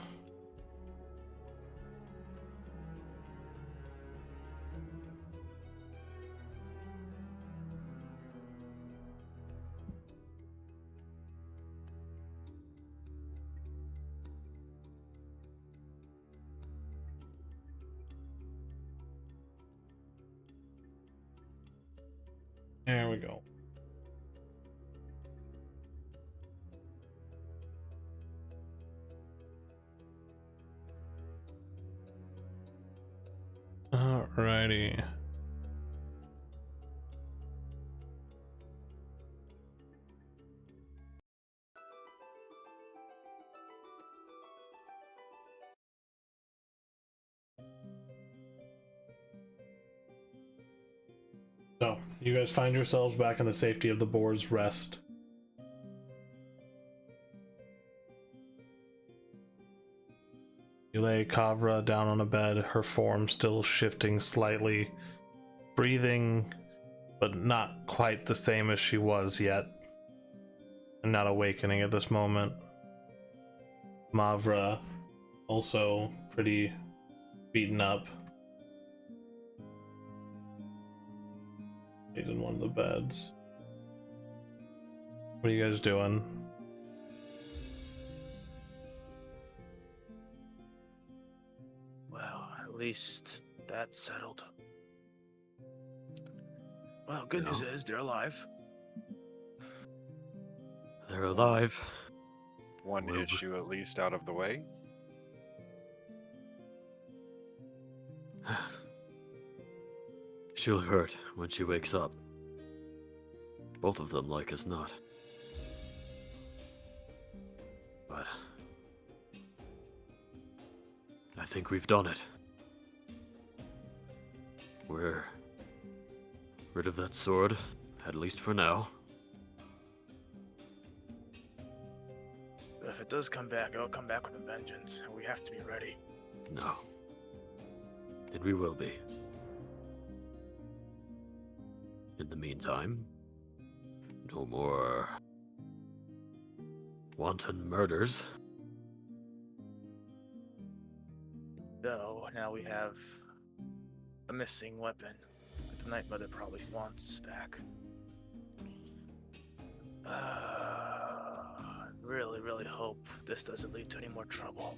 There we go. Alrighty. So, you guys find yourselves back in the safety of the Boar's Rest. You lay Kavra down on a bed, her form still shifting slightly, breathing, but not quite the same as she was yet, and not awakening at this moment. Mavra, also pretty beaten up. He's in one of the beds. What are you guys doing? Well, at least that's settled. Well, good news is they're alive. They're alive. One Well, issue at least out of the way. She'll hurt when she wakes up. Both of them, like as not. But I think we've done it. We're rid of that sword, at least for now. If it does come back, it'll come back with a vengeance, and we have to be ready. No. And we will be. In the meantime, no more wanton murders. Though, now we have a missing weapon that the Night Mother probably wants back. Really, really hope this doesn't lead to any more trouble.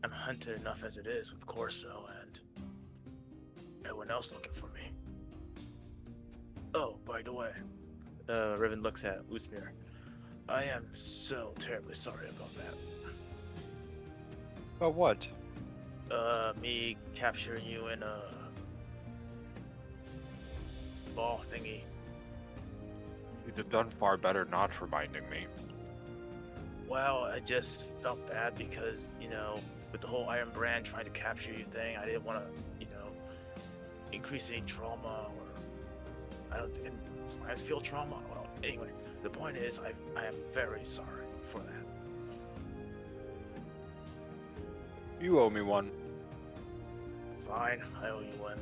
I'm hunted enough as it is with Corso and everyone else looking for me. Oh, by the way, Riven looks at Usmir. I am so terribly sorry about that. But what? Me capturing you in a ball thingy. You'd have done far better not reminding me. Well, I just felt bad because, with the whole Iron Brand trying to capture you thing, I didn't want to, increase any trauma or I don't think I feel trauma. Well, anyway, the point is I am very sorry for that. You owe me one. Fine, I owe you one.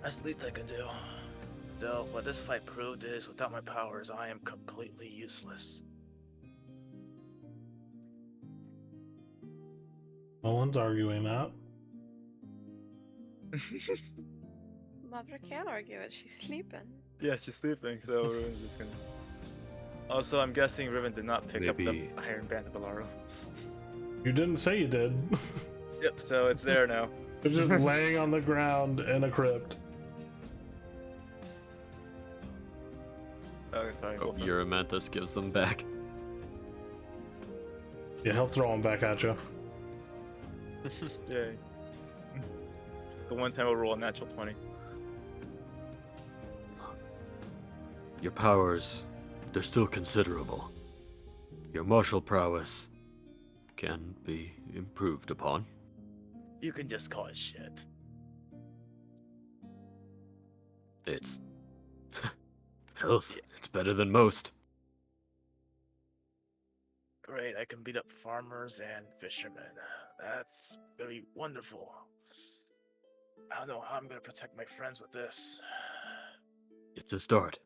That's the least I can do. Though, what this fight proved is, without my powers, I am completely useless. No one's arguing that. Mavra can't argue it. She's sleeping. Yeah, she's sleeping, so Riven's just gonna. Also, I'm guessing Riven did not pick up the Maybe- Iron Band of Balaru. You didn't say you did. Yep, so it's there now. It's just laying on the ground in a crypt. Oh, sorry. Hope Wolfram. Euromanthus gives them back. Yeah, he'll throw them back at you. Yay. The one time we'll roll a natural 20. Your powers, they're still considerable. Your martial prowess can be improved upon. You can just call it shit. It's... it's better than most. Great, I can beat up farmers and fishermen. That's very wonderful. I don't know how I'm gonna protect my friends with this. It's a start.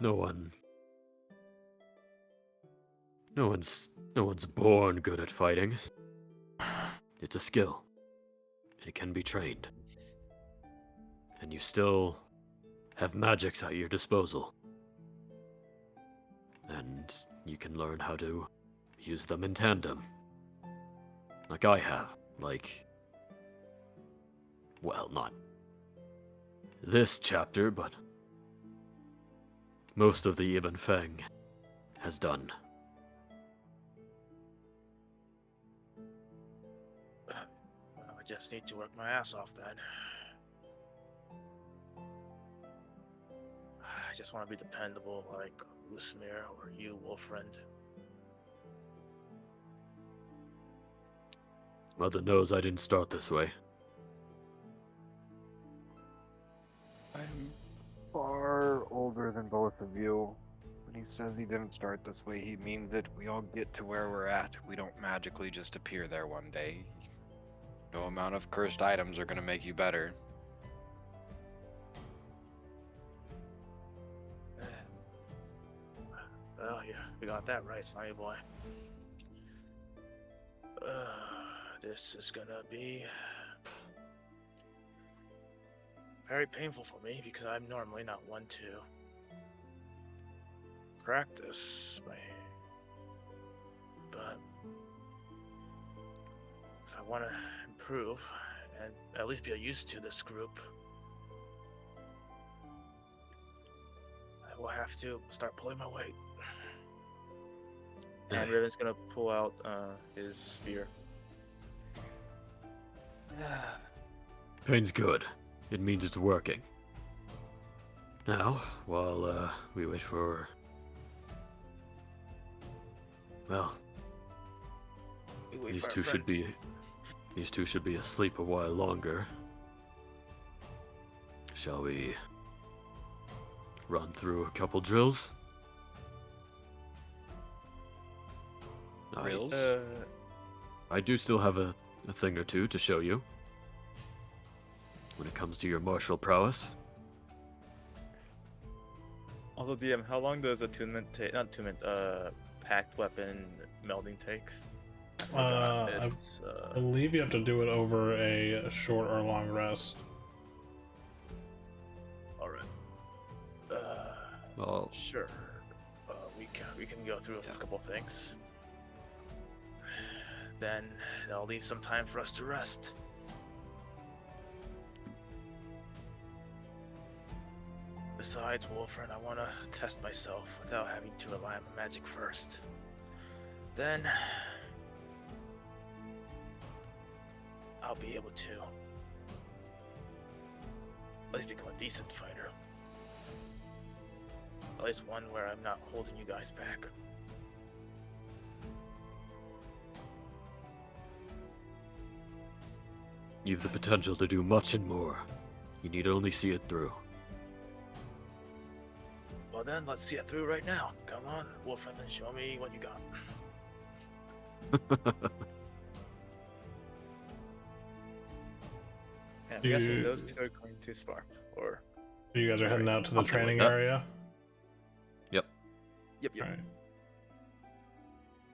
No one's born good at fighting. It's a skill. It can be trained. And you still have magics at your disposal. And you can learn how to use them in tandem. Like I have. Well, not this chapter, but most of the Ibn Feng has done. I just need to work my ass off then. I just want to be dependable like Usmir or you, Wolfriend. Mother knows I didn't start this way. I'm far older than both of you. When he says he didn't start this way, he means that we all get to where we're at. We don't magically just appear there one day. No amount of cursed items are gonna make you better. Oh yeah, we got that right, Slimy Boy. This is gonna be very painful for me because I'm normally not one to practice but if I want to improve and at least be used to this group, I will have to start pulling my weight. And Riven's gonna pull out his spear. Pain's good. It means it's working. Now, while we wait for... Well, We wait these for our two should friends. be... These two should be asleep a while longer. Shall we run through a couple drills? Drills? I do still have a thing or two to show you. When it comes to your martial prowess. Also, DM, how long does attunement take? Not attunement, packed weapon melding takes? I It's, believe you have to do it over a short or long rest. all right. Well, Sure. We can go through a couple things. Then that'll leave some time for us to rest. Besides, Wolfriend, I want to test myself without having to rely on my magic first. then I'll be able to at least become a decent fighter. At least one where I'm not holding you guys back. You've the potential to do much and more. You need only see it through. Well then, let's see it through right now. Come on, Wolfram, and show me what you got. And I'm guessing those two are going to spar. Or You guys are heading out to the Something like training that. area. yep. All right.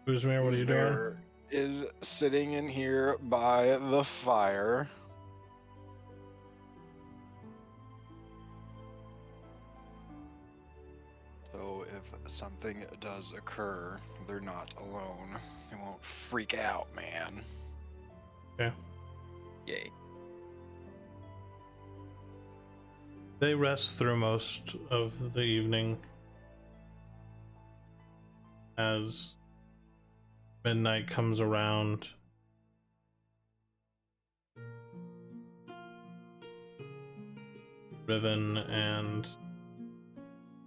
Uzmir, what are you doing? Uzmir is sitting in here by the fire. So if something does occur, they're not alone. They won't freak out, man. Yay. They rest through most of the evening as midnight comes around. Riven and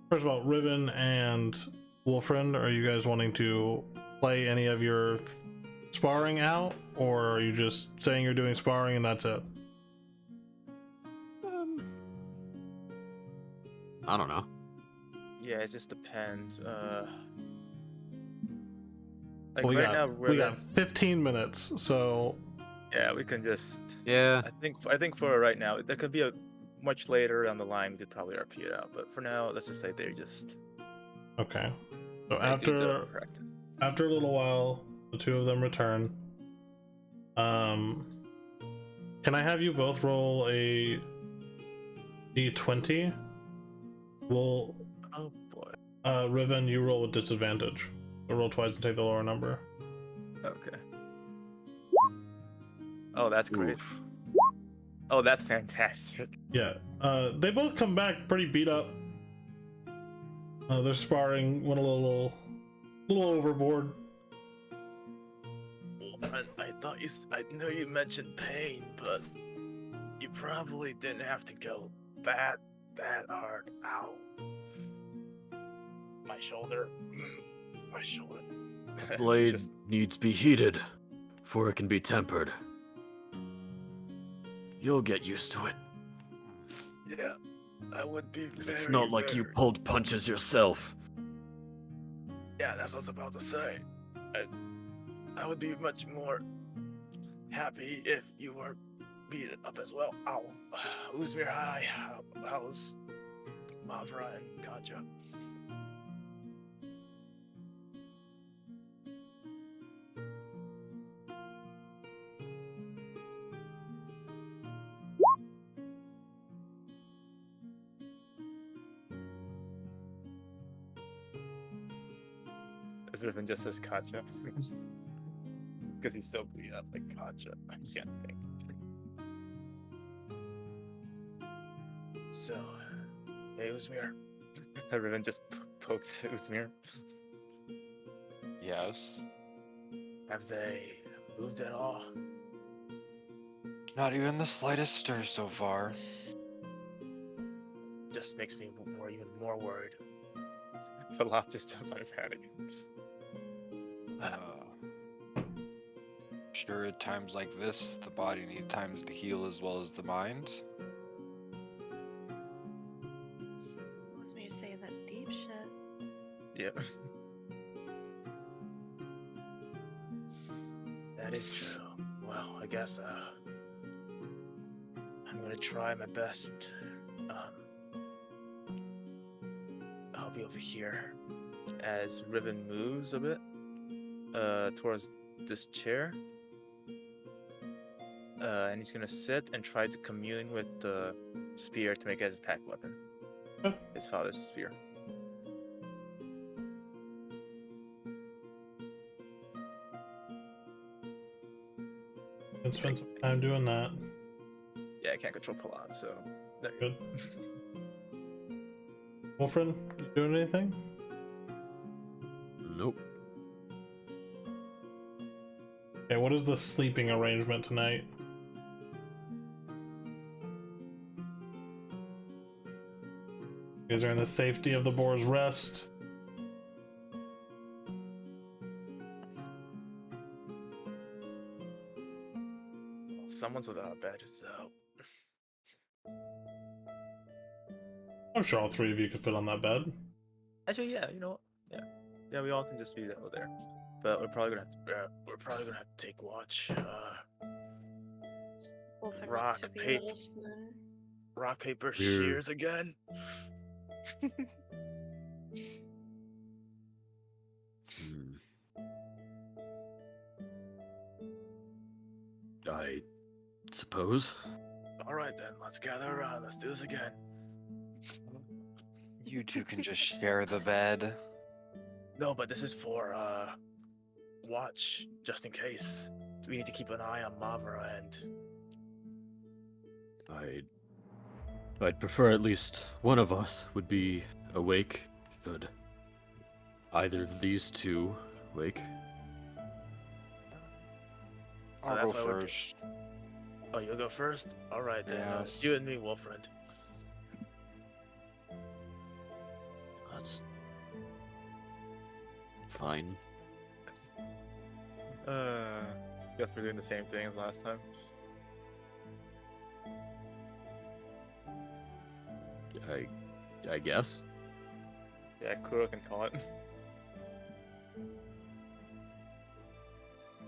first of all, Riven and Wolfriend, are you guys wanting to play any of your sparring out, or are you just saying you're doing sparring and that's it? I don't know. Yeah, it just depends. Well, we right got now, we got 15 minutes, so yeah, we can just. Yeah. I think for right now, there could be a much later down the line. We could probably RP it out, but for now, let's just say they're just. okay. So they do the after practice. after a little while, the two of them return. Can I have you both roll a d20? We'll Oh boy. Riven, you roll with disadvantage. So roll twice and take the lower number. Okay. Oh, that's great. Oof. Oh, that's fantastic. Yeah. They both come back pretty beat up. Their sparring went a little overboard. Wolfram, I know you mentioned pain, but you probably didn't have to go that hard. Ow. My shoulder. My shoulder. Blade Just- needs be heated, for it can be tempered. You'll get used to it. Yeah, I would be very. It's not like you very- pulled punches yourself. Yeah, that's what I was about to say. I would be much more happy if you were beaten up as well. Ow. Uzmir, hi. How's Mavra and Katja? This Riven just says Katja. Because he's so beat up like Katja. I can't think. So, hey, Uzmir. Riven just pokes Uzmir. Yes. Have they moved at all? Not even the slightest stir so far. Just makes me even more worried. Falaf just jumps on his head again. Sure, at times like this, the body needs times to heal as well as the mind. Uzmir saying that deep shit. Yep. That is true. Well, I guess I'm gonna try my best. I'll be over here as Riven moves a bit towards this chair. And he's gonna sit and try to commune with the spear to make it his pack weapon. Okay. His father's spear. Can spend some time doing that. Yeah, I can't control Palat, so there you Good. Wolfriend, you doing anything? Nope. Okay, what is the sleeping arrangement tonight? You guys are in the safety of the Boar's Rest. Someone's without a bed, so I'm sure all three of you could fit on that bed. actually, yeah, you know what? Yeah, we all can just be over there. But we're probably gonna have to take watch. Wolfen Rock, wants to be a paper. little spoon. Rock, paper, We're- shears again. Hmm. I suppose. All right then, let's gather around. Let's do this again. You two can just share the bed. No, but this is for watch, just in case. We need to keep an eye on Mavra and I'd prefer at least one of us would be awake. Should either of these two wake? I'll that's go why we're- first. oh, you'll go first. All right then, Yes. you and me, Wolfriend. That's fine. Guess we're doing the same thing as last time. I guess. Yeah, Kuro can call it.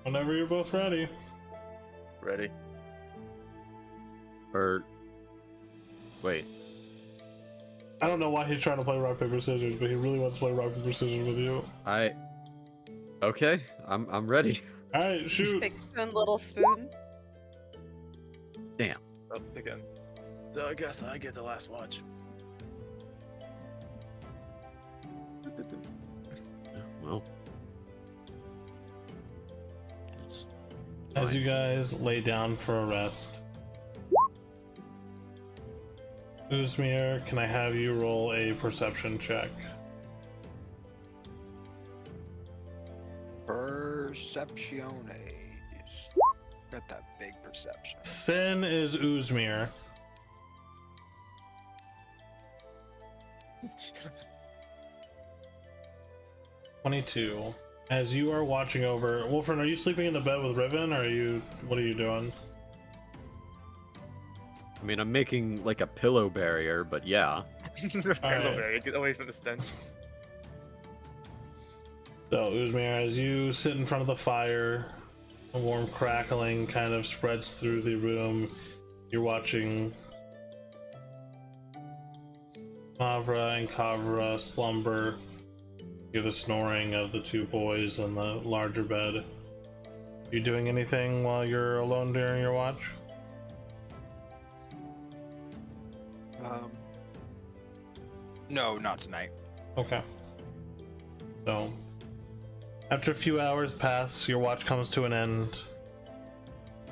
Whenever you're both ready. Ready? Or wait. I don't know why he's trying to play rock, paper, scissors, but he really wants to play rock, paper, scissors with you. Okay, I'm ready. Alright, shoot. Big spoon, little spoon. Oh, again. So I guess I get the last watch. Well, it's As fine. you guys lay down for a rest. Uzmir, can I have you roll a perception check? Percepciones. Got that big perception. Sin is Uzmir. Just 22. As you are watching over, Wolfren, are you sleeping in the bed with Riven, or what are you doing? I mean, I'm making like a pillow barrier, but yeah. Alright. Get away from the stench. So, Uzmir, as you sit in front of the fire, a warm crackling kind of spreads through the room. You're watching Mavra and Kavra slumber. You hear the snoring of the two boys in the larger bed. You doing anything while you're alone during your watch? No, not tonight. Okay. So, after a few hours pass, your watch comes to an end.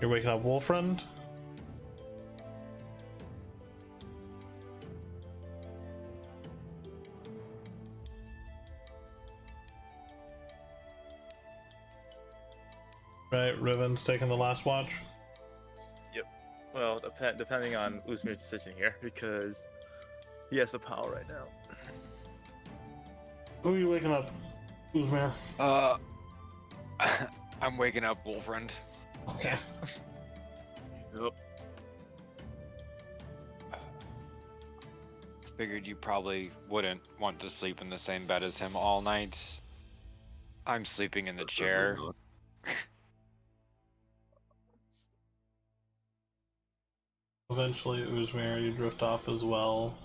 You're waking up, Wolfriend. Right, Riven's taking the last watch. Well, depending on Uzmir's decision here, because he has the power right now. Who are you waking up, Uzmir? I'm waking up, Wolfriend. Okay. Yep. Figured you probably wouldn't want to sleep in the same bed as him all night. I'm sleeping in the chair. Eventually, Uzmir, you drift off as well.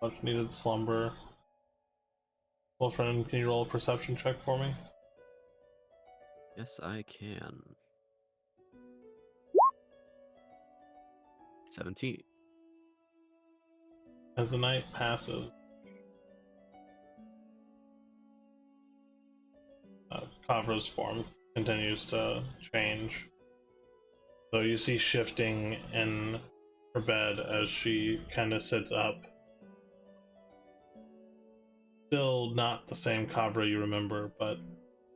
Much needed slumber. Wolfriend, can you roll a perception check for me? Yes, I can. 17. As the night passes, Kavra's form continues to change. So you see shifting in her bed as she kind of sits up. Still not the same Kavra you remember, but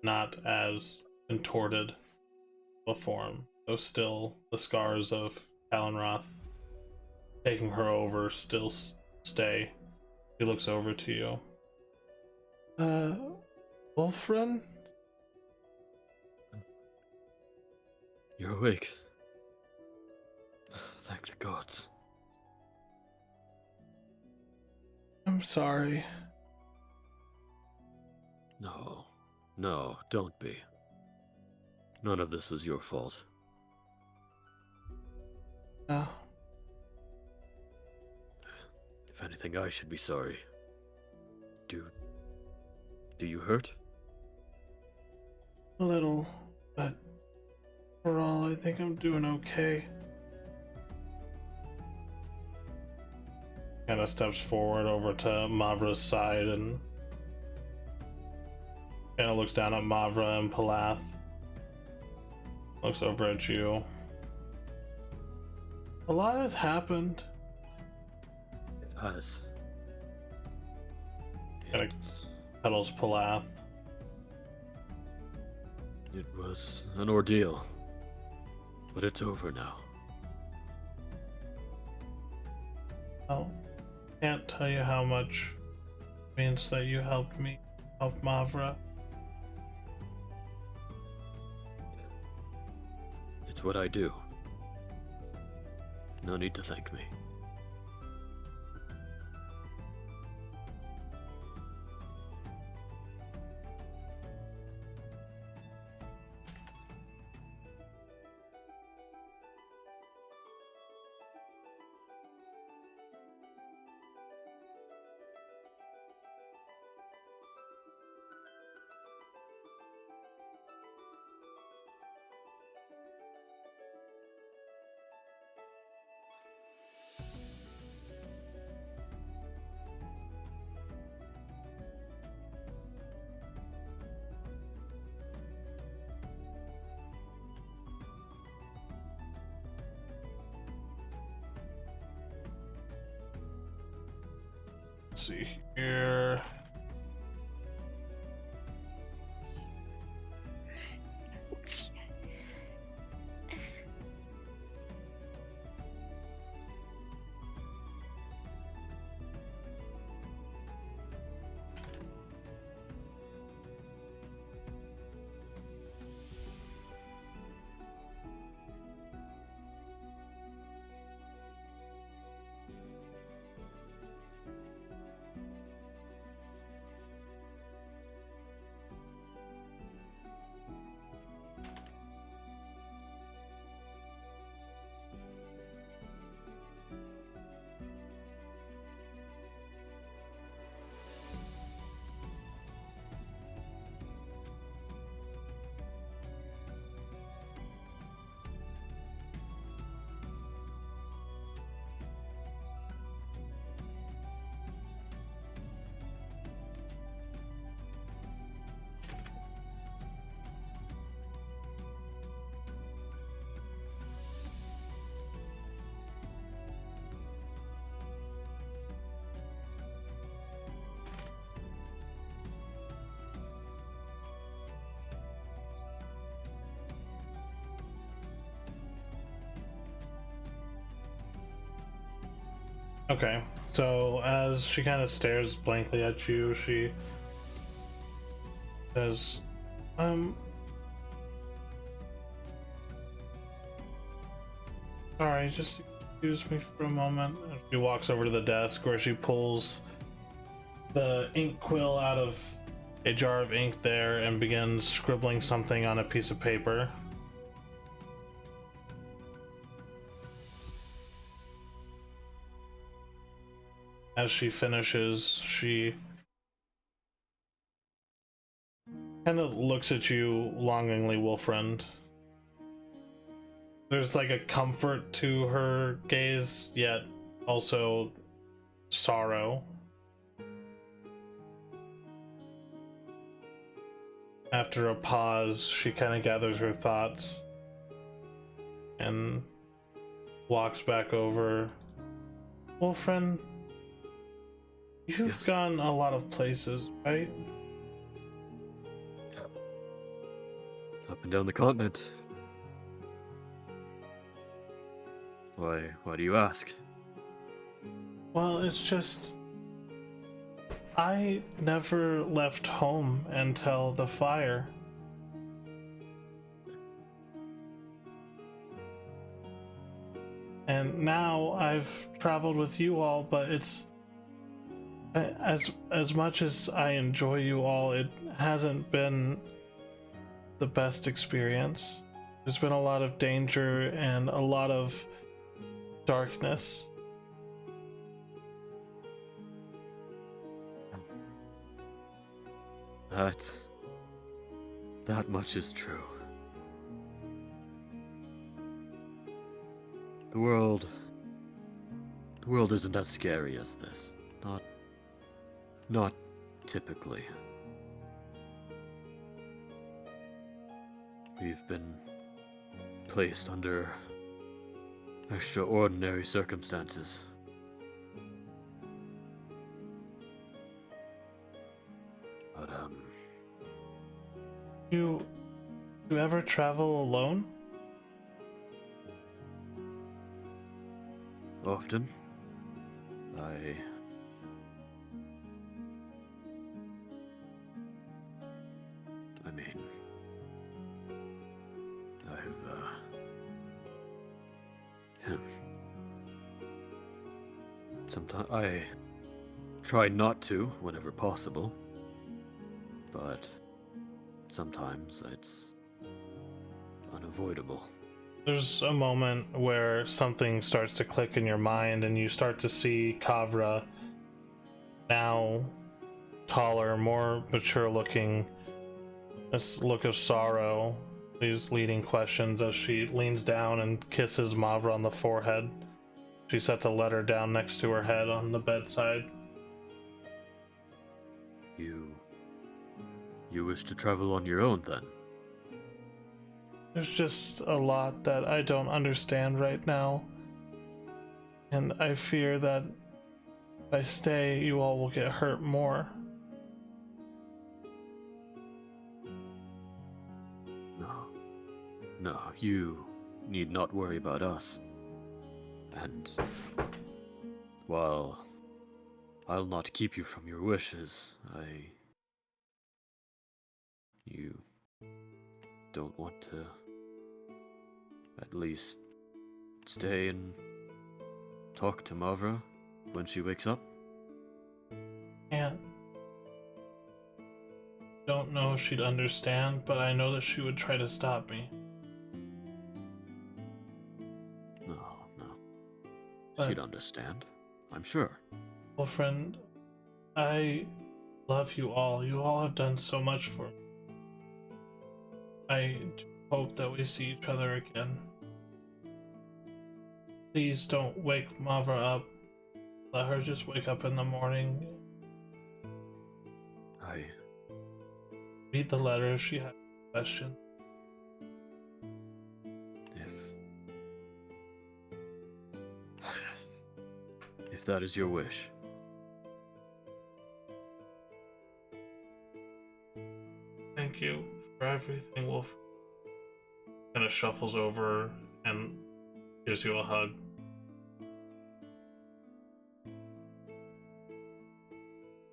not as contorted. form, though still the scars of Talonroth taking her over still stay. She looks over to you. Wolfren? You're awake. Thank the gods. I'm sorry. No, don't be. None of this was your fault. Oh, If anything, I should be sorry. Do you hurt? a little, but overall, I think I'm doing okay. Kind of steps forward over to Mavra's side and kind of looks down at Mavra and Palath. Looks over at you. A lot has happened. It has. Kinda It's- Petals Palath. It was an ordeal. But it's over now. Well, can't tell you how much it means that you helped me help Mavra. It's what I do. No need to thank me. Let's see here. Okay, so as she kind of stares blankly at you, she says, sorry, just excuse me for a moment. And she walks over to the desk where she pulls the ink quill out of a jar of ink there and begins scribbling something on a piece of paper. As she finishes, she kind of looks at you longingly, Wolfriend. There's like a comfort to her gaze, yet also sorrow. After a pause, she kind of gathers her thoughts and walks back over. Wolfriend, you've Yes. gone a lot of places, right? Up and down the continent. Why do you ask? Well, it's just I never left home until the fire. And now I've traveled with you all, but it's as much as I enjoy you all, it hasn't been the best experience. There's been a lot of danger and a lot of darkness. That much is true. The world isn't as scary as this. Not typically. We've been placed under extraordinary circumstances. But, You ever travel alone? often, I mean, sometimes I try not to whenever possible, but sometimes it's unavoidable. There's a moment where something starts to click in your mind and you start to see Kavra, now taller, more mature looking, this look of sorrow, these leading questions as she leans down and kisses Mavra on the forehead. She sets a letter down next to her head on the bedside. You wish to travel on your own then? There's just a lot that I don't understand right now, and I fear that if I stay, you all will get hurt more. No, you need not worry about us. And while I'll not keep you from your wishes, you don't want to at least stay and talk to Mavra when she wakes up? And don't know if she'd understand, but I know that she would try to stop me. No. But- She'd understand, I'm sure. Well, friend, I love you all. You all have done so much for me. I do hope that we see each other again. Please don't wake Mavra up. Let her just wake up in the morning. Read the letter if she has a question. If that is your wish. Thank you for everything, Wolf. Kind of shuffles over and gives you a hug.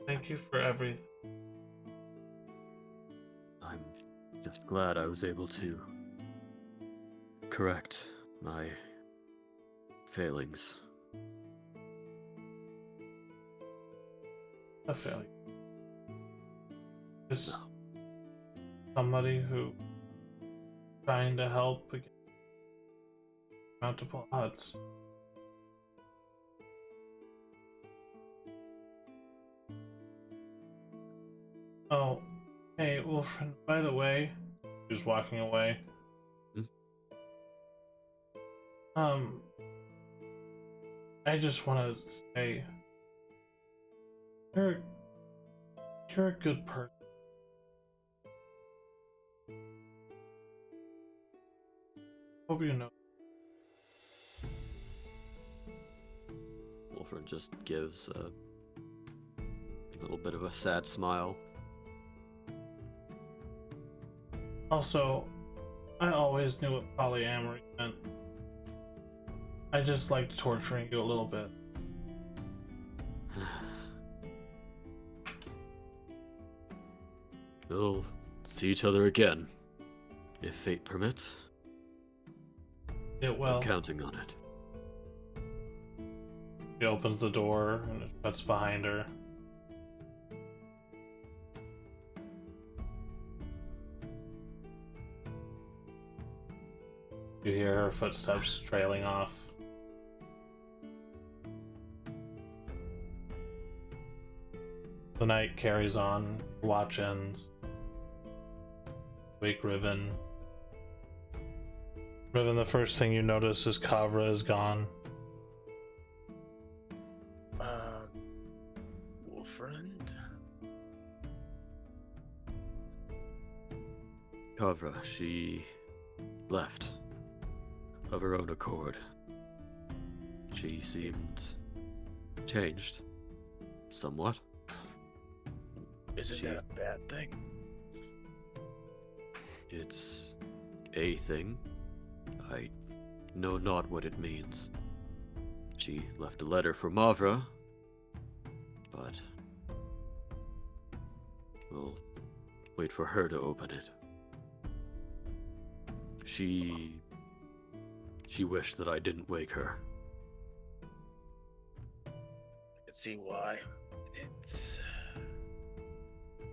Thank you for everything. I'm just glad I was able to correct my failings. A failure. Just somebody who trying to help against multiple odds. Oh, hey, Wolfriend, by the way, she's walking away. I just want to say, you're a good person. Hope you know. Wolfred just gives a little bit of a sad smile. Also, I always knew what polyamory meant. I just liked torturing you a little bit. We'll see each other again, if fate permits. It will. I'm counting on it. She opens the door and it shuts behind her. You hear her footsteps trailing off. The night carries on, watch ends. Wake Riven. Riven, the first thing you notice is Kavra is gone. Wolfriend? Kavra, she left of her own accord. She seemed changed somewhat. Isn't that a bad thing? It's a thing. I know not what it means. She left a letter for Mavra, but we'll wait for her to open it. She wished that I didn't wake her. I can see why.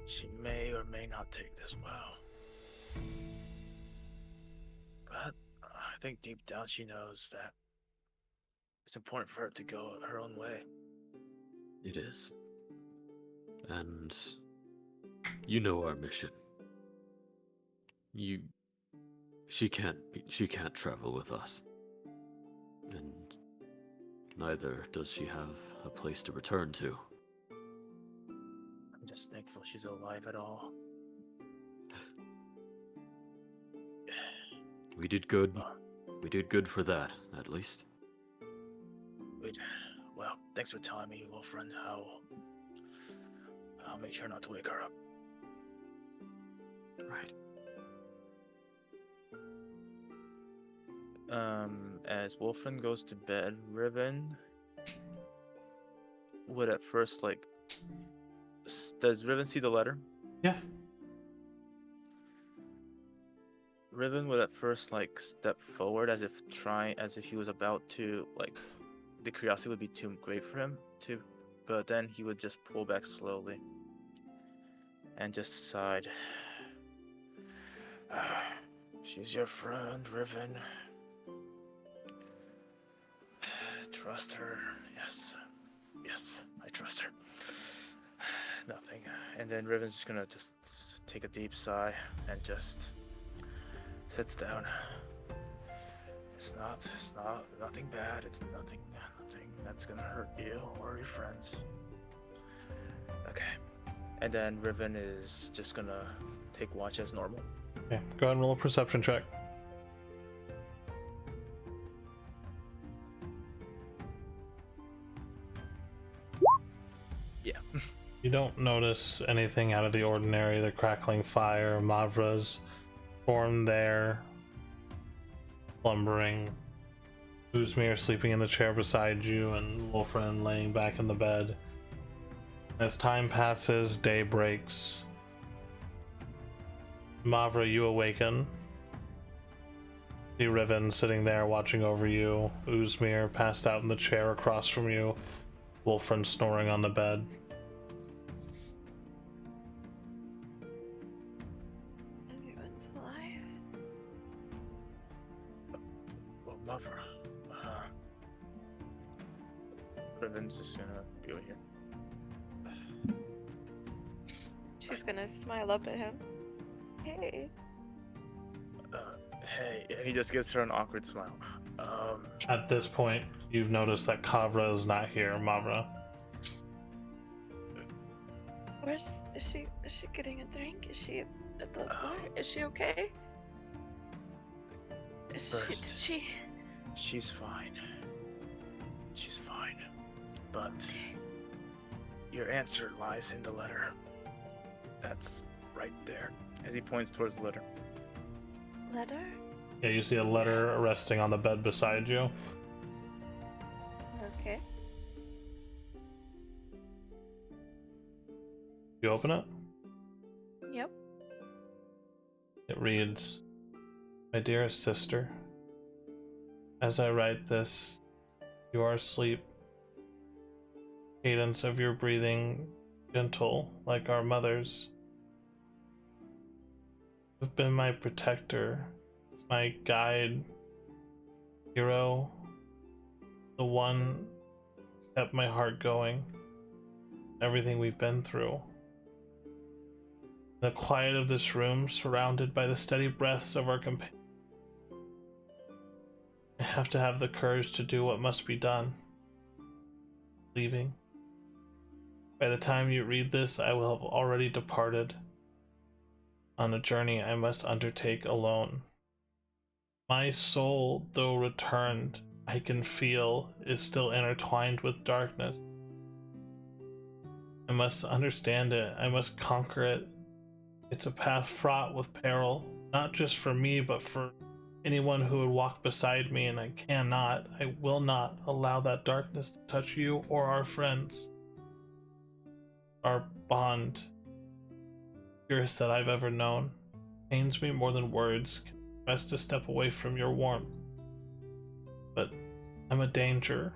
She may or may not take this well. But I think deep down she knows that it's important for her to go her own way. It is. And you know our mission. She can't travel with us. And neither does she have a place to return to. I'm just thankful she's alive at all. We did good. We did good for that, at least. Well, thanks for telling me, Wolfriend. I'll make sure not to wake her up. Right. As Wolfriend goes to bed, Riven would at first does Riven see the letter? Yeah. Riven would at first step forward as if he was about to the curiosity would be too great for him to, but then he would just pull back slowly and just sighed. She's your friend, Riven. Trust her. Yes, I trust her. Nothing. And then Riven's just gonna just take a deep sigh and just sits down. It's nothing bad. It's nothing that's gonna hurt you or your friends. Okay. And then Riven is just gonna take watch as normal. Okay, go ahead and roll a perception check. Yeah. You don't notice anything out of the ordinary. The crackling fire, Mavra's form there, slumbering. Uzmir sleeping in the chair beside you, and Wolfriend laying back in the bed. As time passes, day breaks. Mavra, you awaken. See Riven sitting there watching over you. Uzmir passed out in the chair across from you. Wolfriend snoring on the bed. Everyone's alive. Well, Mavra. Riven's just gonna be over here. She's gonna smile up at him. Hey. Hey, and he just gives her an awkward smile. At this point, you've noticed that Kavra is not here, Mavra. Is she getting a drink? Is she at the bar? Is she okay? She's fine. She's fine. But your answer lies in the letter. That's right there. As he points towards the letter. Letter? Yeah, you see a letter resting on the bed beside you. Okay. You open it? Yep. It reads, "My dearest sister, as I write this, you are asleep. Cadence of your breathing gentle like our mother's. You've been my protector, my guide, hero, the one kept my heart going. Everything we've been through. The quiet of this room, surrounded by the steady breaths of our companions. I have to have the courage to do what must be done. Leaving. By the time you read this, I will have already departed on a journey I must undertake alone. My soul, though returned, I can feel, is still intertwined with darkness. I must understand it. I must conquer it. It's a path fraught with peril, not just for me, but for anyone who would walk beside me, and I will not allow that darkness to touch you or our friends. Our bond, purest that I've ever known, pains me more than words can best to step away from your warmth. But I'm a danger,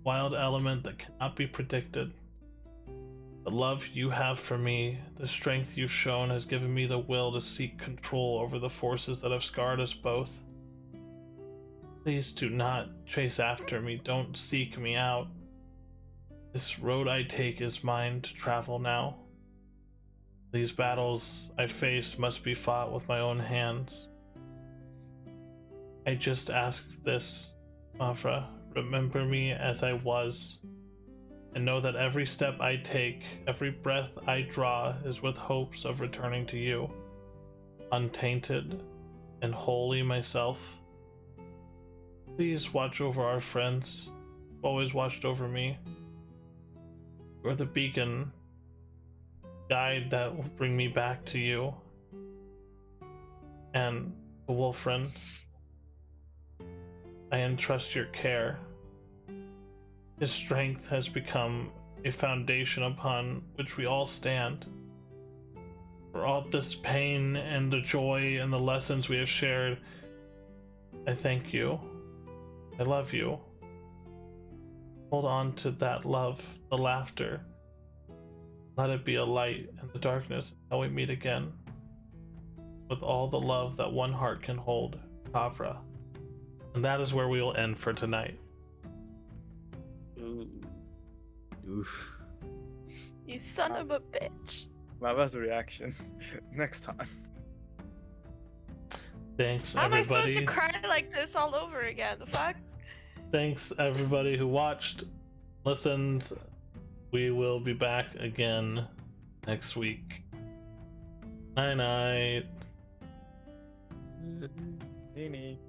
wild element that cannot be predicted. The love you have for me, the strength you've shown has given me the will to seek control over the forces that have scarred us both. Please do not chase after me, don't seek me out. This road I take is mine to travel now. These battles I face must be fought with my own hands. I just ask this, Mavra, remember me as I was, and know that every step I take, every breath I draw is with hopes of returning to you, untainted and holy myself. Please watch over our friends, who've always watched over me. You're the beacon, guide that will bring me back to you. And the wolf friend, I entrust your care. His strength has become a foundation upon which we all stand. For all this pain and the joy and the lessons we have shared, I thank you. I love you. Hold on to that love, the laughter. Let it be a light in the darkness until we meet again. With all the love that one heart can hold, Kavra. And that is where we will end for tonight. Ooh. Oof. You son of a bitch. My best reaction. Next time. Thanks, How am I everybody. supposed to cry like this all over again? The fuck? Thanks, everybody who watched, listened. We will be back again next week. Night night. Nini.